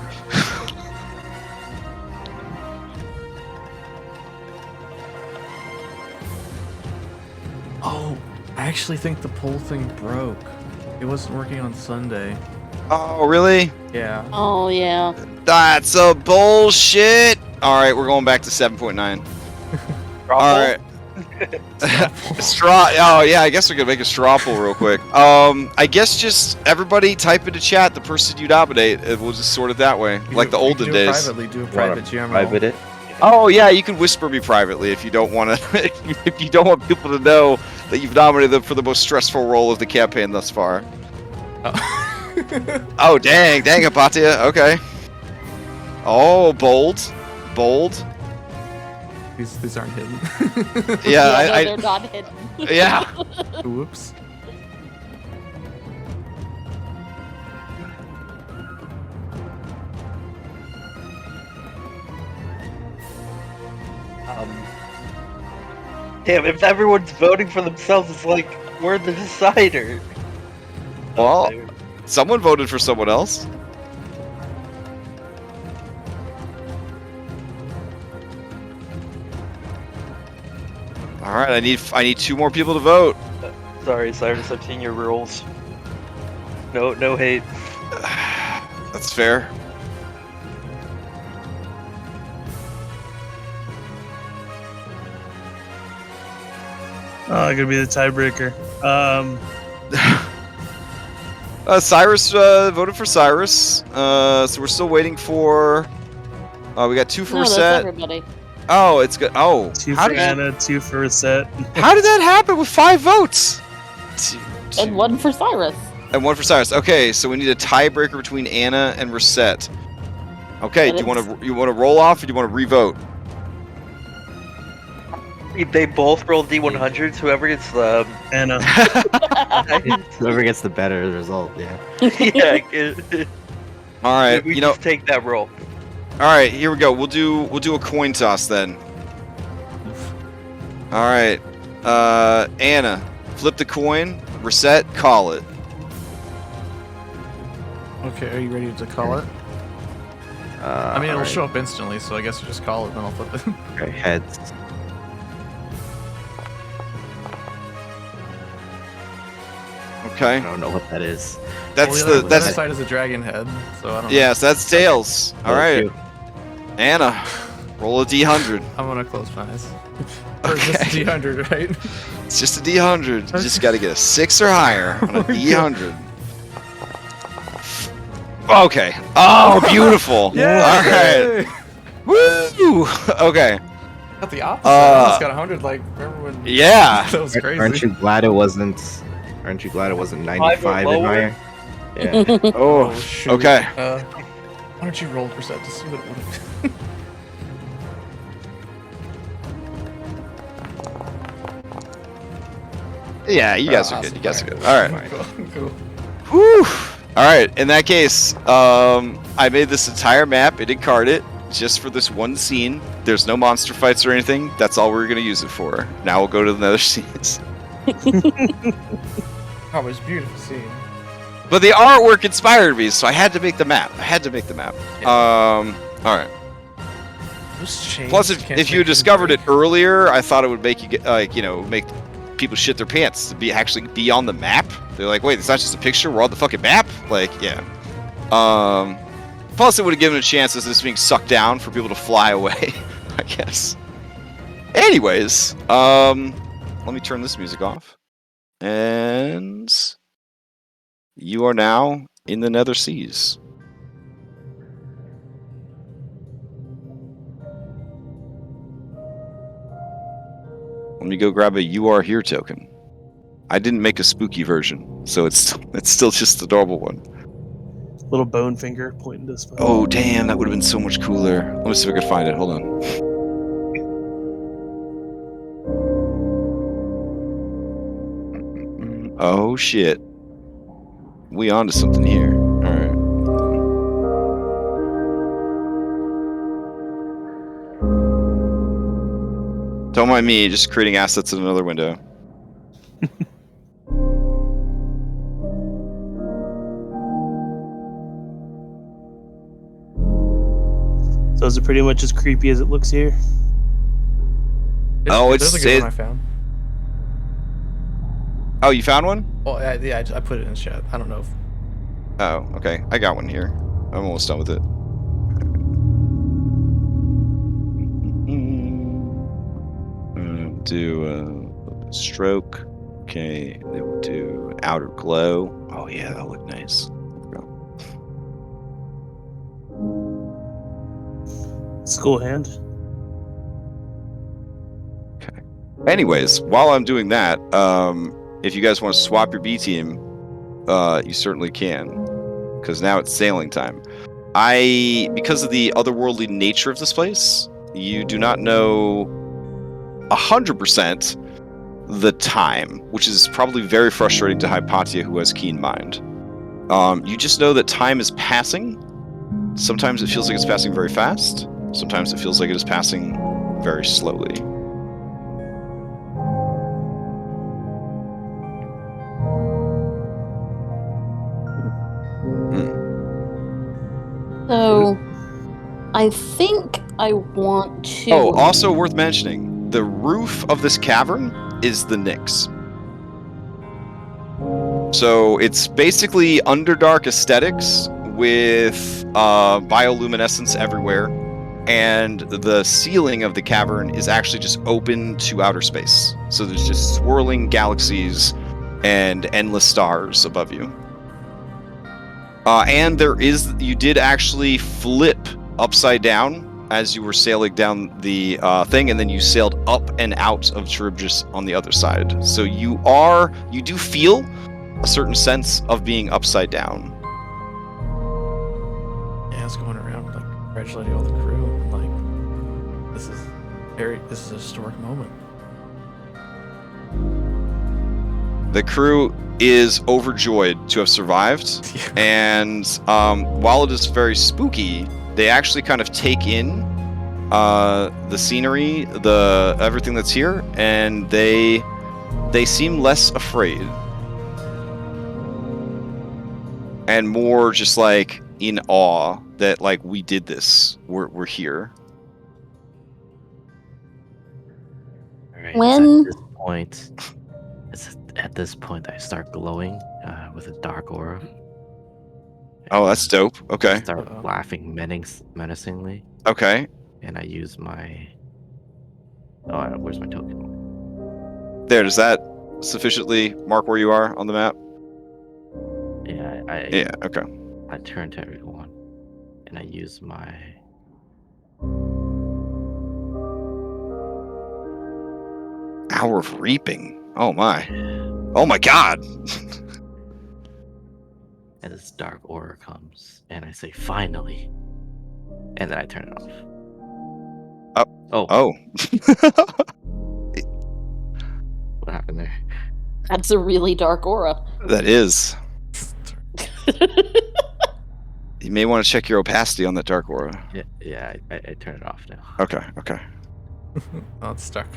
Oh, I actually think the poll thing broke. It wasn't working on Sunday. Oh, really? Yeah. Oh yeah. That's a bullshit. All right, we're going back to 7.9. All right. Straw. Oh yeah, I guess we could make a straw poll real quick. I guess just everybody type into chat the person you nominate, and we'll just sort it that way, like the olden do days. Privately, do a private GM roll. Private it. Oh yeah, you can whisper me privately if you don't want to. If you don't want people to know that you've nominated them for the most stressful role of the campaign thus far. Oh. Oh dang, Apatia. Okay. Oh, bold. These aren't hidden. Yeah, no, they're not hidden. Yeah. Whoops. Damn, if everyone's voting for themselves, it's like we're the decider. Well, someone voted for someone else. All right, I need 2 more people to vote. Sorry, Cyrus, I've seen your rules. No hate. That's fair. Oh, I'm gonna be the tiebreaker. Cyrus voted for Cyrus. So we're still waiting for. We got 2 for No, that's reset. everybody. Oh, it's good. Oh, 2 how for did Anna, 2 for reset. how did that happen with 5 votes? And one for Cyrus. And 1 for Cyrus. Okay, so we need a tiebreaker between Anna and Reset. Okay, But do you want to roll off, or do you want to revote? If they both roll D100s, whoever gets the Anna. Whoever gets the better result, yeah. yeah, All right, we you know. just take that roll. All right, here we go. We'll do a coin toss then. All right, Anna, flip the coin. Reset, call it. Okay, are you ready to call it? I mean, it'll show up instantly, so I guess you just call it, then I'll flip it. Okay, heads. Okay, I don't know what that is. that's Well, the other that's side is a dragon head, so I don't know. yeah. So that's tails. All right. Anna, roll a D100. I'm gonna close my eyes. Or is this Okay. D100, right? It's just a D100. You just got to get a 6 or higher on a D100. Okay. Oh, beautiful. All right. Woo! Okay. Got the opposite. I almost got 100. Like, remember when? Yeah. That was crazy. Aren't you glad it wasn't? Aren't you glad it wasn't 95 and lower? higher? Yeah. Oh, shoot. okay. Why don't you roll percent to see what it would have? Yeah, you guys are awesome. good. You guys are good. All right. Cool. Whew. All right. In that case, I made this entire map. I did card it just for this one scene. There's no monster fights or anything. That's all we're gonna use it for. Now we'll go to the Nether Seas. Oh, it was a beautiful scene. But the artwork inspired me, so I had to make the map. All right. Those chains Plus, can't if you make discovered them it earlier, I thought it would make you get make people shit their pants to actually be on the map. They're like, wait, it's not just a picture. We're on the fucking map. Like, yeah. Plus, it would have given a chance as this being sucked down for people to fly away. I guess. Anyways, let me turn this music off, and you are now in the Nether Seas. Let me go grab a "You Are Here" token. I didn't make a spooky version, so it's still just the normal one. Little bone finger pointing to spot. Oh damn, that would have been so much cooler. Let me see if I can find it. Hold on. Oh shit. We onto something here. Alright. Don't mind me, just creating assets in another window. So is it pretty much as creepy as it looks here? Oh, there's a good one I found. Oh, you found one? Oh, yeah, I put it in the chat. I don't know if. Oh, okay. I got one here. I'm almost done with it. Do a stroke. Okay, then we'll do outer glow. Oh yeah, that'll look nice. School hand. Okay. Anyways, while I'm doing that, if you guys want to swap your B team, you certainly can, because now it's sailing time. Because of the otherworldly nature of this place, you do not know 100% the time, which is probably very frustrating to Hypatia, who has keen mind. You just know that time is passing. Sometimes it feels like it's passing very fast. Sometimes it feels like it is passing very slowly. So, I think I want to. Oh, also worth mentioning, the roof of this cavern is the Nyx. So it's basically Underdark aesthetics with bioluminescence everywhere, and the ceiling of the cavern is actually just open to outer space. So there's just swirling galaxies and endless stars above you. And you did actually flip upside down as you were sailing down the thing, and then you sailed up and out of Charybdis on the other side. So you do feel a certain sense of being upside down. Yeah, I was going around like congratulating all the crew. Like, this is a historic moment. The crew is overjoyed to have survived, and while it is very spooky, they actually kind of take in the scenery, everything that's here, and they seem less afraid and more just like in awe that like we did this. We're here. All right, When- at this point, I start glowing with a dark aura. Oh, that's dope. Okay. Start laughing menacingly. Okay. And I use my. Oh, where's my token? There. Does that sufficiently mark where you are on the map? Yeah. Yeah. Okay. I turn to everyone, and I use my. Hour of Reaping. Oh my. Oh my God. And this dark aura comes, and I say, "Finally!" And then I turn it off. Oh. What happened there? That's a really dark aura. That is. You may want to check your opacity on that dark aura. Yeah. I turn it off now. Okay. Okay. Oh, it's stuck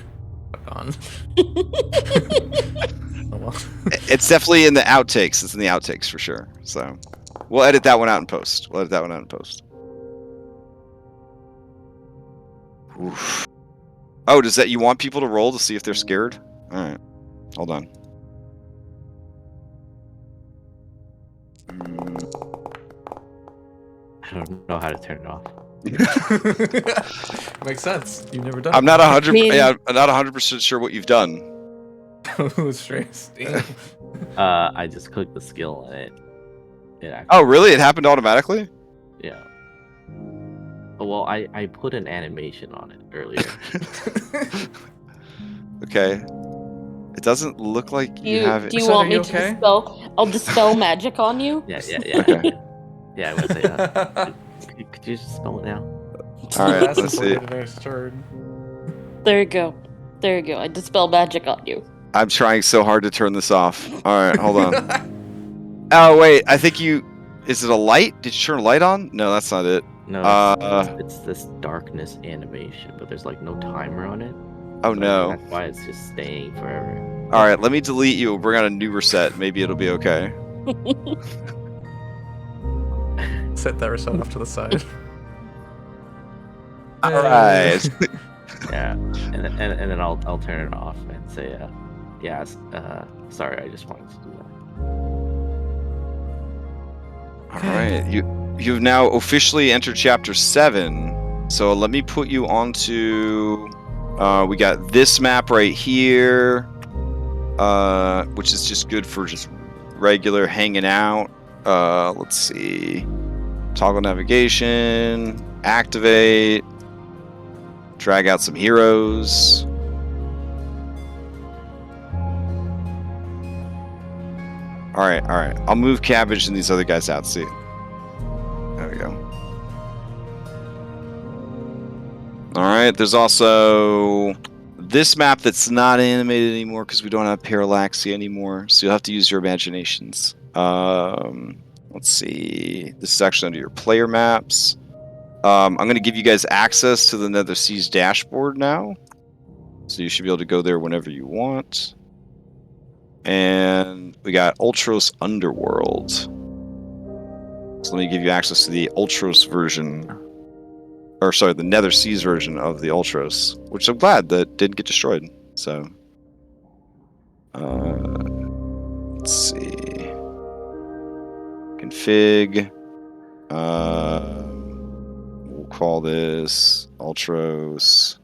on. Oh, well. It's definitely in the outtakes. It's in the outtakes for sure. So we'll edit that one out in post. Oof. Oh, does that you want people to roll to see if they're scared? All right. Hold on. I don't know how to turn it off. Makes sense. You've never done I'm it. not 100. mean- Yeah, I'm not 100% sure what you've done. Straight. I just clicked the skill and it actually, Oh, really? It happened automatically? yeah. Well, I put an animation on it earlier. Okay. It doesn't look like you have it. Do you Son, want are me you to okay? dispel? I'll dispel magic on you. Yeah. Okay. Yeah, I would say that. Could you just spell it now? All right, That's let's before see. we get a nice turn. There you go. There you go. I dispel magic on you. I'm trying so hard to turn this off. All right, hold on. Oh, wait. I think you... Is it a light? Did you turn a light on? No, that's not it. No, it's this darkness animation, but there's like no timer on it. Oh, So no. That's why it's just staying forever. All right, let me delete you. Bring out a new reset. Maybe it'll be okay. Set that reset off to the side. All right. Yeah, and then I'll turn it off and say, sorry, I just wanted to do that. All right. You've now officially entered chapter 7. So let me put you onto... we got this map right here, which is just good for just regular hanging out. Let's see. Toggle navigation, activate, drag out some heroes. All right. I'll move Cabbage and these other guys out. See. There we go. All right. There's also this map that's not animated anymore because we don't have parallaxy anymore. So you'll have to use your imaginations. Let's see. This is actually under your player maps. I'm going to give you guys access to the Nether Seas dashboard now. So you should be able to go there whenever you want. And we got Ultros Underworld. So let me give you access to the Ultros version. Or sorry, the Nether Seas version of the Ultros. Which I'm glad that didn't get destroyed. So. Let's see. Config. We'll call this Ultros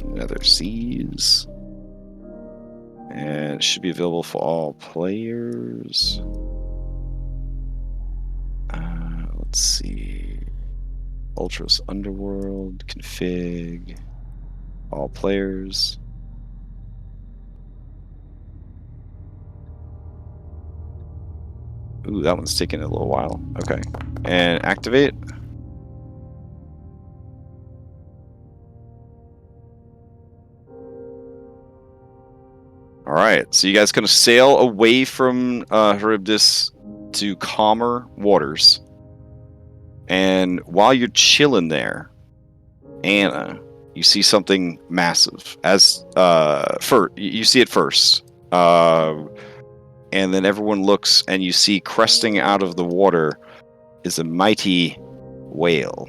Nether Seas. And it should be available for all players. Let's see. Ultros Underworld, config, all players. Ooh, that one's taking a little while. Okay. And activate. Alright, so you guys gonna sail away from Charybdis to calmer waters. And while you're chilling there, Anna, you see something massive. As you see it first. And then everyone looks and you see cresting out of the water is a mighty whale.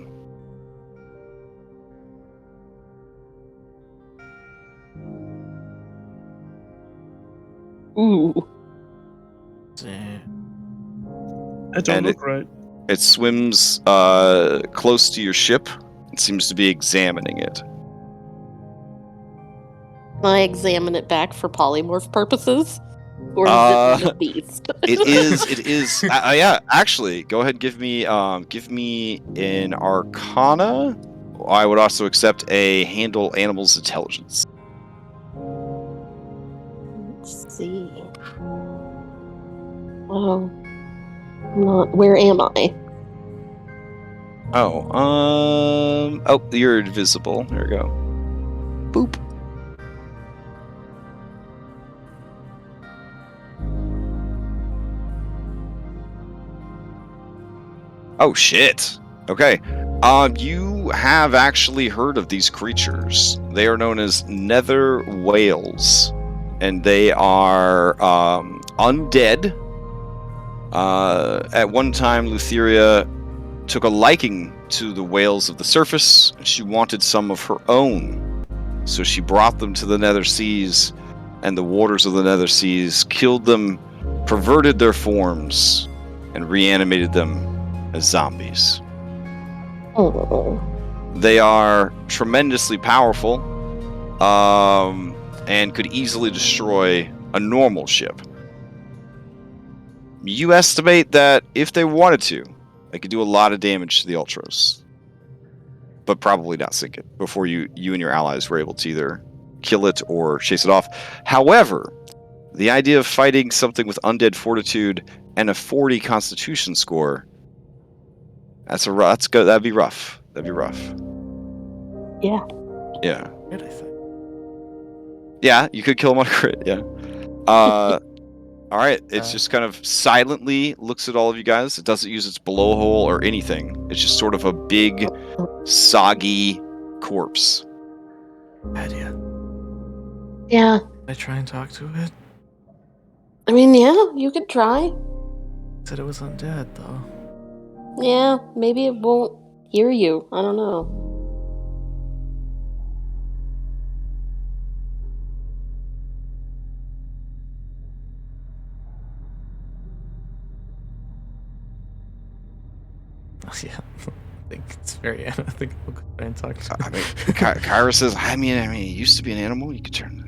Ooh. That don't And look right. It swims close to your ship. It seems to be examining it. Can I examine it back for polymorph purposes? Or is it not a beast? It is. Yeah, actually, go ahead and give me an Arcana. I would also accept a handle animals intelligence. Let's see. Oh, where am I? Oh, you're invisible. There we go. Boop. Oh shit. Okay. You have actually heard of these creatures. They are known as Nether whales, and they are undead. At one time, Lutheria took a liking to the whales of the surface, and she wanted some of her own. So she brought them to the Nether Seas, and the waters of the Nether Seas killed them, perverted their forms, and reanimated them as zombies. Oh. They are tremendously powerful, and could easily destroy a normal ship. You estimate that if they wanted to, they could do a lot of damage to the Ultros, but probably not sink it before you and your allies were able to either kill it or chase it off. However, the idea of fighting something with undead fortitude and a 40 Constitution score, that's good. That'd be rough. Yeah. Yeah. What did I say? Yeah, you could kill him on a crit. Yeah. All right. It just kind of silently looks at all of you guys. It doesn't use its blowhole or anything. It's just sort of a big, soggy corpse. Idea. Yeah. Can I try and talk to it? I mean, yeah, you could try. It said it was undead, though. Yeah, maybe it won't hear you. I don't know. Oh, yeah. I think it's very. I think we'll try and talk to it. I mean, Kyra says, I mean, it used to be an animal. You could turn.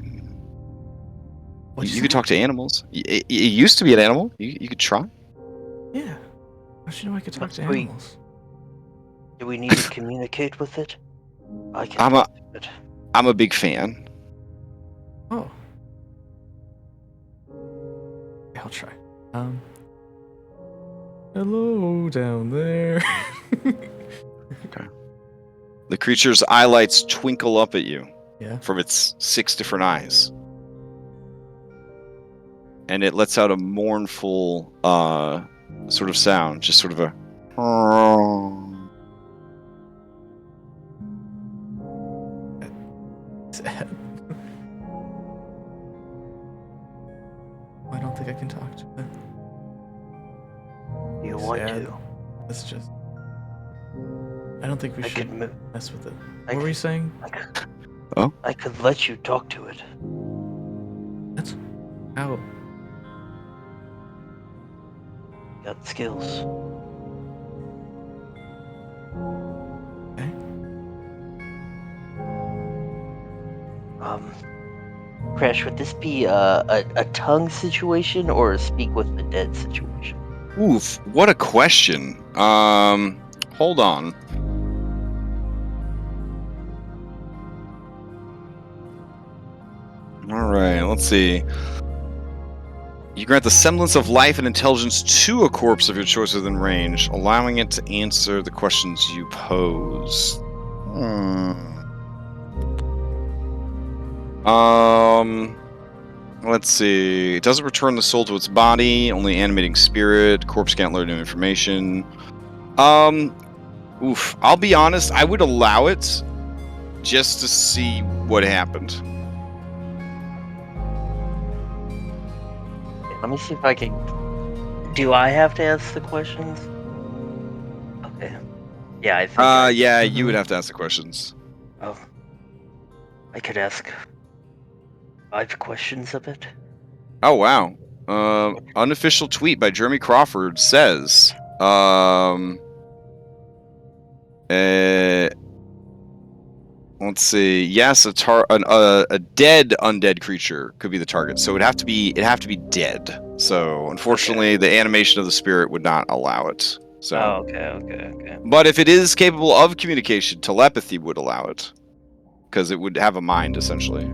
You could talk to animals. It used to be an animal. You could try. Yeah. Don't you know I could talk to Wait. animals? Do we need to communicate with it? I can talk to it. I'm a big fan. Oh. Yeah, I'll try. Hello down there. Okay. The creature's eyelights twinkle up at you. Yeah. From its 6 different eyes. And it lets out a mournful sort of sound, just sort of a. Sad. I don't think I can talk to it. You want Sad. to? That's just. I don't think we I should could move. mess with it. I What were you saying? I could let you talk to it. That's. How? Got skills. Okay. Crash, would this be a tongue situation or a speak with the dead situation? Oof, what a question. Hold on. All right, let's see. You grant the semblance of life and intelligence to a corpse of your choice within range, allowing it to answer the questions you pose. Let's see. It doesn't return the soul to its body, only animating spirit. Corpse can't learn new information. I'll be honest, I would allow it just to see what happened. Let me see if I can. Do I have to ask the questions? Okay. Yeah, I think. Yeah, you would have to ask the questions. Oh. I could ask 5 questions of it. Oh, wow. Unofficial tweet by Jeremy Crawford says, Let's see. Yes, a dead undead creature could be the target. So it'd have to be dead. So unfortunately, the animation of the spirit would not allow it. So. Oh, okay. But if it is capable of communication, telepathy would allow it, because it would have a mind essentially.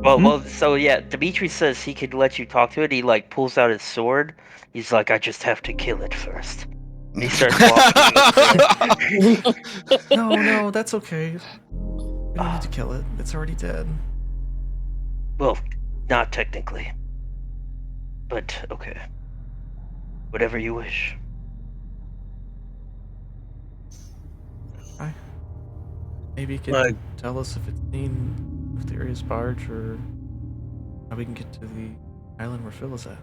Well, so yeah, Dimitri says he could let you talk to it. He like pulls out his sword. He's like, I just have to kill it first. And he starts walking up to it. No, that's okay. We don't need to kill it. It's already dead. Well, not technically. But okay. Whatever you wish. Maybe you can tell us if it's seen Theria's barge or how we can get to the island where Phil is at.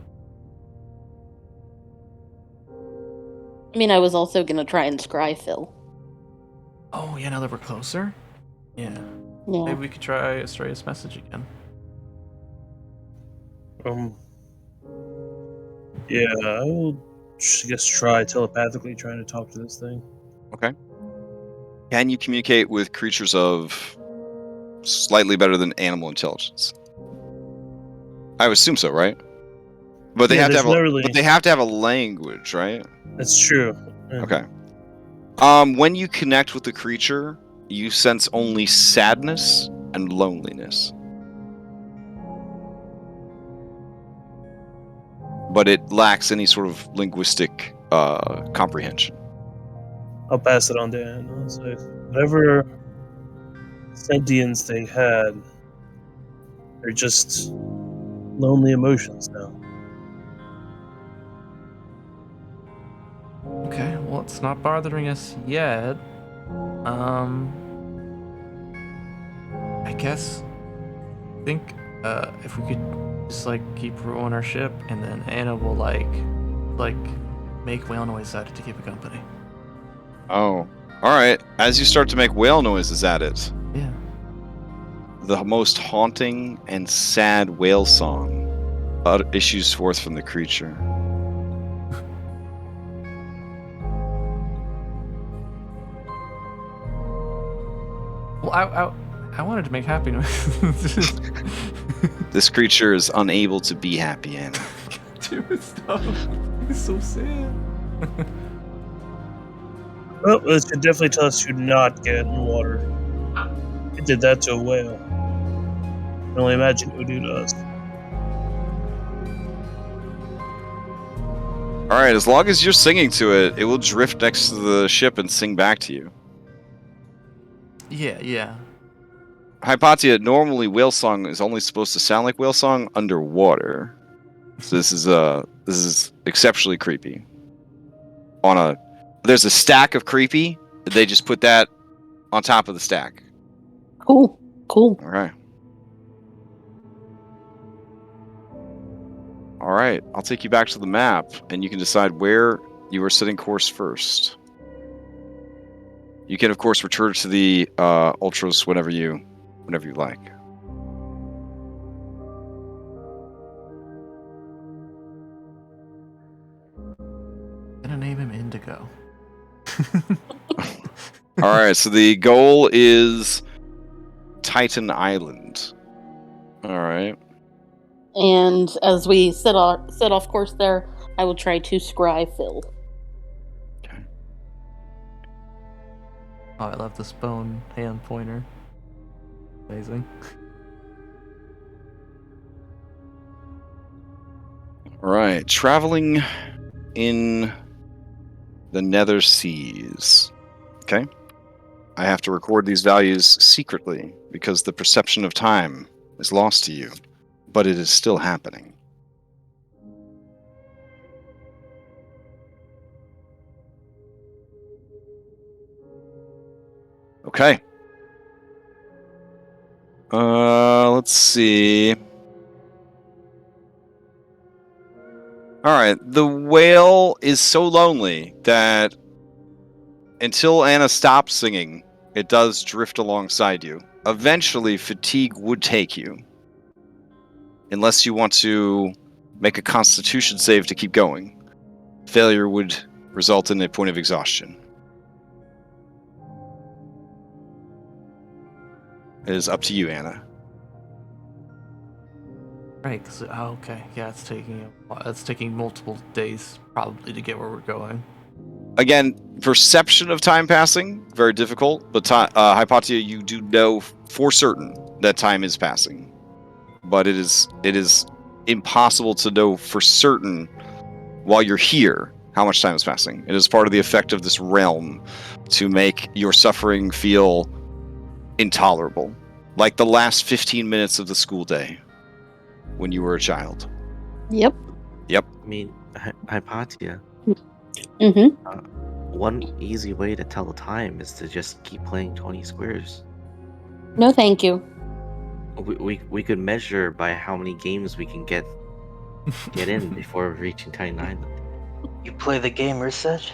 I mean, I was also gonna try and scry Phil. Oh, yeah, now that we're closer? Yeah. Yeah. Maybe we could try Estrella's message again. Yeah, I will just try telepathically trying to talk to this thing. Okay. Can you communicate with creatures of slightly better than animal intelligence? I would assume so, right? But they have to have but they have to have a language, right? That's true. Yeah. Okay. When you connect with the creature, you sense only sadness and loneliness. But it lacks any sort of linguistic comprehension. I'll pass it on to Anna. So whatever sentience they had, they're just lonely emotions now. Okay, well, it's not bothering us yet. I guess. I think if we could just like keep her on our ship, and then Anna will like make whale noise at it to keep it company. Oh, all right. As you start to make whale noises at it, Yeah. the most haunting and sad whale song issues forth from the creature. Well, I wanted to make happy noises. This creature is unable to be happy, Anna. Dude, stop. It's so sad. Well, this could definitely tell us to not get in the water. It did that to a whale. I can only imagine it would do to us. Alright, as long as you're singing to it, it will drift next to the ship and sing back to you. Yeah. Hypatia, normally whale song is only supposed to sound like whale song underwater. So this is exceptionally creepy. There's a stack of creepy, they just put that on top of the stack. Cool. Alright, I'll take you back to the map, and you can decide where you are setting course first. You can, of course, return to the Ultros whenever you like. I'm gonna name him Indigo. Alright, so the goal is Titan Island. Alright. And as we set off course there, I will try to scry Phil. Okay. Oh, I love this bone hand pointer. Amazing. Alright, traveling in the Nether Seas. Okay. I have to record these values secretly because the perception of time is lost to you, but it is still happening. Okay. Let's see. Alright, the whale is so lonely that until Anna stops singing, it does drift alongside you. Eventually, fatigue would take you. unless you want to make a Constitution save to keep going. Failure would result in a point of exhaustion. It is up to you, Anna. Right, okay, yeah, it's taking multiple days probably to get where we're going. Again, perception of time passing, very difficult, but Hypatia, you do know for certain that time is passing. But it is impossible to know for certain while you're here how much time is passing. It is part of the effect of this realm to make your suffering feel intolerable. Like the last 15 minutes of the school day when you were a child. Yep. I mean, Hypatia. Mm-hmm. One easy way to tell the time is to just keep playing 20 squares. No, thank you. We could measure by how many games we can get in before reaching 29. You play the game, Reset?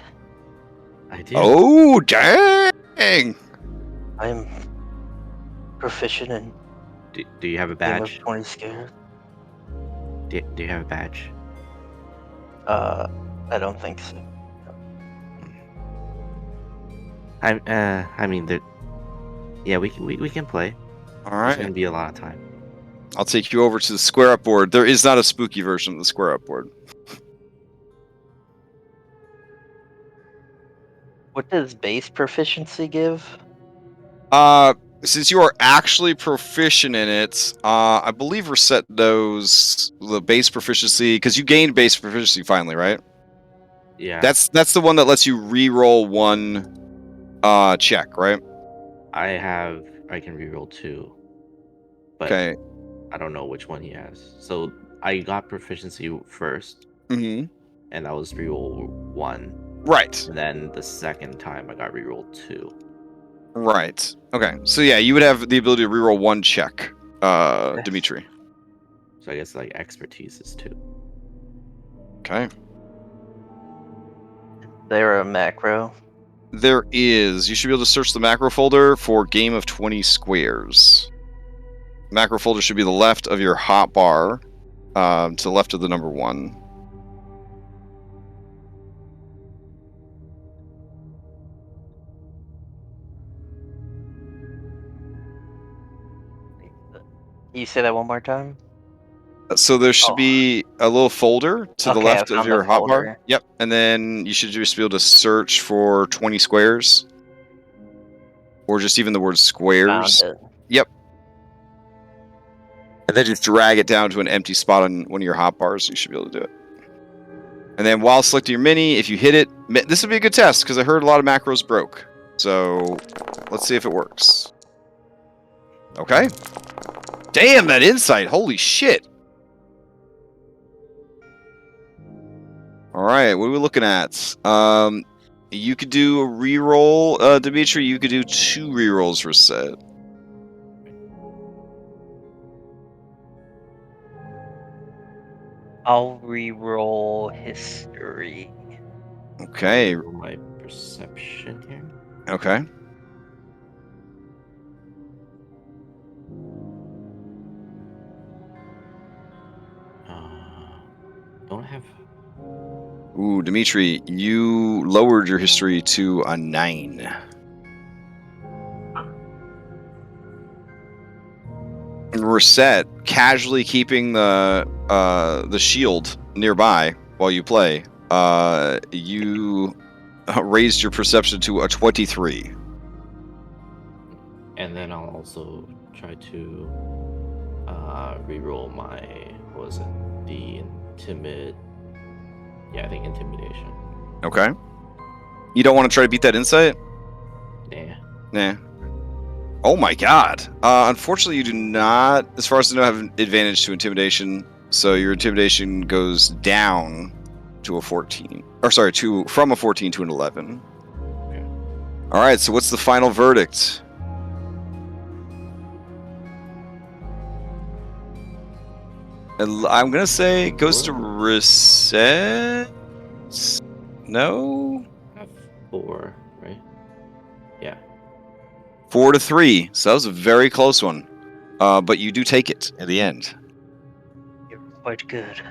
I do. Oh, dang! I'm proficient in Do you have a Game of badge? 20 Scared. Do you have a badge? I don't think so. I mean, yeah, we can play. All There's right. gonna be a lot of time. I'll take you over to the square up board. There is not a spooky version of the square up board. What does base proficiency give? Since you are actually proficient in it, I believe Reset knows the base proficiency, because you gained base proficiency finally, right? Yeah. That's the one that lets you re-roll one check, right? I can reroll 2. But Okay. I don't know which one he has. So I got proficiency first, Mm-hmm. and that was reroll 1. Right. And then the second time I got reroll 2. Right. Okay. So yeah, you would have the ability to reroll one check, Dimitri. So I guess like expertise is 2. Okay. There a macro? There is. You should be able to search the macro folder for Game of 20 Squares. Macro folder should be the left of your hotbar, to the left of the number 1. Can you say that one more time? So there should Oh. be a little folder to the Okay, I left of found your the hotbar. folder. Yep. And then you should just be able to search for 20 squares. Or just even the word squares. Found it. Yep. And then just drag it down to an empty spot on one of your hotbars. You should be able to do it. And then while selecting your mini, if you hit it, this would be a good test because I heard a lot of macros broke. So let's see if it works. Okay. Damn, that insight. Holy shit. All right, what are we looking at? You could do a reroll, Dimitri. You could do 2 rerolls for set. I'll re-roll history. Okay. Roll my perception here. Okay. Don't have. Ooh, Dimitri, you lowered your history to a 9. Reset, casually keeping the shield nearby while you play. You raised your perception to a 23. And then I'll also try to reroll my, what was it? The I think intimidation. Okay. You don't want to try to beat that insight? Nah. Oh my god. Unfortunately, you do not, as far as I know, have an advantage to intimidation. So your intimidation goes down to a 14. Or sorry, from a 14 to an 11. Okay. All right, so what's the final verdict? I'm going to say it goes to Reset. No? I have 4, right? Yeah. 4-3. So that was a very close one. But you do take it at the end. quite good.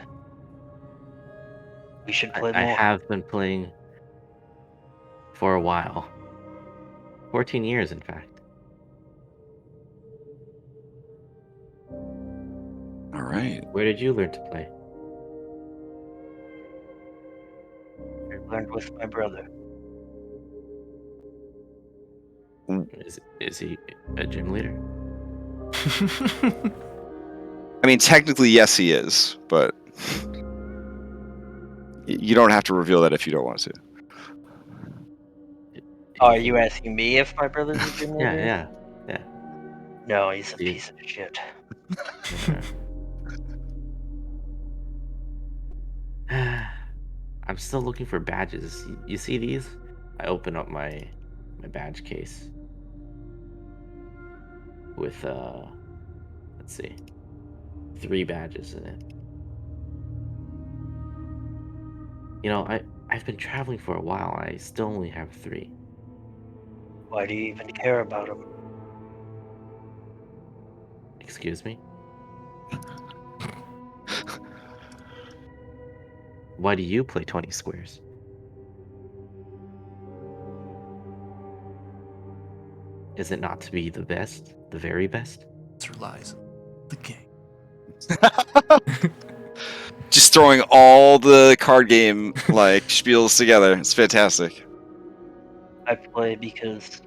We should play I more. have been playing for a while. 14 years, in fact. All right. Where did you learn to play? I learned with my brother. Is he a gym leader? I mean, technically, yes, he is, but you don't have to reveal that if you don't want to. Oh, are you asking me if my brother's a gym leader? Yeah. No, he's a Yeah. piece of shit. I'm still looking for badges. You see these? I open up my badge case with let's see, 3 badges in it. You know, I've been traveling for a while. I still only have 3. Why do you even care about him? Excuse me? Why do you play 20 squares? Is it not to be the best? The very best? Answer lies in the game. Just throwing all the card game like spiels together. It's fantastic. I play because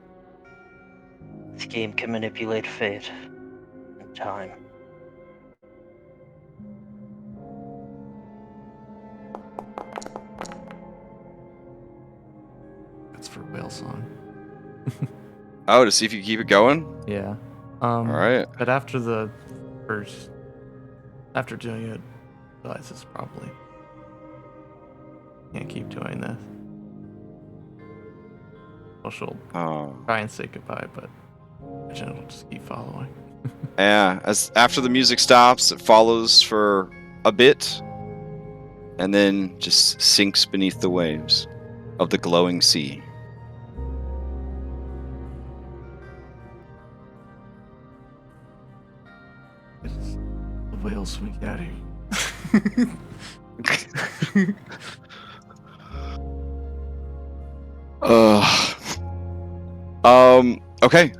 this game can manipulate fate and time. That's for whale song. Oh, to see if you keep it going? Yeah. All right. But after doing it, I realize it's probably can't keep doing this. Well, she'll Oh. try and say goodbye, but imagine it'll just keep following. Yeah, as after the music stops, it follows for a bit, and then just sinks beneath the waves of the glowing sea. It's the whale spaghetti. Okay.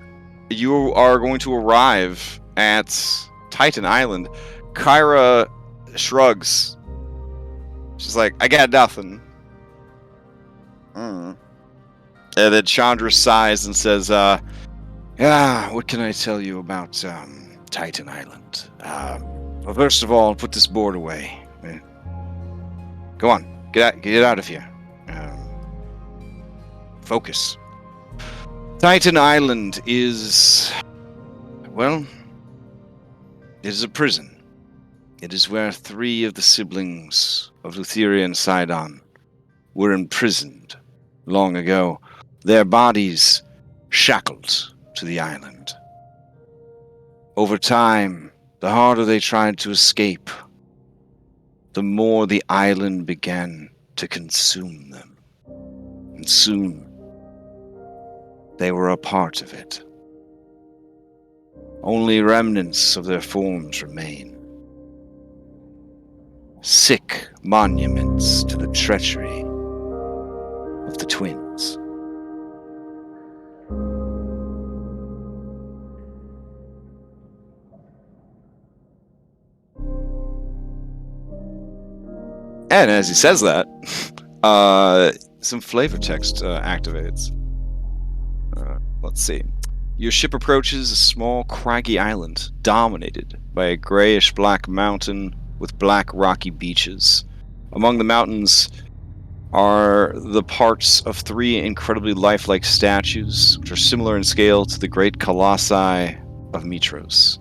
You are going to arrive at Titan Island. Kyra shrugs. She's like, I got nothing. And then Chandra sighs and says, yeah, what can I tell you about Titan Island? Well, first of all, put this board away. Go on, get out of here. Focus. Titan Island is, well, it is a prison. It is where 3 of the siblings of Lutheria and Sidon were imprisoned long ago, their bodies shackled to the island. Over time, the harder they tried to escape, the more the island began to consume them. And soon, they were a part of it. Only remnants of their forms remain. Sick monuments to the treachery of the twins. And as he says that, some flavor text activates. Let's see. Your ship approaches a small, craggy island dominated by a grayish-black mountain with black rocky beaches. Among the mountains are the parts of 3 incredibly lifelike statues, which are similar in scale to the great colossi of Mitros.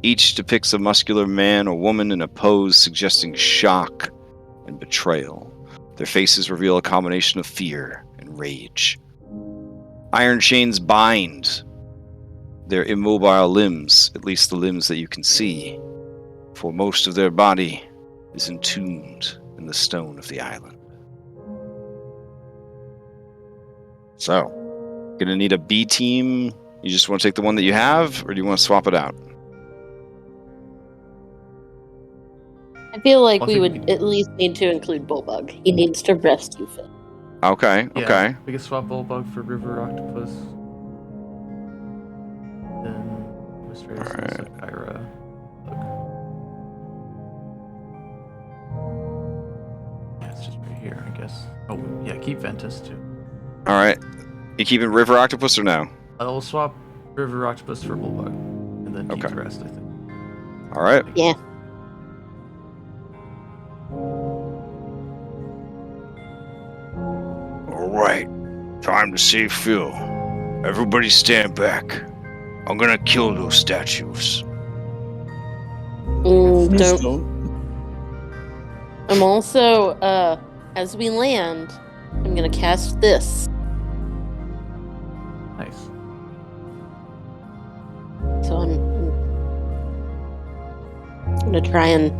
Each depicts a muscular man or woman in a pose suggesting shock and betrayal. Their faces reveal a combination of fear and rage. Iron chains bind their immobile limbs, at least the limbs that you can see, for most of their body is entombed in the stone of the island. So, gonna need a B team. You just want to take the one that you have, or do you want to swap it out? I feel like Well, I we think would we can- at least need to include Bullbug. He needs to rescue Phil. Okay. Yeah, Okay. we can swap Bullbug for River Octopus. Then Mistress Nissa, Kyra. Yeah, it's just right here, I guess. Oh, yeah, keep Ventus too. All right. You keeping River Octopus or no? I'll swap River Octopus for Bullbug, and then keep Okay. the rest, I think. All right. Yeah. All right. Time to save Phil. Everybody stand back. I'm gonna kill those statues. Don't. Don't. I'm also, as we land, I'm gonna cast this. Nice. So I'm gonna try and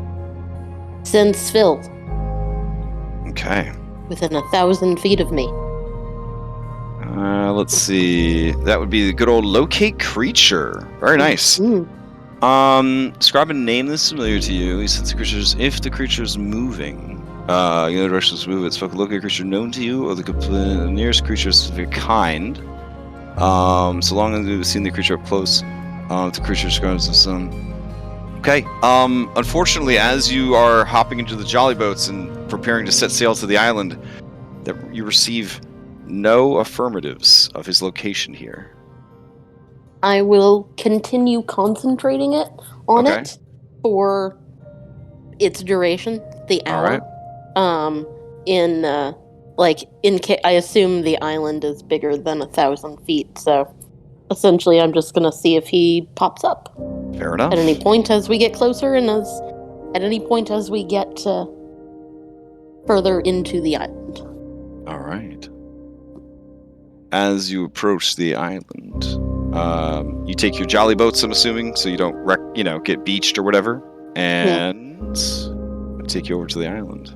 sense Phil Okay. within 1,000 feet of me. Let's see. That would be the good old locate creature. Very nice. Describe and name this familiar to you. You sense the creatures if the creature is moving. You know the direction it's moving. It's a locate creature known to you or the nearest creature of specific kind. So long as you've seen the creature up close, the creature describes as Okay. Unfortunately, as you are hopping into the jolly boats and preparing to set sail to the island, that you receive no affirmatives of his location here. I will continue concentrating it on Okay. it for its duration, the All hour. I assume the island is bigger than 1,000 feet, so essentially I'm just gonna see if he pops up Fair enough. at any point as we get closer, and at any point as we get further into the island. All right. As you approach the island, you take your jolly boats, I'm assuming, so you don't get beached or whatever, and I'll take you over to the island.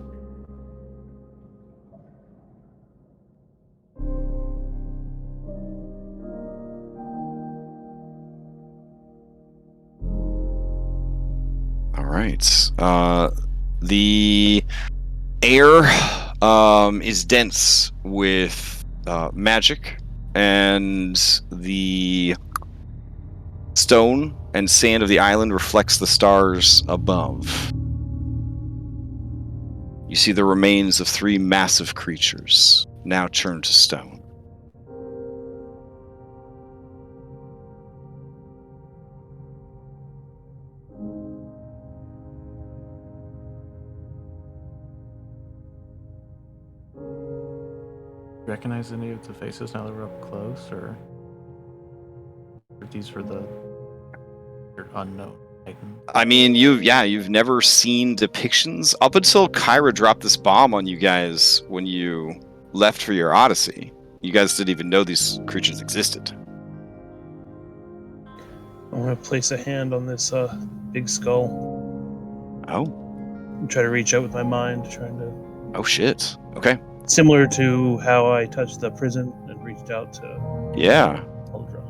All right. The air is dense with magic, and the stone and sand of the island reflects the stars above. You see the remains of 3 massive creatures, now turned to stone. Recognize any of the faces now that we're up close, or if these were the unknown items? I mean, you've never seen depictions up until Kyra dropped this bomb on you guys when you left for your Odyssey. You guys didn't even know these creatures existed. I'm gonna place a hand on this big skull Oh. and try to reach out with my mind, trying to. Oh shit. Okay. Similar to how I touched the prison and reached out to Yeah. Uldra.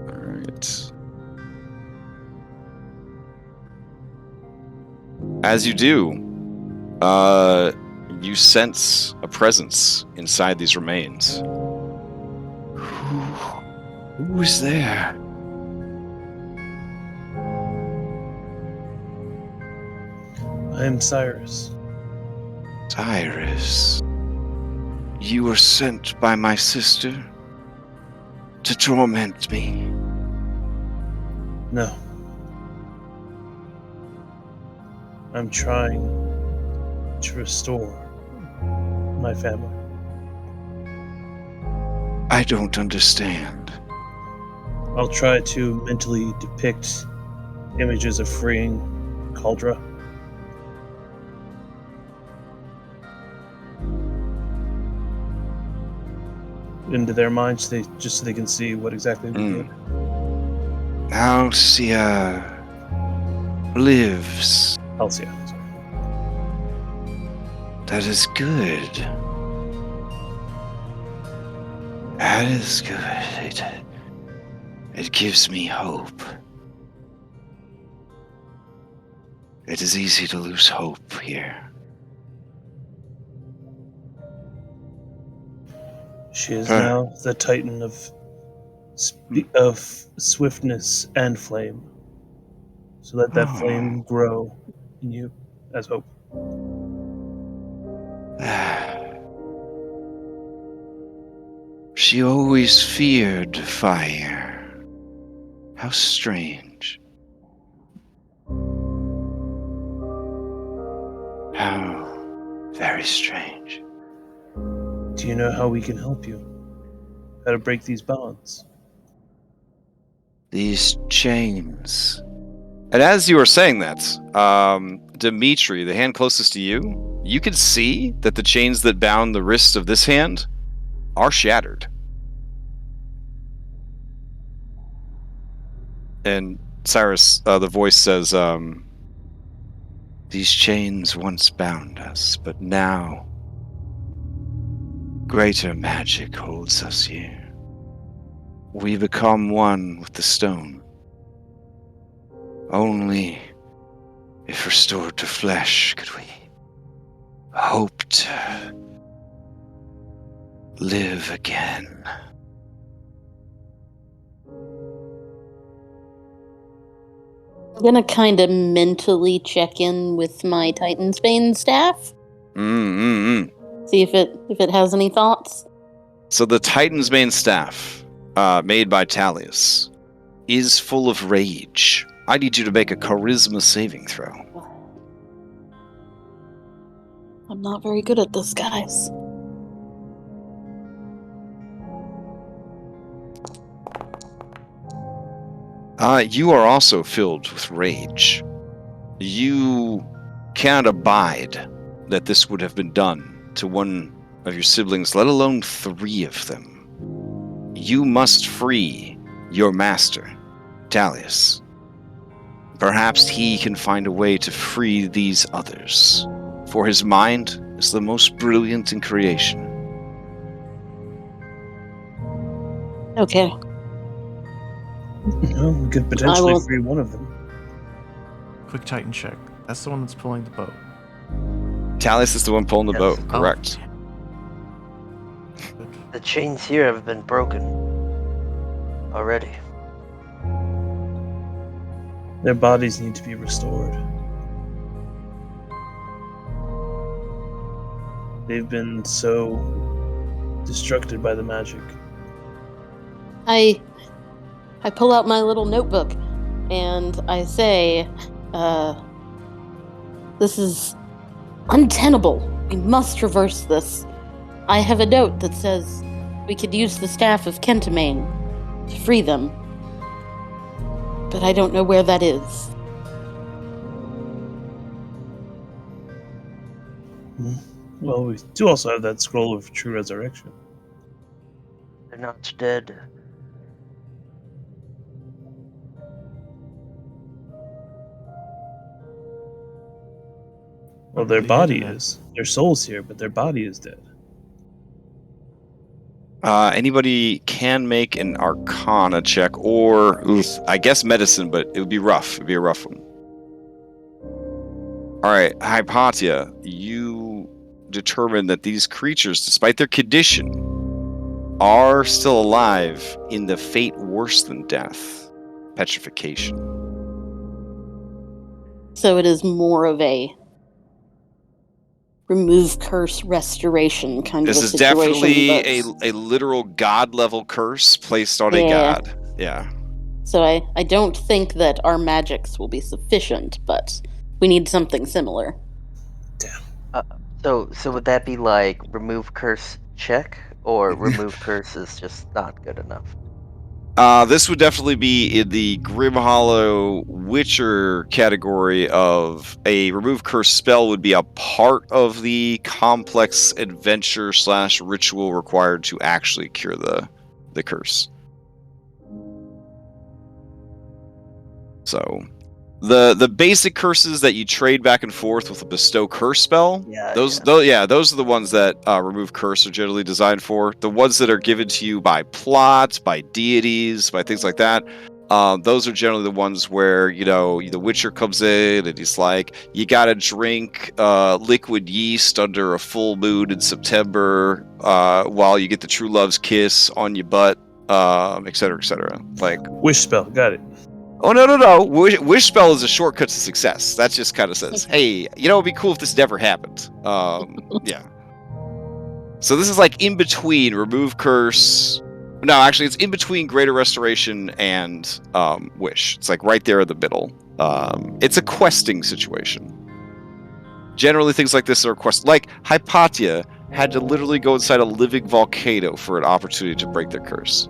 Alright. As you do, you sense a presence inside these remains. Who is there? I am Cyrus. Cyrus, you were sent by my sister to torment me. No. I'm trying to restore my family. I don't understand. I'll try to mentally depict images of freeing Cauldra. Into their minds, so they can see what exactly we did. Halcyon lives. Halcyon. That is good. That is good. It, It gives me hope. It is easy to lose hope here. She is now the Titan of swiftness and flame. So let that flame grow in you as hope. She always feared fire. How strange. How very strange. Do you know how we can help you? How to break these bonds? These chains. And as you were saying that, Dimitri, the hand closest to you, you could see that the chains that bound the wrist of this hand are shattered. And Cyrus, the voice says, these chains once bound us, but now greater magic holds us here. We become one with the stone. Only if restored to flesh could we hope to live again. I'm gonna kind of mentally check in with my Titan's Bane staff. See if it has any thoughts. So the Titan's Bane staff, made by Talius, is full of rage. I need you to make a charisma saving throw. I'm not very good at this, guys. You are also filled with rage. You cannot abide that this would have been done to one of your siblings, let alone 3 of them. You must free your master, Talius. Perhaps he can find a way to free these others, for his mind is the most brilliant in creation. Okay. No, we could potentially free one of them. Quick Titan check. That's the one that's pulling the boat. Talius is the one pulling the boat, Oh. correct. The chains here have been broken already. Their bodies need to be restored. They've been so destructed by the magic. I pull out my little notebook and I say, this is untenable. We must reverse this. I have a note that says we could use the staff of Kentamane to free them. But I don't know where that is. Well, we do also have that scroll of true resurrection. They're not dead. Well, their body is. Their soul's here, but their body is dead. Anybody can make an Arcana check, or I guess medicine, but it would be rough. It'd be a rough one. All right, Hypatia, you determine that these creatures, despite their condition, are still alive in the fate worse than death, petrification. So it is more of a remove curse restoration kind This of a is situation. definitely a literal god level curse placed on a god. Yeah. So I don't think that our magics will be sufficient, but we need something similar. So would that be like remove curse check, or remove curse is just not good enough? This would definitely be in the Grim Hollow Witcher category of a remove curse spell would be a part of the complex adventure / ritual required to actually cure the curse. So the basic curses that you trade back and forth with a bestow curse spell, those are the ones that remove curse are generally designed for. The ones that are given to you by plots, by deities, by things like that, Those are generally the ones where, the Witcher comes in and he's like, you gotta drink liquid yeast under a full moon in September while you get the true love's kiss on your butt, et cetera, et cetera. Like, Wish spell, got it. oh, no. Wish spell is a shortcut to success. That just kind of says, hey, it'd be cool if this never happened. Yeah. So this is like in between remove curse. No, actually, it's in between Greater Restoration and Wish. It's like right there in the middle. It's a questing situation. Generally, things like this are quest. Like Hypatia had to literally go inside a living volcano for an opportunity to break their curse.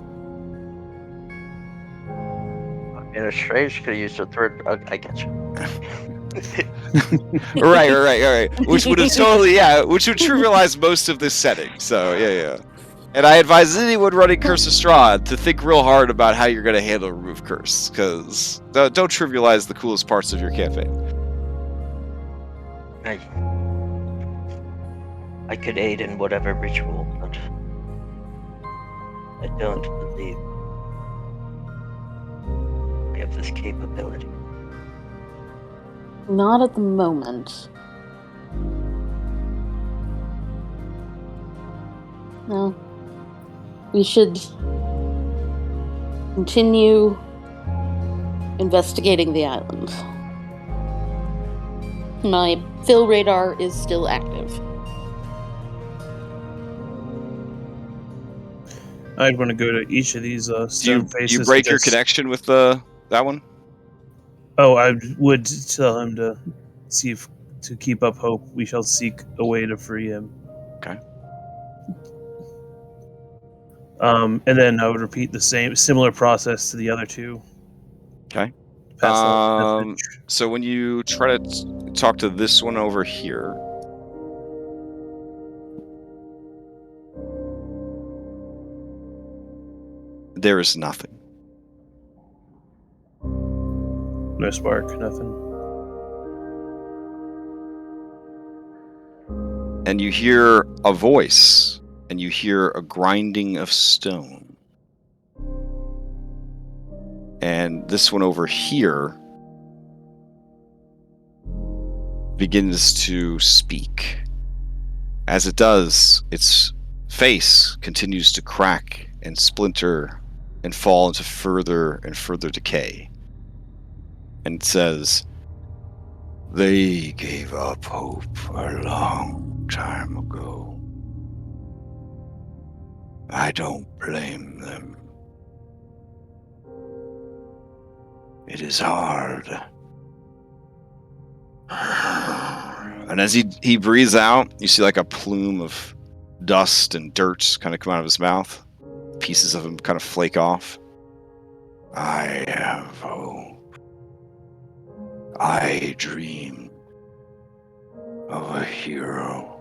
And a strange could use the third. I get you. Right. Which would have which would trivialize most of this setting. So yeah. And I advise anyone running Curse of Strahd to think real hard about how you're going to handle Remove Curse, because don't trivialize the coolest parts of your campaign. I could aid in whatever ritual, but I don't believe I have this capability. Not at the moment. No. We should continue investigating the island. My fill radar is still active. I'd want to go to each of these stone faces. Do you break your connection with that one? Oh, I would tell him to see if to keep up hope. We shall seek a way to free him. Okay. And then I would repeat the similar process to the other two. Okay. Pass that message. So when you try to talk to this one over here, there is nothing. No spark, nothing. And you hear a voice, and you hear a grinding of stone. And this one over here begins to speak. As it does, its face continues to crack and splinter and fall into further and further decay. And it says, "They gave up hope a long time ago. I don't blame them. It is hard." And as he breathes out, you see like a plume of dust and dirt kind of come out of his mouth. Pieces of him kind of flake off. "I have hope. I dream of a hero.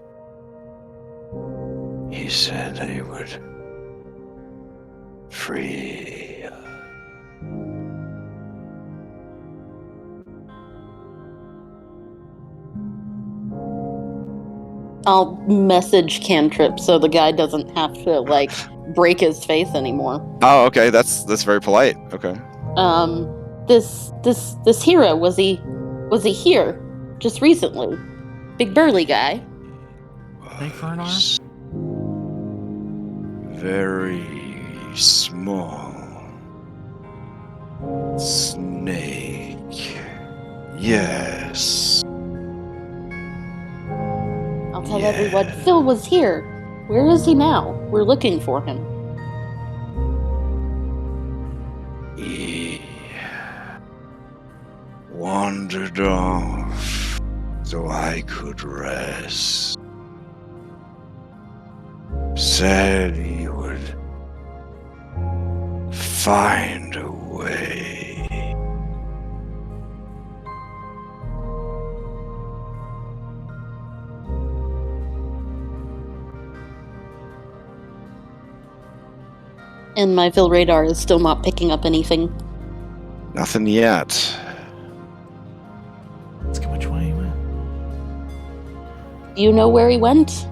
He said he would free." I'll message Cantrip so the guy doesn't have to like break his face anymore. Oh, okay. That's very polite. Okay. This hero, was he here just recently? Big burly guy. Big for an arm? Very small snake. Yes. I'll tell everyone Phil was here. Where is he now? We're looking for him. He wandered off so I could rest. Said he would find a way. And my Phil radar is still not picking up anything. Nothing yet. Let's get which way he went. Do you know where he went?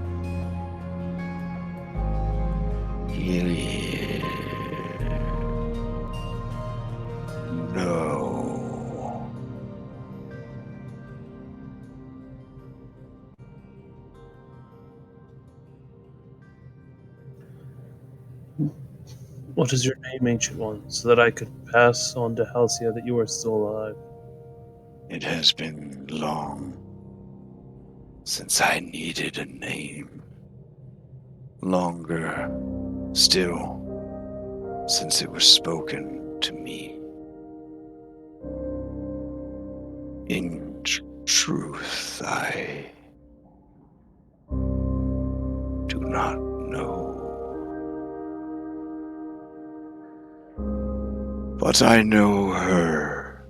What is your name, Ancient One, so that I could pass on to Halcyon that you are still alive? It has been long since I needed a name. Longer still since it was spoken to me. In truth, I do not know. But I know her.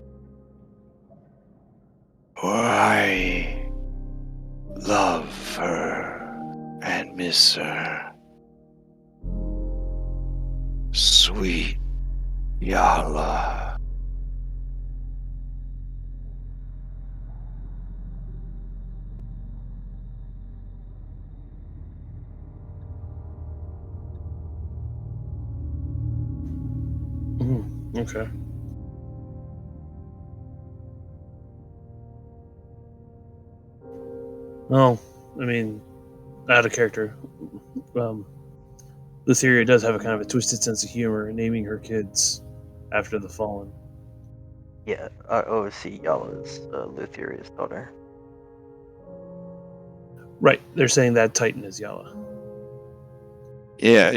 For I love her and miss her. Sweet Yala. Okay. Well, I mean, out of character. Lutheria does have a kind of a twisted sense of humor in naming her kids after the fallen. Yeah, Odyssey Yala's Lutheria's daughter. Right, they're saying that Titan is Yala. Yeah.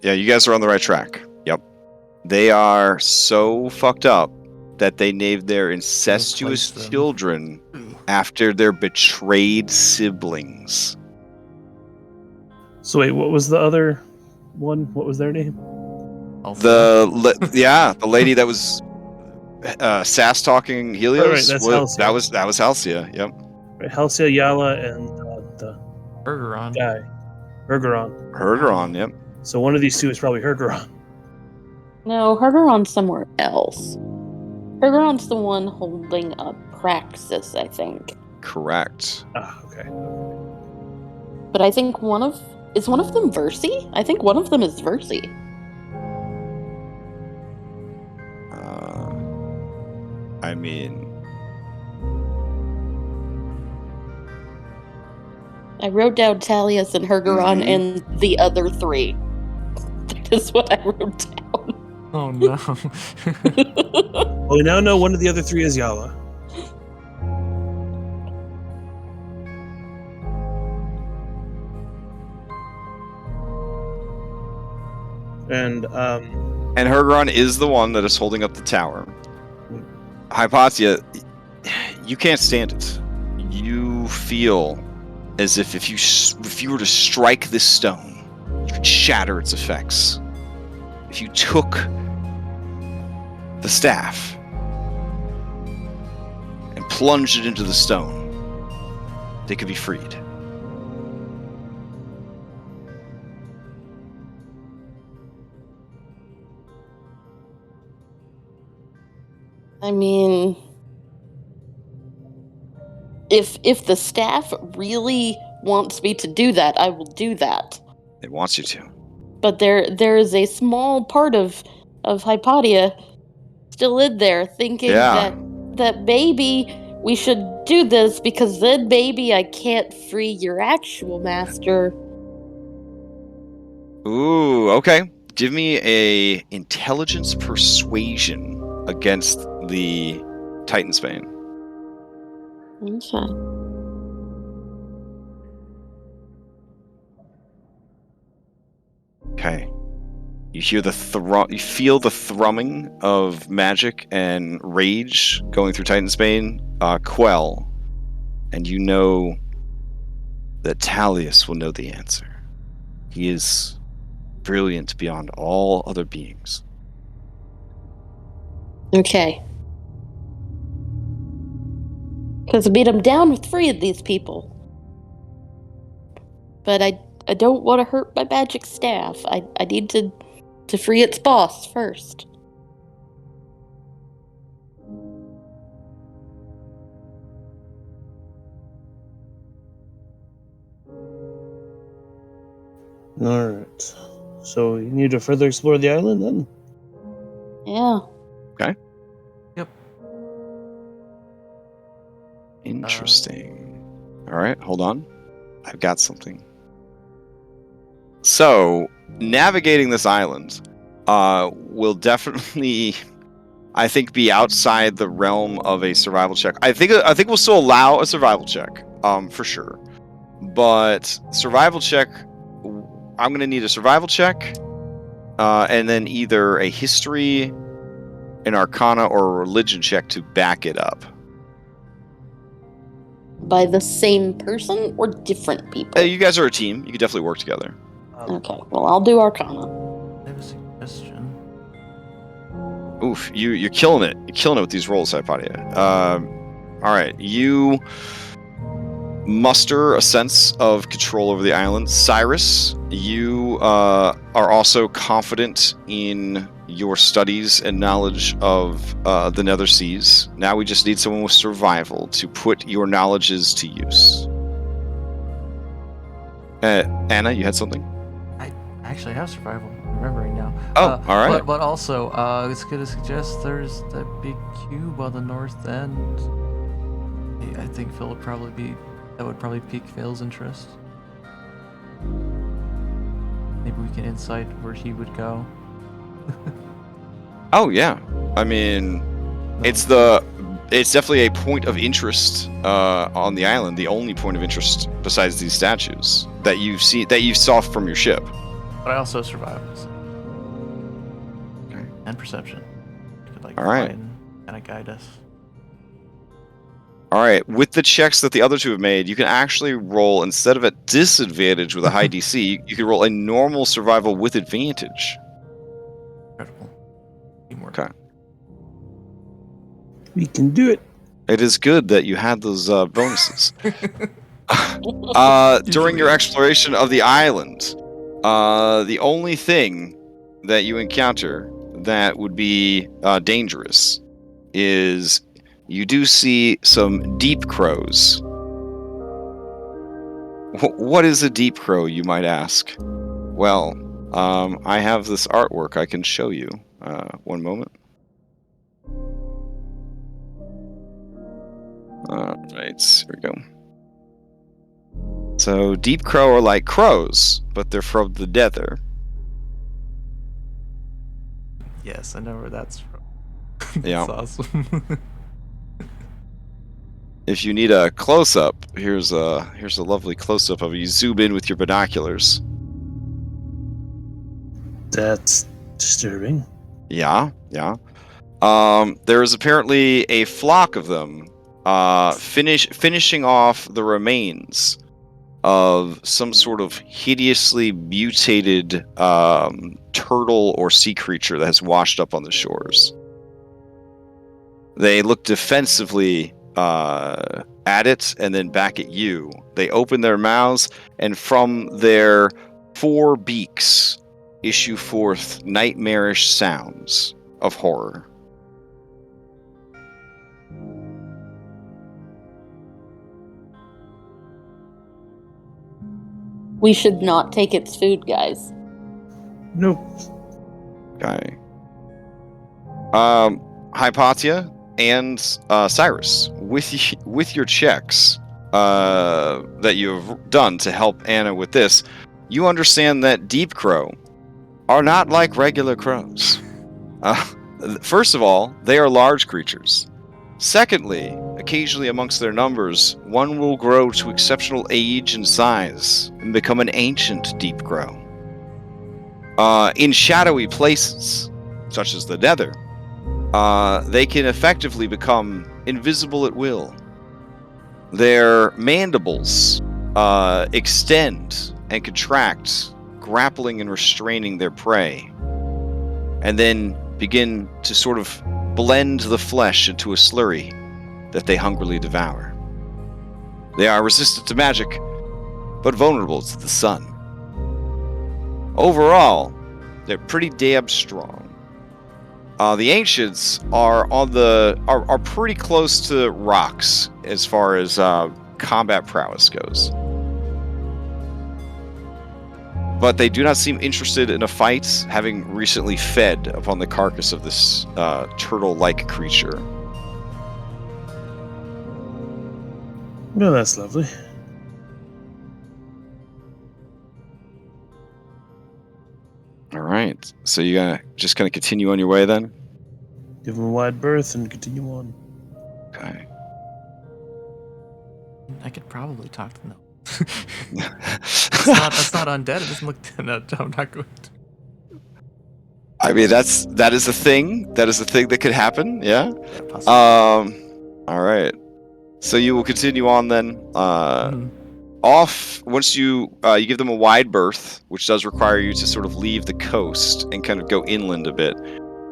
You guys are on the right track. Yep. They are so fucked up that they named their incestuous Replace them. children after their betrayed siblings. So wait, what was the other one? What was their name? Althea? The lady that was sass talking Helios. Right, that's Halcyon. That was Halcyon. Yep. Right, Halcyon, Yala, and the Bergeron. guy, Hergeron. Hergeron. Yep. So one of these two is probably Hergeron. No, Hergeron's somewhere else. Hergeron's the one holding up Praxis, I think. Correct. Ah, okay. But I think one of them Versi? I think one of them is Versi. I mean, I wrote down Talius and Hergeron and the other three. That is what I wrote down. Oh no. Well, we now know one of the other three is Yala. And Hergeron is the one that is holding up the tower. Hypatia, you can't stand it. You feel as if you were to strike this stone, you could shatter its effects. If you took the staff and plunged it into the stone, they could be freed. I mean, if the staff really wants me to do that, I will do that. It wants you to. But there is a small part of Hypatia still in there thinking that maybe we should do this because then maybe I can't free your actual master. Ooh, okay. Give me a intelligence persuasion against the Titan's Bane. Okay. Okay. You hear you feel the thrumming of magic and rage going through Titan's Bane quell, and you know that Talius will know the answer. He is brilliant beyond all other beings. Okay. Because I beat him down with 3 of these people. But I don't want to hurt my magic staff. I need to free its boss first. alright. So you need to further explore the island then? Yeah. Okay. Yep. Interesting. All right, hold on. I've got something. So, navigating this island, will definitely, I think, be outside the realm of a survival check. I think we'll still allow a survival check, for sure. But survival check, I'm going to need a survival check, and then either a history, an arcana, or a religion check to back it up. By the same person or different people? You guys are a team. You can definitely work together. Okay, well, I'll do Arcana. I have a suggestion. Oof, you're killing it. You're killing it with these rolls, Hypatia. All right, you muster a sense of control over the island. Cyrus, you are also confident in your studies and knowledge of the Nether Seas. Now we just need someone with survival to put your knowledges to use. Anna, you had something? I actually have survival. I'm remembering now. Oh, all right. But also, it's going to suggest there's that big cube on the north end. I think Phil would probably pique Phil's interest. Maybe we can insight where he would go. Oh yeah, I mean, it's definitely a point of interest on the island. The only point of interest besides these statues that you saw from your ship. But I also survived. So. Okay. And perception. You could All right. Kind of guide us. All right, with the checks that the other two have made, you can actually roll, instead of at disadvantage with a high DC, you can roll a normal survival with advantage. Incredible. Teamwork. Okay. We can do it. It is good that you had those bonuses. During your exploration of the island, the only thing that you encounter that would be dangerous is you do see some deep crows. What is a deep crow, you might ask? Well, I have this artwork I can show you. One moment. Right, here we go. So, deep crow are like crows, but they're from the Nether. Yes, I know where that's from. Yeah. That's awesome. If you need a close-up, here's a lovely close-up of it. You zoom in with your binoculars. That's disturbing. Yeah. There is apparently a flock of them, finishing off the remains of some sort of hideously mutated turtle or sea creature that has washed up on the shores. They look defensively at it and then back at you. They open their mouths, and from their 4 beaks issue forth nightmarish sounds of horror. We should not take its food, guys. Nope. Okay. Hypatia and Cyrus, with your checks that you have done to help Anna with this, you understand that deep crow are not like regular crows. First of all, they are large creatures. Secondly, occasionally amongst their numbers, one will grow to exceptional age and size and become an ancient deep crow. In shadowy places, such as the Nether, they can effectively become invisible at will. Their mandibles extend and contract, grappling and restraining their prey, and then begin to sort of blend the flesh into a slurry that they hungrily devour. They are resistant to magic, but vulnerable to the sun. Overall, they're pretty damn strong. The ancients are pretty close to rocks as far as combat prowess goes. But they do not seem interested in a fight, having recently fed upon the carcass of this turtle-like creature. Well, that's lovely. All right. right. So you gotta just kind of continue on your way then? Give him a wide berth and continue on. Okay. I could probably talk to them. That's not undead. It doesn't look. No, I'm not going to. I mean, that is a thing. That is a thing that could happen. Yeah. Yeah, possibly. All right. So you will continue on then. Mhm. Off once you give them a wide berth, which does require you to sort of leave the coast and kind of go inland a bit.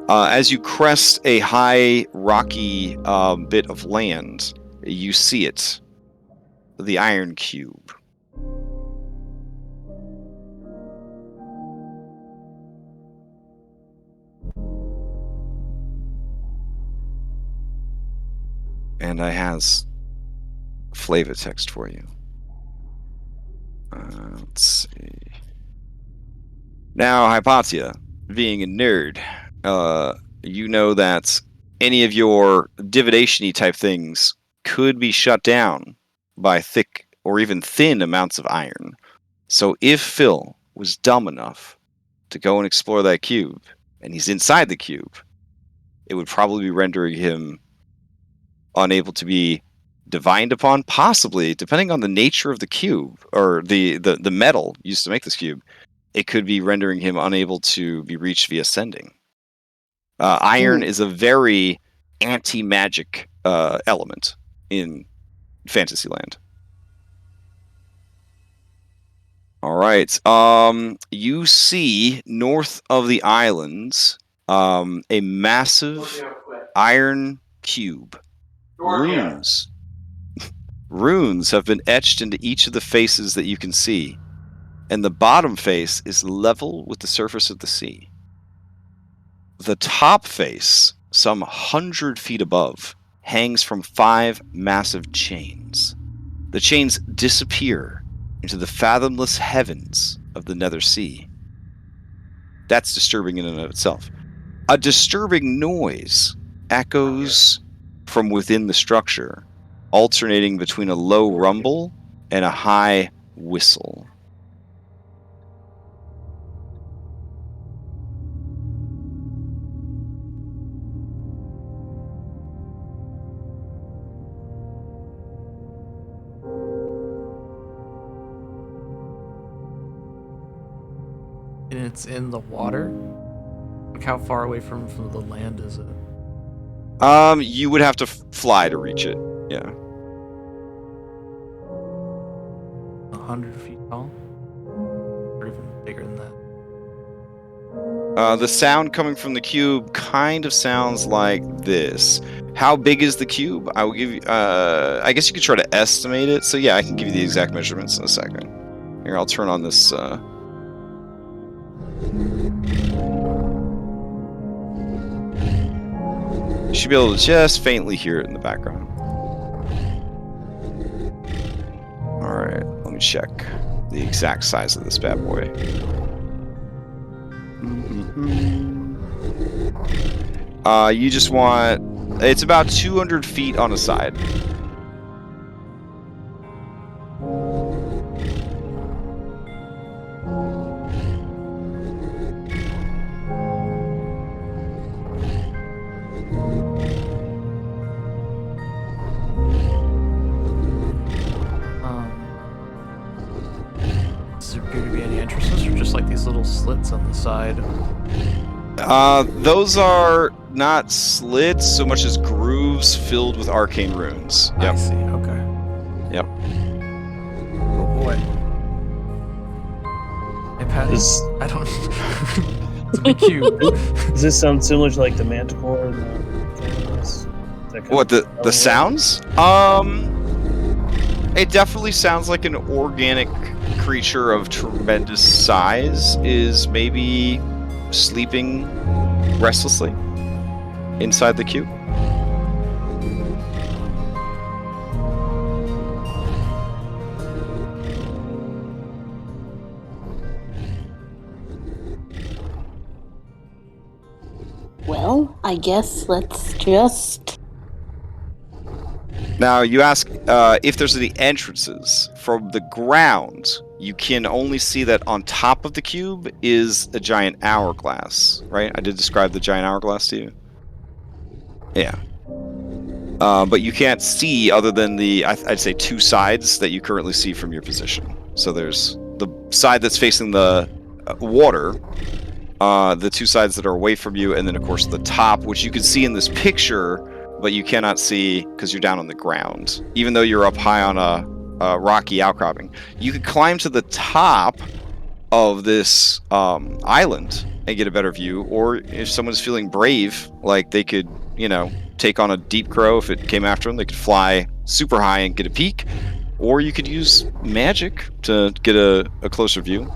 As you crest a high rocky bit of land, you see it, the Iron Cube. And I has flavor text for you. Let's see. Now, Hypatia, being a nerd, you know that any of your divination-y type things could be shut down by thick or even thin amounts of iron. So if Phil was dumb enough to go and explore that cube, and he's inside the cube, it would probably be rendering him unable to be divined upon, possibly, depending on the nature of the cube, or the metal used to make this cube, it could be rendering him unable to be reached via sending. Iron is a very anti-magic element in Fantasyland. All right. You see north of the islands a massive iron cube. Runes have been etched into each of the faces that you can see, and the bottom face is level with the surface of the sea. The top face, some 100 feet above, hangs from 5 massive chains. The chains disappear into the fathomless heavens of the Nether Sea. That's disturbing in and of itself. A disturbing noise echoes from within the structure, alternating between a low rumble and a high whistle. And it's in the water? Like, how far away from the land is it? You would have to fly to reach it. Yeah. 100 feet tall? Or even bigger than that? The sound coming from the cube kind of sounds like this. How big is the cube? I will give you. I guess you could try to estimate it. So yeah, I can give you the exact measurements in a second. Here, I'll turn on this. You should be able to just faintly hear it in the background. All right, let me check the exact size of this bad boy. You just want... It's about 200 feet on a side. Does there appear to be any entrances, or just like these little slits on the side? Those are not slits so much as grooves filled with arcane runes. Yep. I see, okay. Yep. Oh boy. Hey, Patty, I don't... It's a big cube. Does this sound similar to like the Manticore? What, the sounds? It definitely sounds like an organic creature of tremendous size is maybe sleeping restlessly inside the cube. Well, I guess let's just... Now, you ask if there's any entrances. From the ground, you can only see that on top of the cube is a giant hourglass, right? I did describe the giant hourglass to you. Yeah. But you can't see other than the, I'd say, two sides that you currently see from your position. So there's the side that's facing the water, the two sides that are away from you, and then, of course, the top, which you can see in this picture, but you cannot see because you're down on the ground, even though you're up high on a rocky outcropping. You could climb to the top of this island and get a better view, or if someone's feeling brave, like they could, you know, take on a deep crow if it came after them, they could fly super high and get a peek, or you could use magic to get a closer view.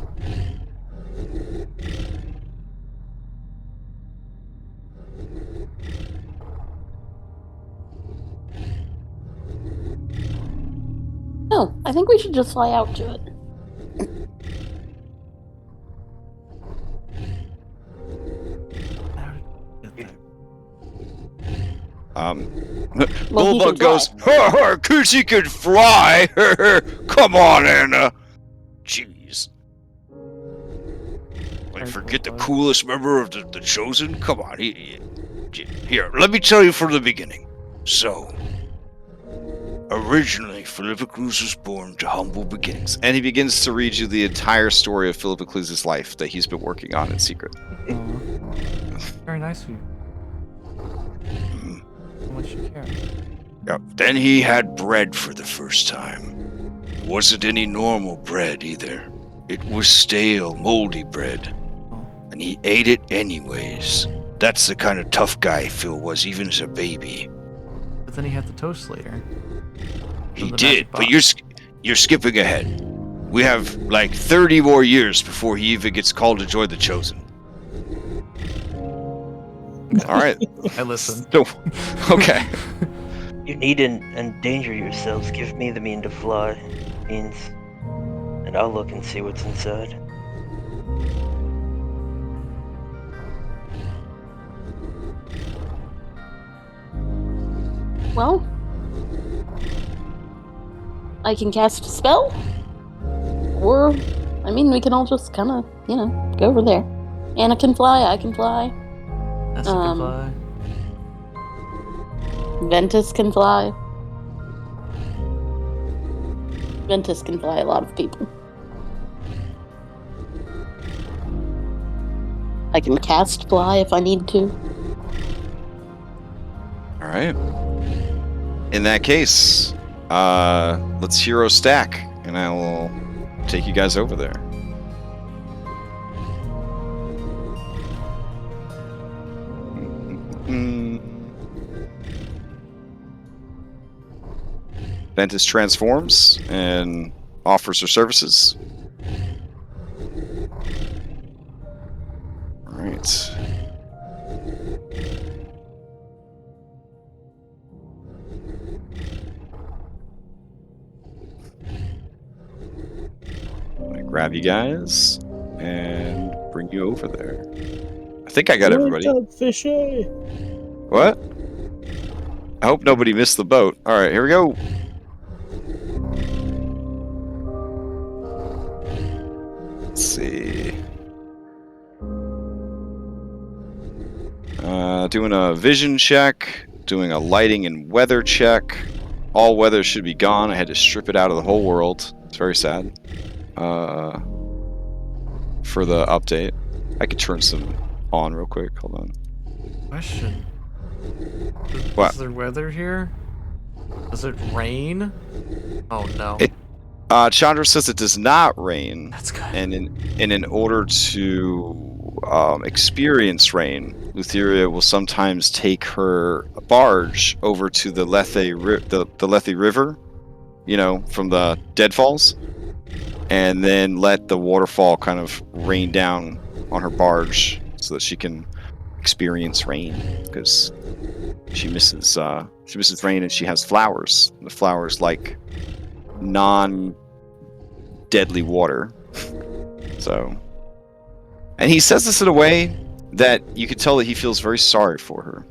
No, I think we should just fly out to it. Bulbug goes, "'Cause he can fly! Come on, Anna! Jeez. Like, forget the coolest member of the Chosen? Come on, here, let me tell you from the beginning. So, originally, Philippocles was born to humble beginnings." And he begins to read you the entire story of Philippocles' life that he's been working on in secret. Very nice of you. How much you care. Yep. Then he had bread for the first time. It wasn't any normal bread either. It was stale, moldy bread. And he ate it anyways. That's the kind of tough guy Phil was, even as a baby. But then he had the toast later. He did, but you're skipping ahead. We have like 30 more years before he even gets called to join the Chosen. All right. I listen. So, okay. You needn't endanger yourselves. Give me the mean to fly. Means, and I'll look and see what's inside. Well, I can cast a spell, or, I mean, we can all just kind of, you know, go over there. Anna can fly, I can fly. Nessa can fly. Ventus can fly. Ventus can fly a lot of people. I can cast fly if I need to. All right. In that case, let's hero stack, and I will take you guys over there. Ventus transforms and offers her services. All right. I'm gonna grab you guys and bring you over there. I think I got everybody. What's up, fishy? What? I hope nobody missed the boat. All right, here we go. Let's see. Doing a vision check, doing a lighting and weather check. All weather should be gone. I had to strip it out of the whole world. It's very sad. For the update. I could turn some on real quick. Hold on. Question. What? Is there weather here? Does it rain? Oh no. Chandra says it does not rain. That's good. And in order to experience rain, Lutheria will sometimes take her barge over to the Lethe River, you know, from the Deadfalls, and then let the waterfall kind of rain down on her barge so that she can experience rain, because she misses rain, and she has flowers. The flowers like non-deadly water. So, and he says this in a way that you could tell that he feels very sorry for her,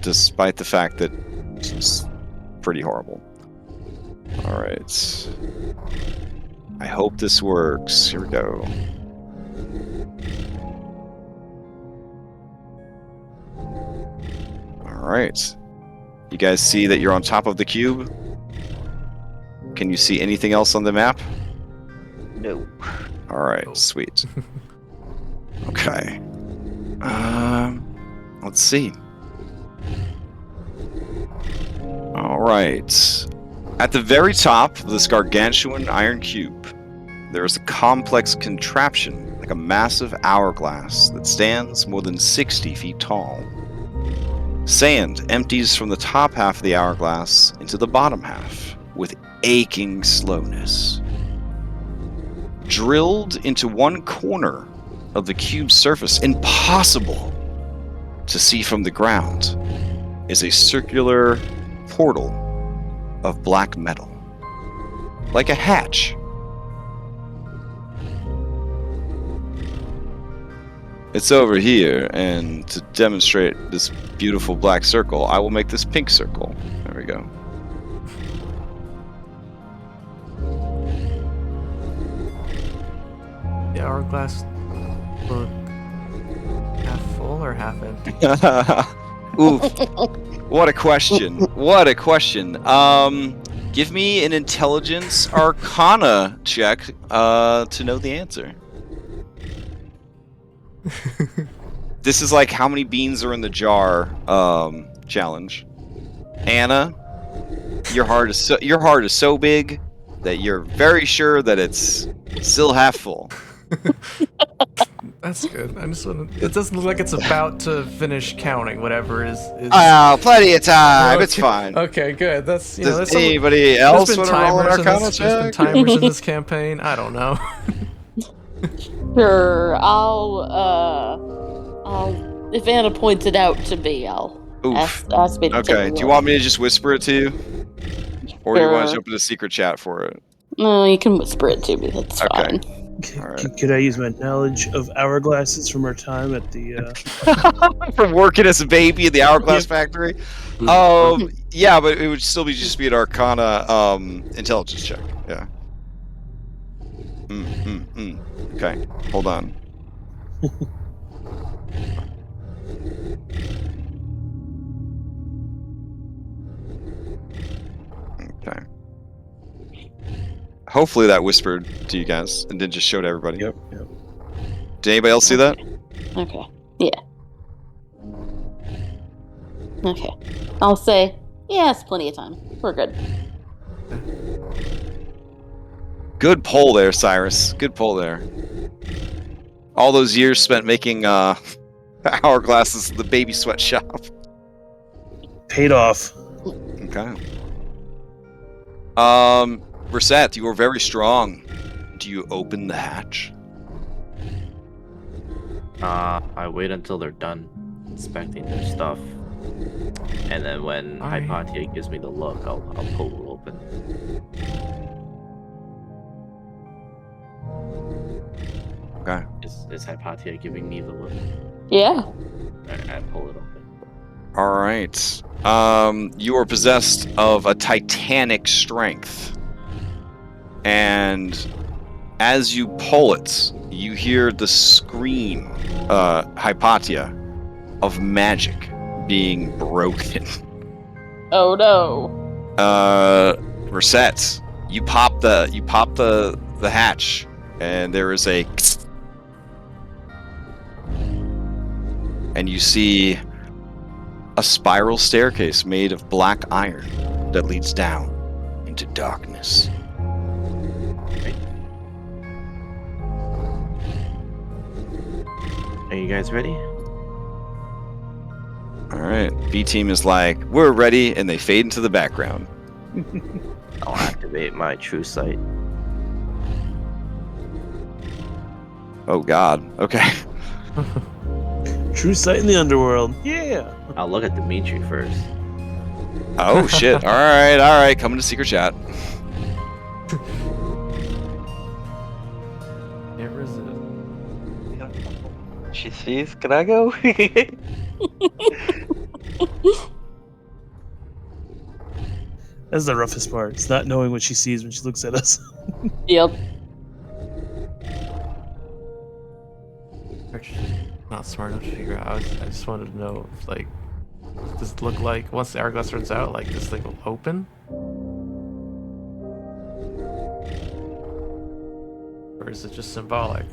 despite the fact that she's pretty horrible. All right. I hope this works. Here we go. Alright. You guys see that you're on top of the cube? Can you see anything else on the map? No. Alright, sweet. Okay. Let's see. Alright. At the very top of this gargantuan iron cube, there is a complex contraption, like a massive hourglass, that stands more than 60 feet tall. Sand empties from the top half of the hourglass into the bottom half, with aching slowness. Drilled into one corner of the cube's surface, impossible to see from the ground, is a circular portal of black metal, like a hatch. It's over here, and to demonstrate this beautiful black circle, I will make this pink circle. There we go. The hourglass look half full or half empty? Oof. What a question. What a question. Give me an intelligence arcana check to know the answer. This is like how many beans are in the jar challenge. Anna, your heart is so big that you're very sure that it's still half full. That's good. I just want to. It doesn't look like it's about to finish counting. Whatever is. Plenty of time. Okay. It's fine. Okay, good. That's Does there's anybody else there's want been to roll an timers in arcana this, there's been check? timers in this campaign. I don't know. Sure, I'll if Anna points it out to me, I'll Oof. ask me to take a Okay, do you look. want me to just whisper it to you? Or do you want to Sure. jump into secret chat for it? No, you can whisper it to me. That's Okay. fine. Alright. Could I use my knowledge of hourglasses from our time at the? From working as a baby in the hourglass factory? Yeah, but it would still just be an arcana intelligence check. Yeah. Okay, hold on. Okay. Hopefully that whispered to you guys and didn't just show to everybody. Yep. Did anybody else see that? Okay. Yeah. Okay. I'll say, yes, plenty of time. We're good. Good poll there, Cyrus. Good poll there. All those years spent making hourglasses at the baby sweatshop. Paid off. Okay. Brissette, you are very strong. Do you open the hatch? I wait until they're done inspecting their stuff, and then when Hypatia gives me the look, I'll pull it open. Okay. Is Hypatia giving me the look? Yeah. I pull it open. All right. You are possessed of a titanic strength. And as you pull it, you hear the scream, Hypatia, of magic being broken. Oh no. Brissette, you pop the hatch, and there is a and you see a spiral staircase made of black iron that leads down into darkness. Are you guys ready? All right, B team is like, we're ready, and they fade into the background. I'll activate my true sight. Oh God. Okay. True sight in the underworld. Yeah. I'll look at Dimitri first. Oh shit. All right. Coming to secret chat. Can't resist. She sees. Can I go? That's the roughest part. It's not knowing what she sees when she looks at us. Yep. not smart enough to figure out. I just wanted to know, if, like, does it look like once the hourglass runs out, like this thing will open? Or is it just symbolic?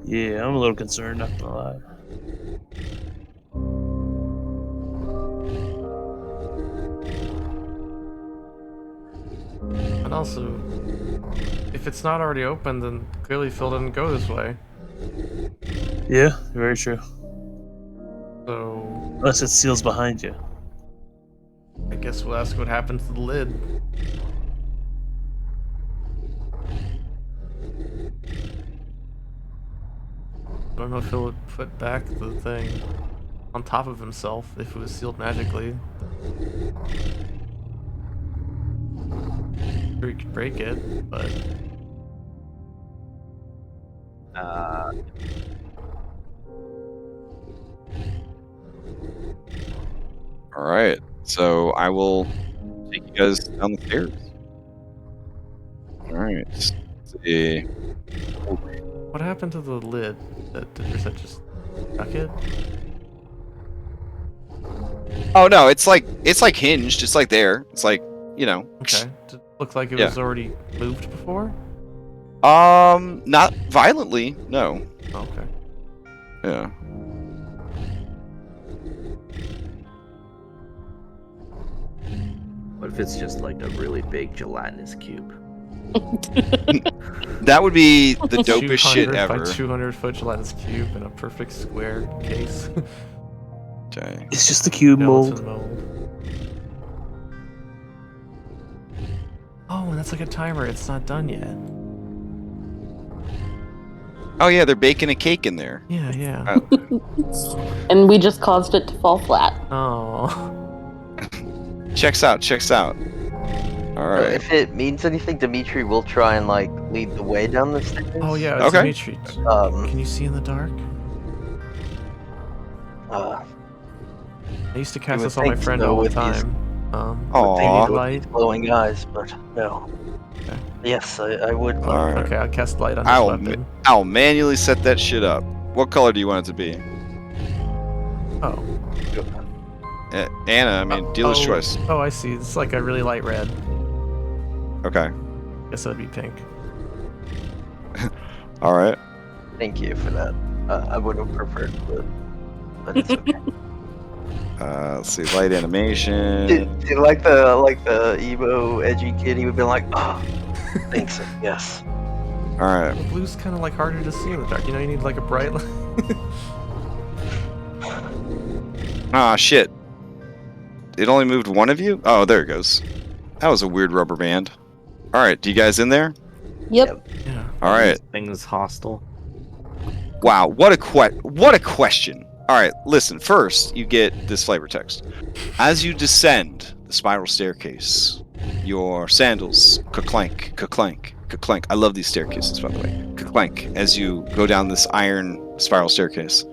Yeah, I'm a little concerned, not gonna lie. And also, if it's not already open, then clearly Phil didn't go this way. Yeah, very true. So Unless it seals behind you. I guess we'll ask what happened to the lid. I don't know if he'll would put back the thing on top of himself if it was sealed magically. Sure, he could break it, but All right, so I will take you guys down the stairs. All right. Let's see. what happened to the lid? Was that just stuck it? Oh no, it's like hinged. It's like there. It's like, you know. Okay. Did it look like it Yeah. was already moved before? Not violently. No. Oh, okay. Yeah. What if it's just like a really big gelatinous cube? That would be the dopest shit 200 ever. by 200 foot gelatinous cube in a perfect square case. Okay. It's just the cube Skeleton mold. mold. Oh, and that's like a timer. It's not done yet. Oh yeah, they're baking a cake in there. Yeah, yeah. Oh. And we just caused it to fall flat. Oh. Checks out. All right. If it means anything, Dimitri will try and like lead the way down the stairs. Oh yeah, it's Okay. Dimitri. Can you see in the dark? I used to cast would this on my think friend so all the with these- time. Aw. Light. glowing eyes, but no. Okay. Yes, I would. All right. Okay, I'll cast light on his I'll weapon. I'll manually set that shit up. What color do you want it to be? Oh. Anna, I mean, dealer's choice. Oh, I see. It's like a really light red. Okay. Guess that'd be pink. All right. Thank you for that. I would have preferred blue, but it's okay. Let's see, light animation. Did you like the emo edgy kid? He would be like, oh, thanks, yes. All right. The blue's kind of like harder to see in the dark. You know, you need like a bright light. Ah, shit. It only moved one of you? Oh, there it goes. That was a weird rubber band. All right, you guys in there? Yep. Yeah. All right. Thing's hostile. Wow, what a question. All right, listen. First, you get this flavor text. As you descend the spiral staircase, your sandals ka-clank, ka-clank, ka-clank. I love these staircases, by the way. Ka-clank as you go down this iron spiral staircase.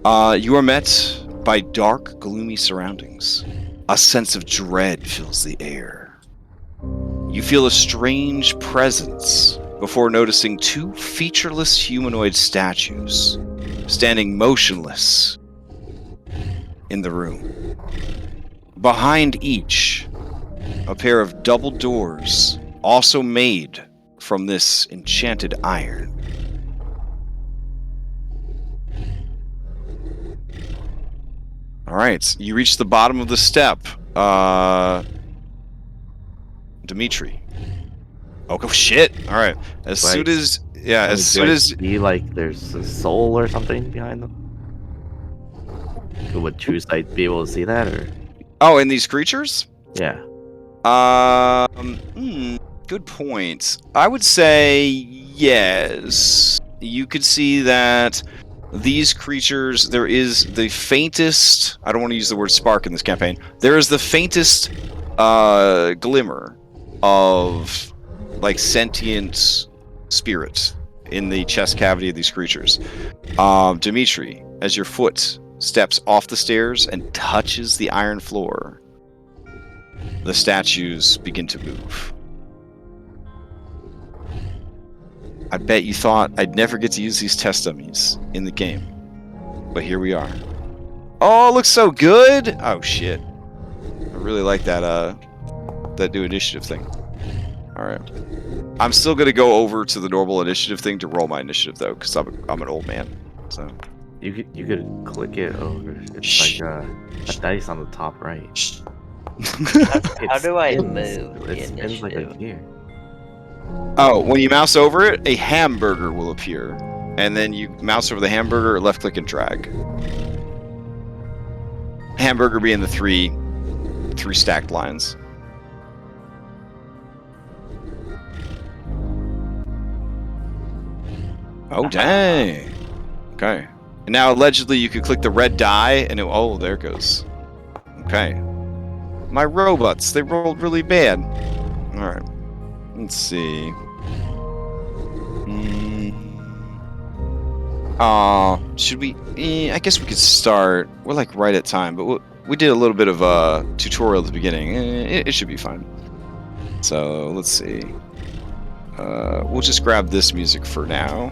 You are met by dark, gloomy surroundings. A sense of dread fills the air. You feel a strange presence before noticing two featureless humanoid statues standing motionless in the room. Behind each, a pair of double doors, also made from this enchanted iron. All right, you reach the bottom of the step. Dimitri. Oh shit! All right. As Right. soon as as Do soon I as see like there's a soul or something behind them? Would True Sight be able to see that, or in these creatures. yeah? Good point. I would say yes. You could see that these creatures. There is the faintest. I don't want to use the word spark in this campaign. There is the faintest glimmer of like sentient spirit in the chest cavity of these creatures. Dimitri, as your foot steps off the stairs and touches the iron floor, the statues begin to move. I bet you thought I'd never get to use these test dummies in the game. But here we are. Oh, it looks so good! Oh, shit. I really like that new initiative thing. Alright. I'm still going to go over to the normal initiative thing to roll my initiative, though, because I'm an old man. So You could click it over. It's like a dice on the top right. How do I move the It spins like a initiative? gear. Oh, when you mouse over it, a hamburger will appear. And then you mouse over the hamburger, left click and drag. Hamburger being the three stacked lines. Oh, dang. Okay. And now allegedly you could click the red die and oh, there it goes. Okay. My robots, they rolled really bad. Alright. Let's see. Should we? I guess we could start. We're like right at time, but we did a little bit of a tutorial at the beginning. It should be fine. So let's see. We'll just grab this music for now.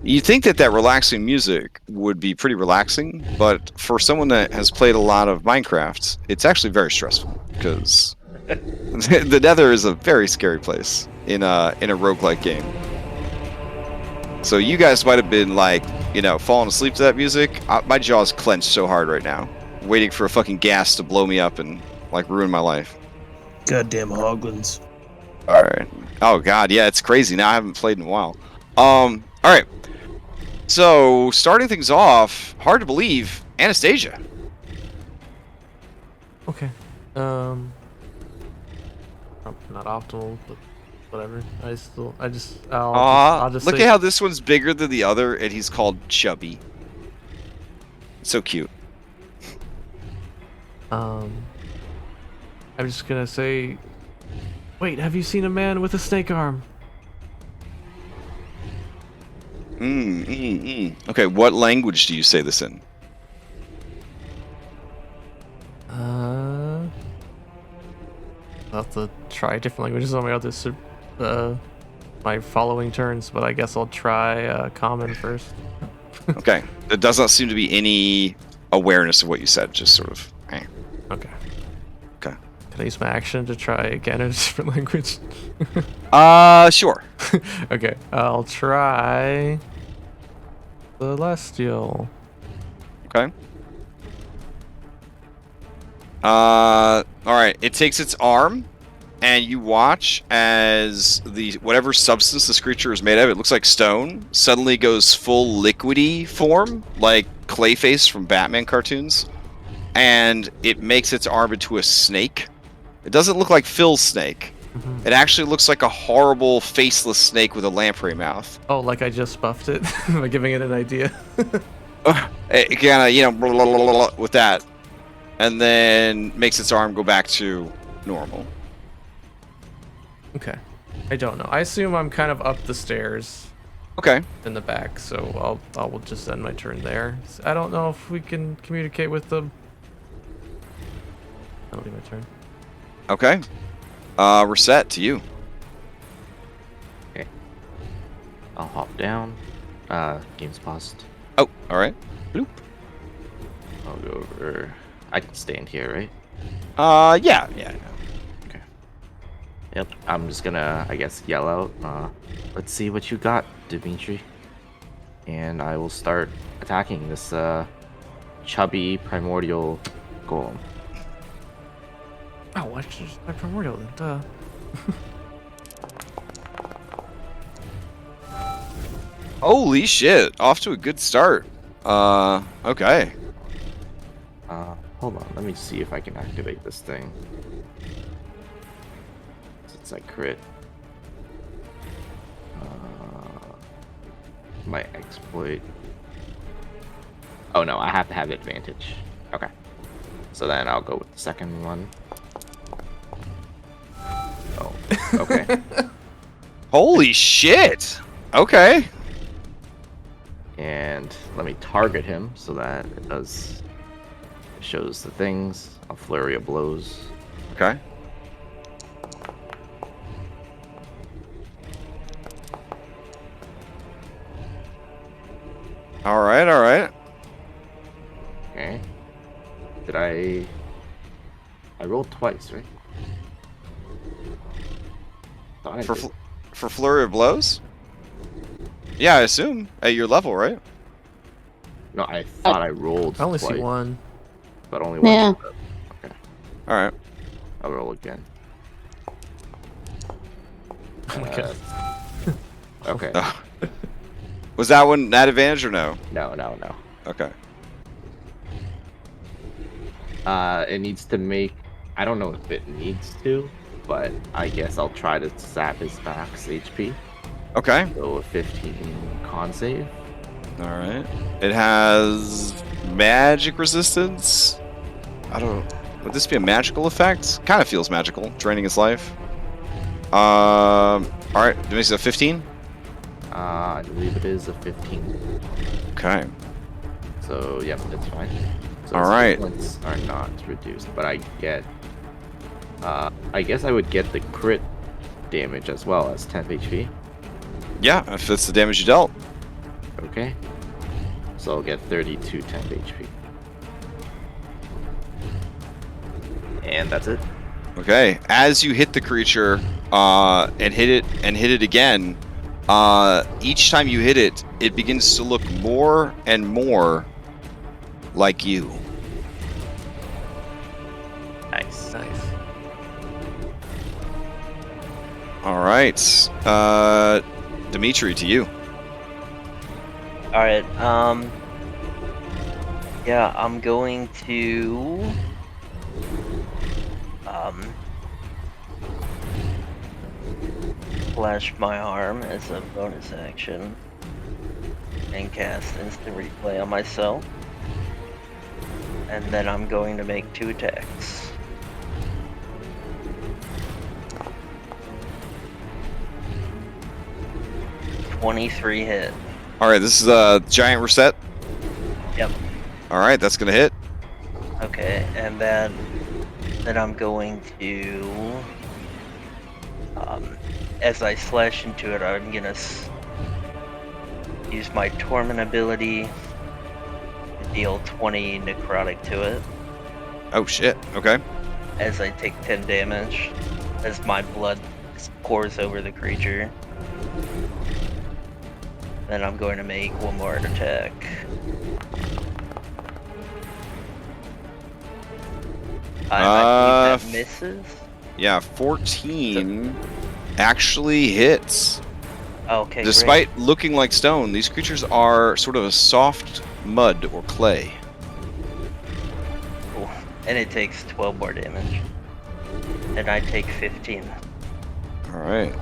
You'd think that relaxing music would be pretty relaxing, but for someone that has played a lot of Minecraft, it's actually very stressful because the Nether is a very scary place in a roguelike game. So you guys might have been like, falling asleep to that music. My jaw's clenched so hard right now, waiting for a fucking gas to blow me up and like ruin my life. Goddamn hoglins. All right. Oh god, yeah, it's crazy. Now I haven't played in a while. All right. So starting things off, hard to believe, Anastasia. Okay. Not optimal, but whatever. I'll just Look say, at how this one's bigger than the other, and he's called Chubby. So cute. I'm just gonna say, wait, have you seen a man with a snake arm? Okay, what language do you say this in? I'll have to try different languages on my other my following turns, but I guess I'll try common first. Okay, there does not seem to be any awareness of what you said, just sort of. Okay. Okay. Can I use my action to try again in a different language? Sure. Okay, I'll try Celestial. Okay. Alright, it takes its arm, and you watch as whatever substance this creature is made of, it looks like stone, suddenly goes full liquidy form, like Clayface from Batman cartoons, and it makes its arm into a snake. It doesn't look like Phil's snake. Mm-hmm. It actually looks like a horrible, faceless snake with a lamprey mouth. Oh, like I just buffed it by giving it an idea. It kind of, blah, blah, blah, blah, with that. And then makes its arm go back to normal. Okay. I don't know. I assume I'm kind of up the stairs. Okay. In the back, so I will just end my turn there. I don't know if we can communicate with them. That'll be my turn. Okay. Reset to you. Okay. I'll hop down. Game's paused. Oh, alright. Bloop. I'll go over. I can stand here, right? Yeah. Okay. Yep. I'm just gonna, I guess, yell out. Let's see what you got, Dimitri. And I will start attacking this chubby primordial golem. Oh, why should just my primordial then? Duh. Holy shit. Off to a good start. Okay. Hold on. Let me see if I can activate this thing. It's like crit. My exploit. Oh no, I have to have advantage. Okay. So then I'll go with the second one. Oh, okay. Holy shit. Okay. And let me target him so that it shows the things. A flurry of blows. Okay. All right, all right. Okay. Did I rolled twice, right? Thought I For did. for flurry of blows? Yeah, I assume at your level, right? No, I thought I rolled I only twice, see one. but only one. Yeah. Okay, All right. I'll roll again. Oh my god. Okay. Was that one at advantage or no? No. Okay. It needs to make. I don't know if it needs to, but I guess I'll try to sap his max HP. Okay. So a 15 con save. All right. It has magic resistance. I don't. Would this be a magical effect? Kind of feels magical, draining his life. All right. Do we say a 15? I believe it is a 15. Okay. So yep, that's fine. So All his right. hit points are not reduced, but I get. I guess I would get the crit damage as well as 10 HP. Yeah, if that's the damage you dealt. Okay. So I'll get 32 10 HP. And that's it. Okay. As you hit the creature, and hit it again, each time you hit it, it begins to look more and more like you. Nice. Nice. All right. Dimitri, to you. All right. Yeah, I'm going to flash my arm as a bonus action and cast instant replay on myself. And then I'm going to make 2 attacks. $23 hit. All right, this is a giant reset. Yep. All right, that's gonna hit. Okay, and then I'm going to, as I slash into it, I'm gonna use my Torment ability to deal 20 necrotic to it. Oh shit. Okay. As I take 10 damage, as my blood pours over the creature. Then I'm going to make 1 more attack. I believe that misses. Yeah, 14 actually hits. Okay, Despite looking like stone, these creatures are sort of a soft mud or clay. great. Cool. And it takes 12 more damage. And I take 15. All right.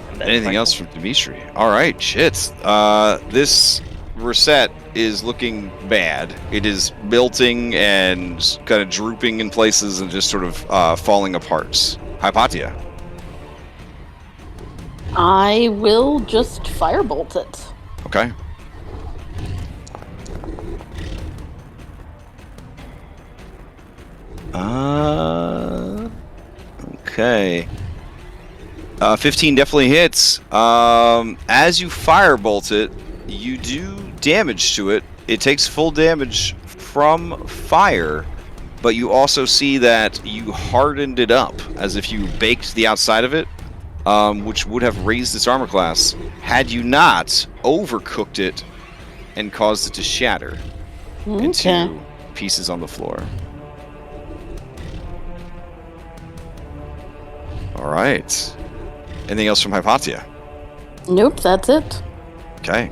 And that's Anything my else turn. from Dimitri? All right, shit. This reset is looking bad. It is melting and kind of drooping in places and just sort of falling apart. Hypatia. I will just firebolt it. Okay. Okay. 15 definitely hits. As you firebolt it, you do damage to it. It takes full damage from fire, but you also see that you hardened it up as if you baked the outside of it, which would have raised its armor class had you not overcooked it and caused it to shatter Okay. into pieces on the floor. All right. Anything else from Hypatia? Nope, that's it. Okay.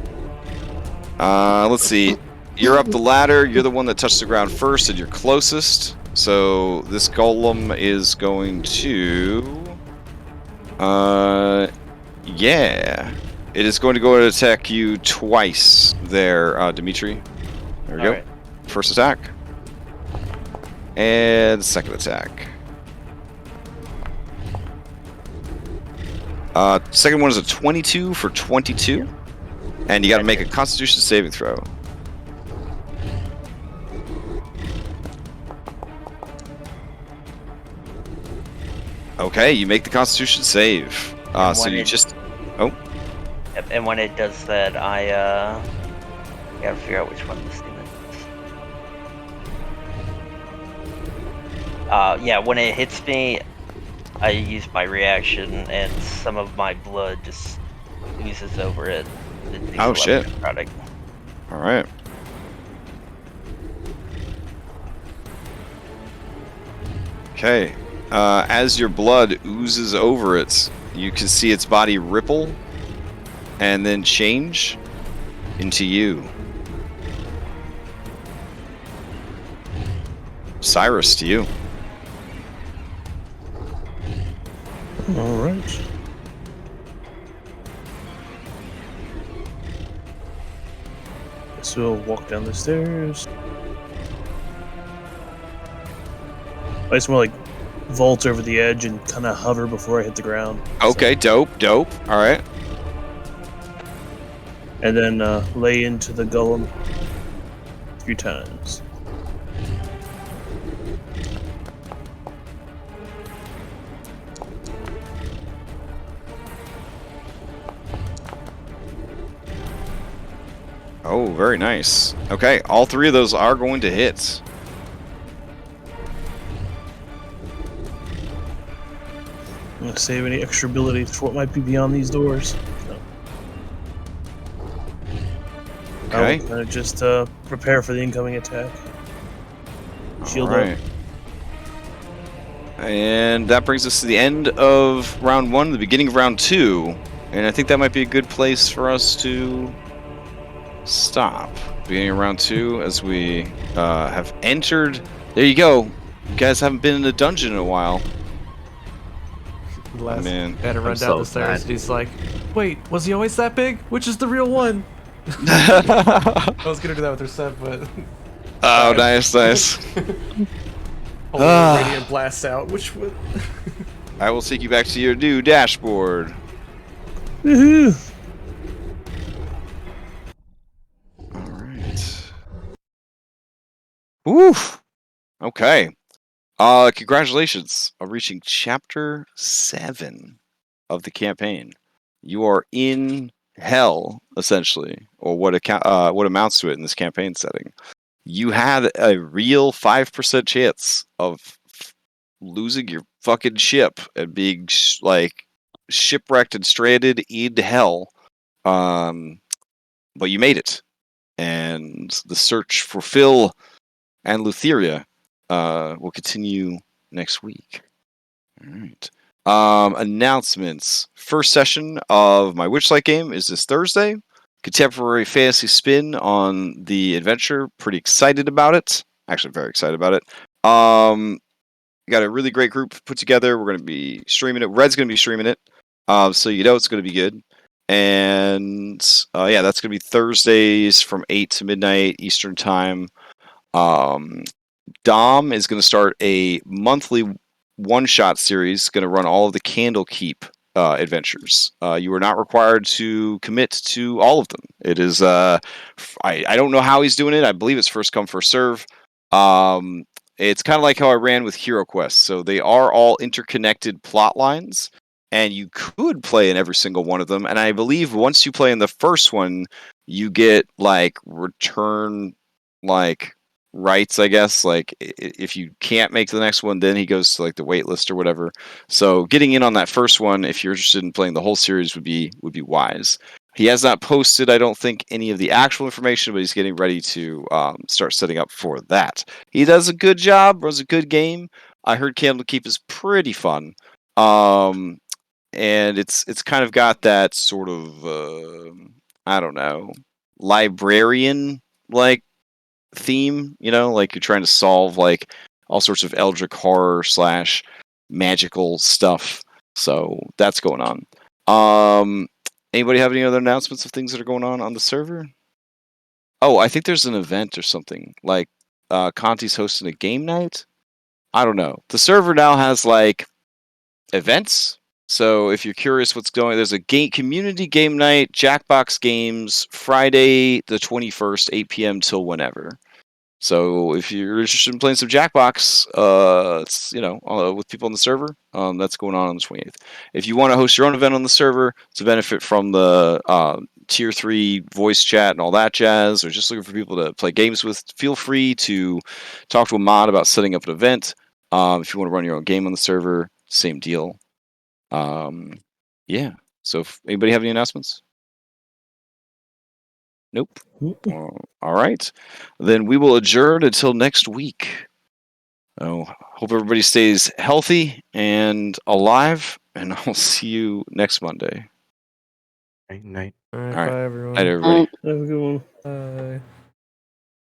Let's see. You're up the ladder. You're the one that touched the ground first, and you're closest. So this golem is going to... yeah. It is going to go and attack you twice there, Dimitri. There we go. Alright. First attack. And second attack. Second one is a 22 for 22. And you got to make a Constitution saving throw. Okay, you make the Constitution save. And So when you it- just. Yep, and when it does that, I gotta figure out which one this thing is. Yeah, when it hits me, I use my reaction, and some of my blood just oozes over it. Oh, shit. Product. All right. Okay. As your blood oozes over it, you can see its body ripple and then change into you. Cyrus, to you. All right. So we'll walk down the stairs. I just want to like vault over the edge and kind of hover before I hit the ground. Okay, dope. All right. And then lay into the golem 3 times. Oh, very nice. Okay, all 3 of those are going to hit. I'm going to save any extra abilities for what might be beyond these doors. So. Okay. I'm going to just prepare for the incoming attack. Shield All right. And that brings us to the end of round 1, the beginning of round 2. And I think that might be a good place for us to stop. Beginning of round 2 as we have entered. There you go. You guys haven't been in a dungeon in a while. Last Man, had to run I'm down so the stairs. glad. And he's like, "Wait, was he always that big? Which is the real one?" I was gonna do that with her set, but Oh, nice. radiant blasts out. Which would? I will take you back to your new dashboard. Woohoo! All right. Woof. Okay. Congratulations on reaching chapter 7 of the campaign. You are in hell, essentially, or what amounts to it in this campaign setting. You had a real 5% chance of losing your fucking ship and being shipwrecked and stranded in hell. But you made it, and the search for Phil and Lutheria will continue next week. All right. Announcements. First session of my Witchlight game is this Thursday. Contemporary fantasy spin on the adventure. Pretty excited about it. Actually, very excited about it. Got a really great group put together. We're going to be streaming it. Red's going to be streaming it. So you know it's going to be good. And yeah, that's going to be Thursdays from 8 to midnight Eastern time. Dom is going to start a monthly one-shot series, going to run all of the Candlekeep adventures. You are not required to commit to all of them. It is, I don't know how he's doing it. I believe it's first come, first serve. It's kind of like how I ran with Hero Quest. So they are all interconnected plot lines, and you could play in every single one of them. And I believe once you play in the first one, you get like return rights, I guess. Like if you can't make the next one, then he goes to like the wait list or whatever. So getting in on that first one, if you're interested in playing the whole series, would be wise. He has not posted, I don't think, any of the actual information, but he's getting ready to start setting up for that. He does a good job, runs a good game. I heard Candlekeep is pretty fun. And it's kind of got that sort of I don't know, librarian like theme, you know, like you're trying to solve like all sorts of eldritch horror / magical stuff. So that's going on. Anybody have any other announcements of things that are going on the server? Oh, I think there's an event or something. Like Conti's hosting a game night. I don't know. The server now has like events. So if you're curious what's going, there's a community game night, Jackbox Games, Friday the 21st, 8 p.m. till whenever. So if you're interested in playing some Jackbox, it's with people on the server, that's going on the 28th. If you want to host your own event on the server to benefit from the tier 3 voice chat and all that jazz, or just looking for people to play games with, feel free to talk to a mod about setting up an event. If you want to run your own game on the server, same deal. Yeah. So if anybody have any announcements? Nope. All right. Then we will adjourn until next week. Oh, hope everybody stays healthy and alive, and I'll see you next Monday. Night. All right, All right. bye everyone. Night, everybody. Have a good one. Bye.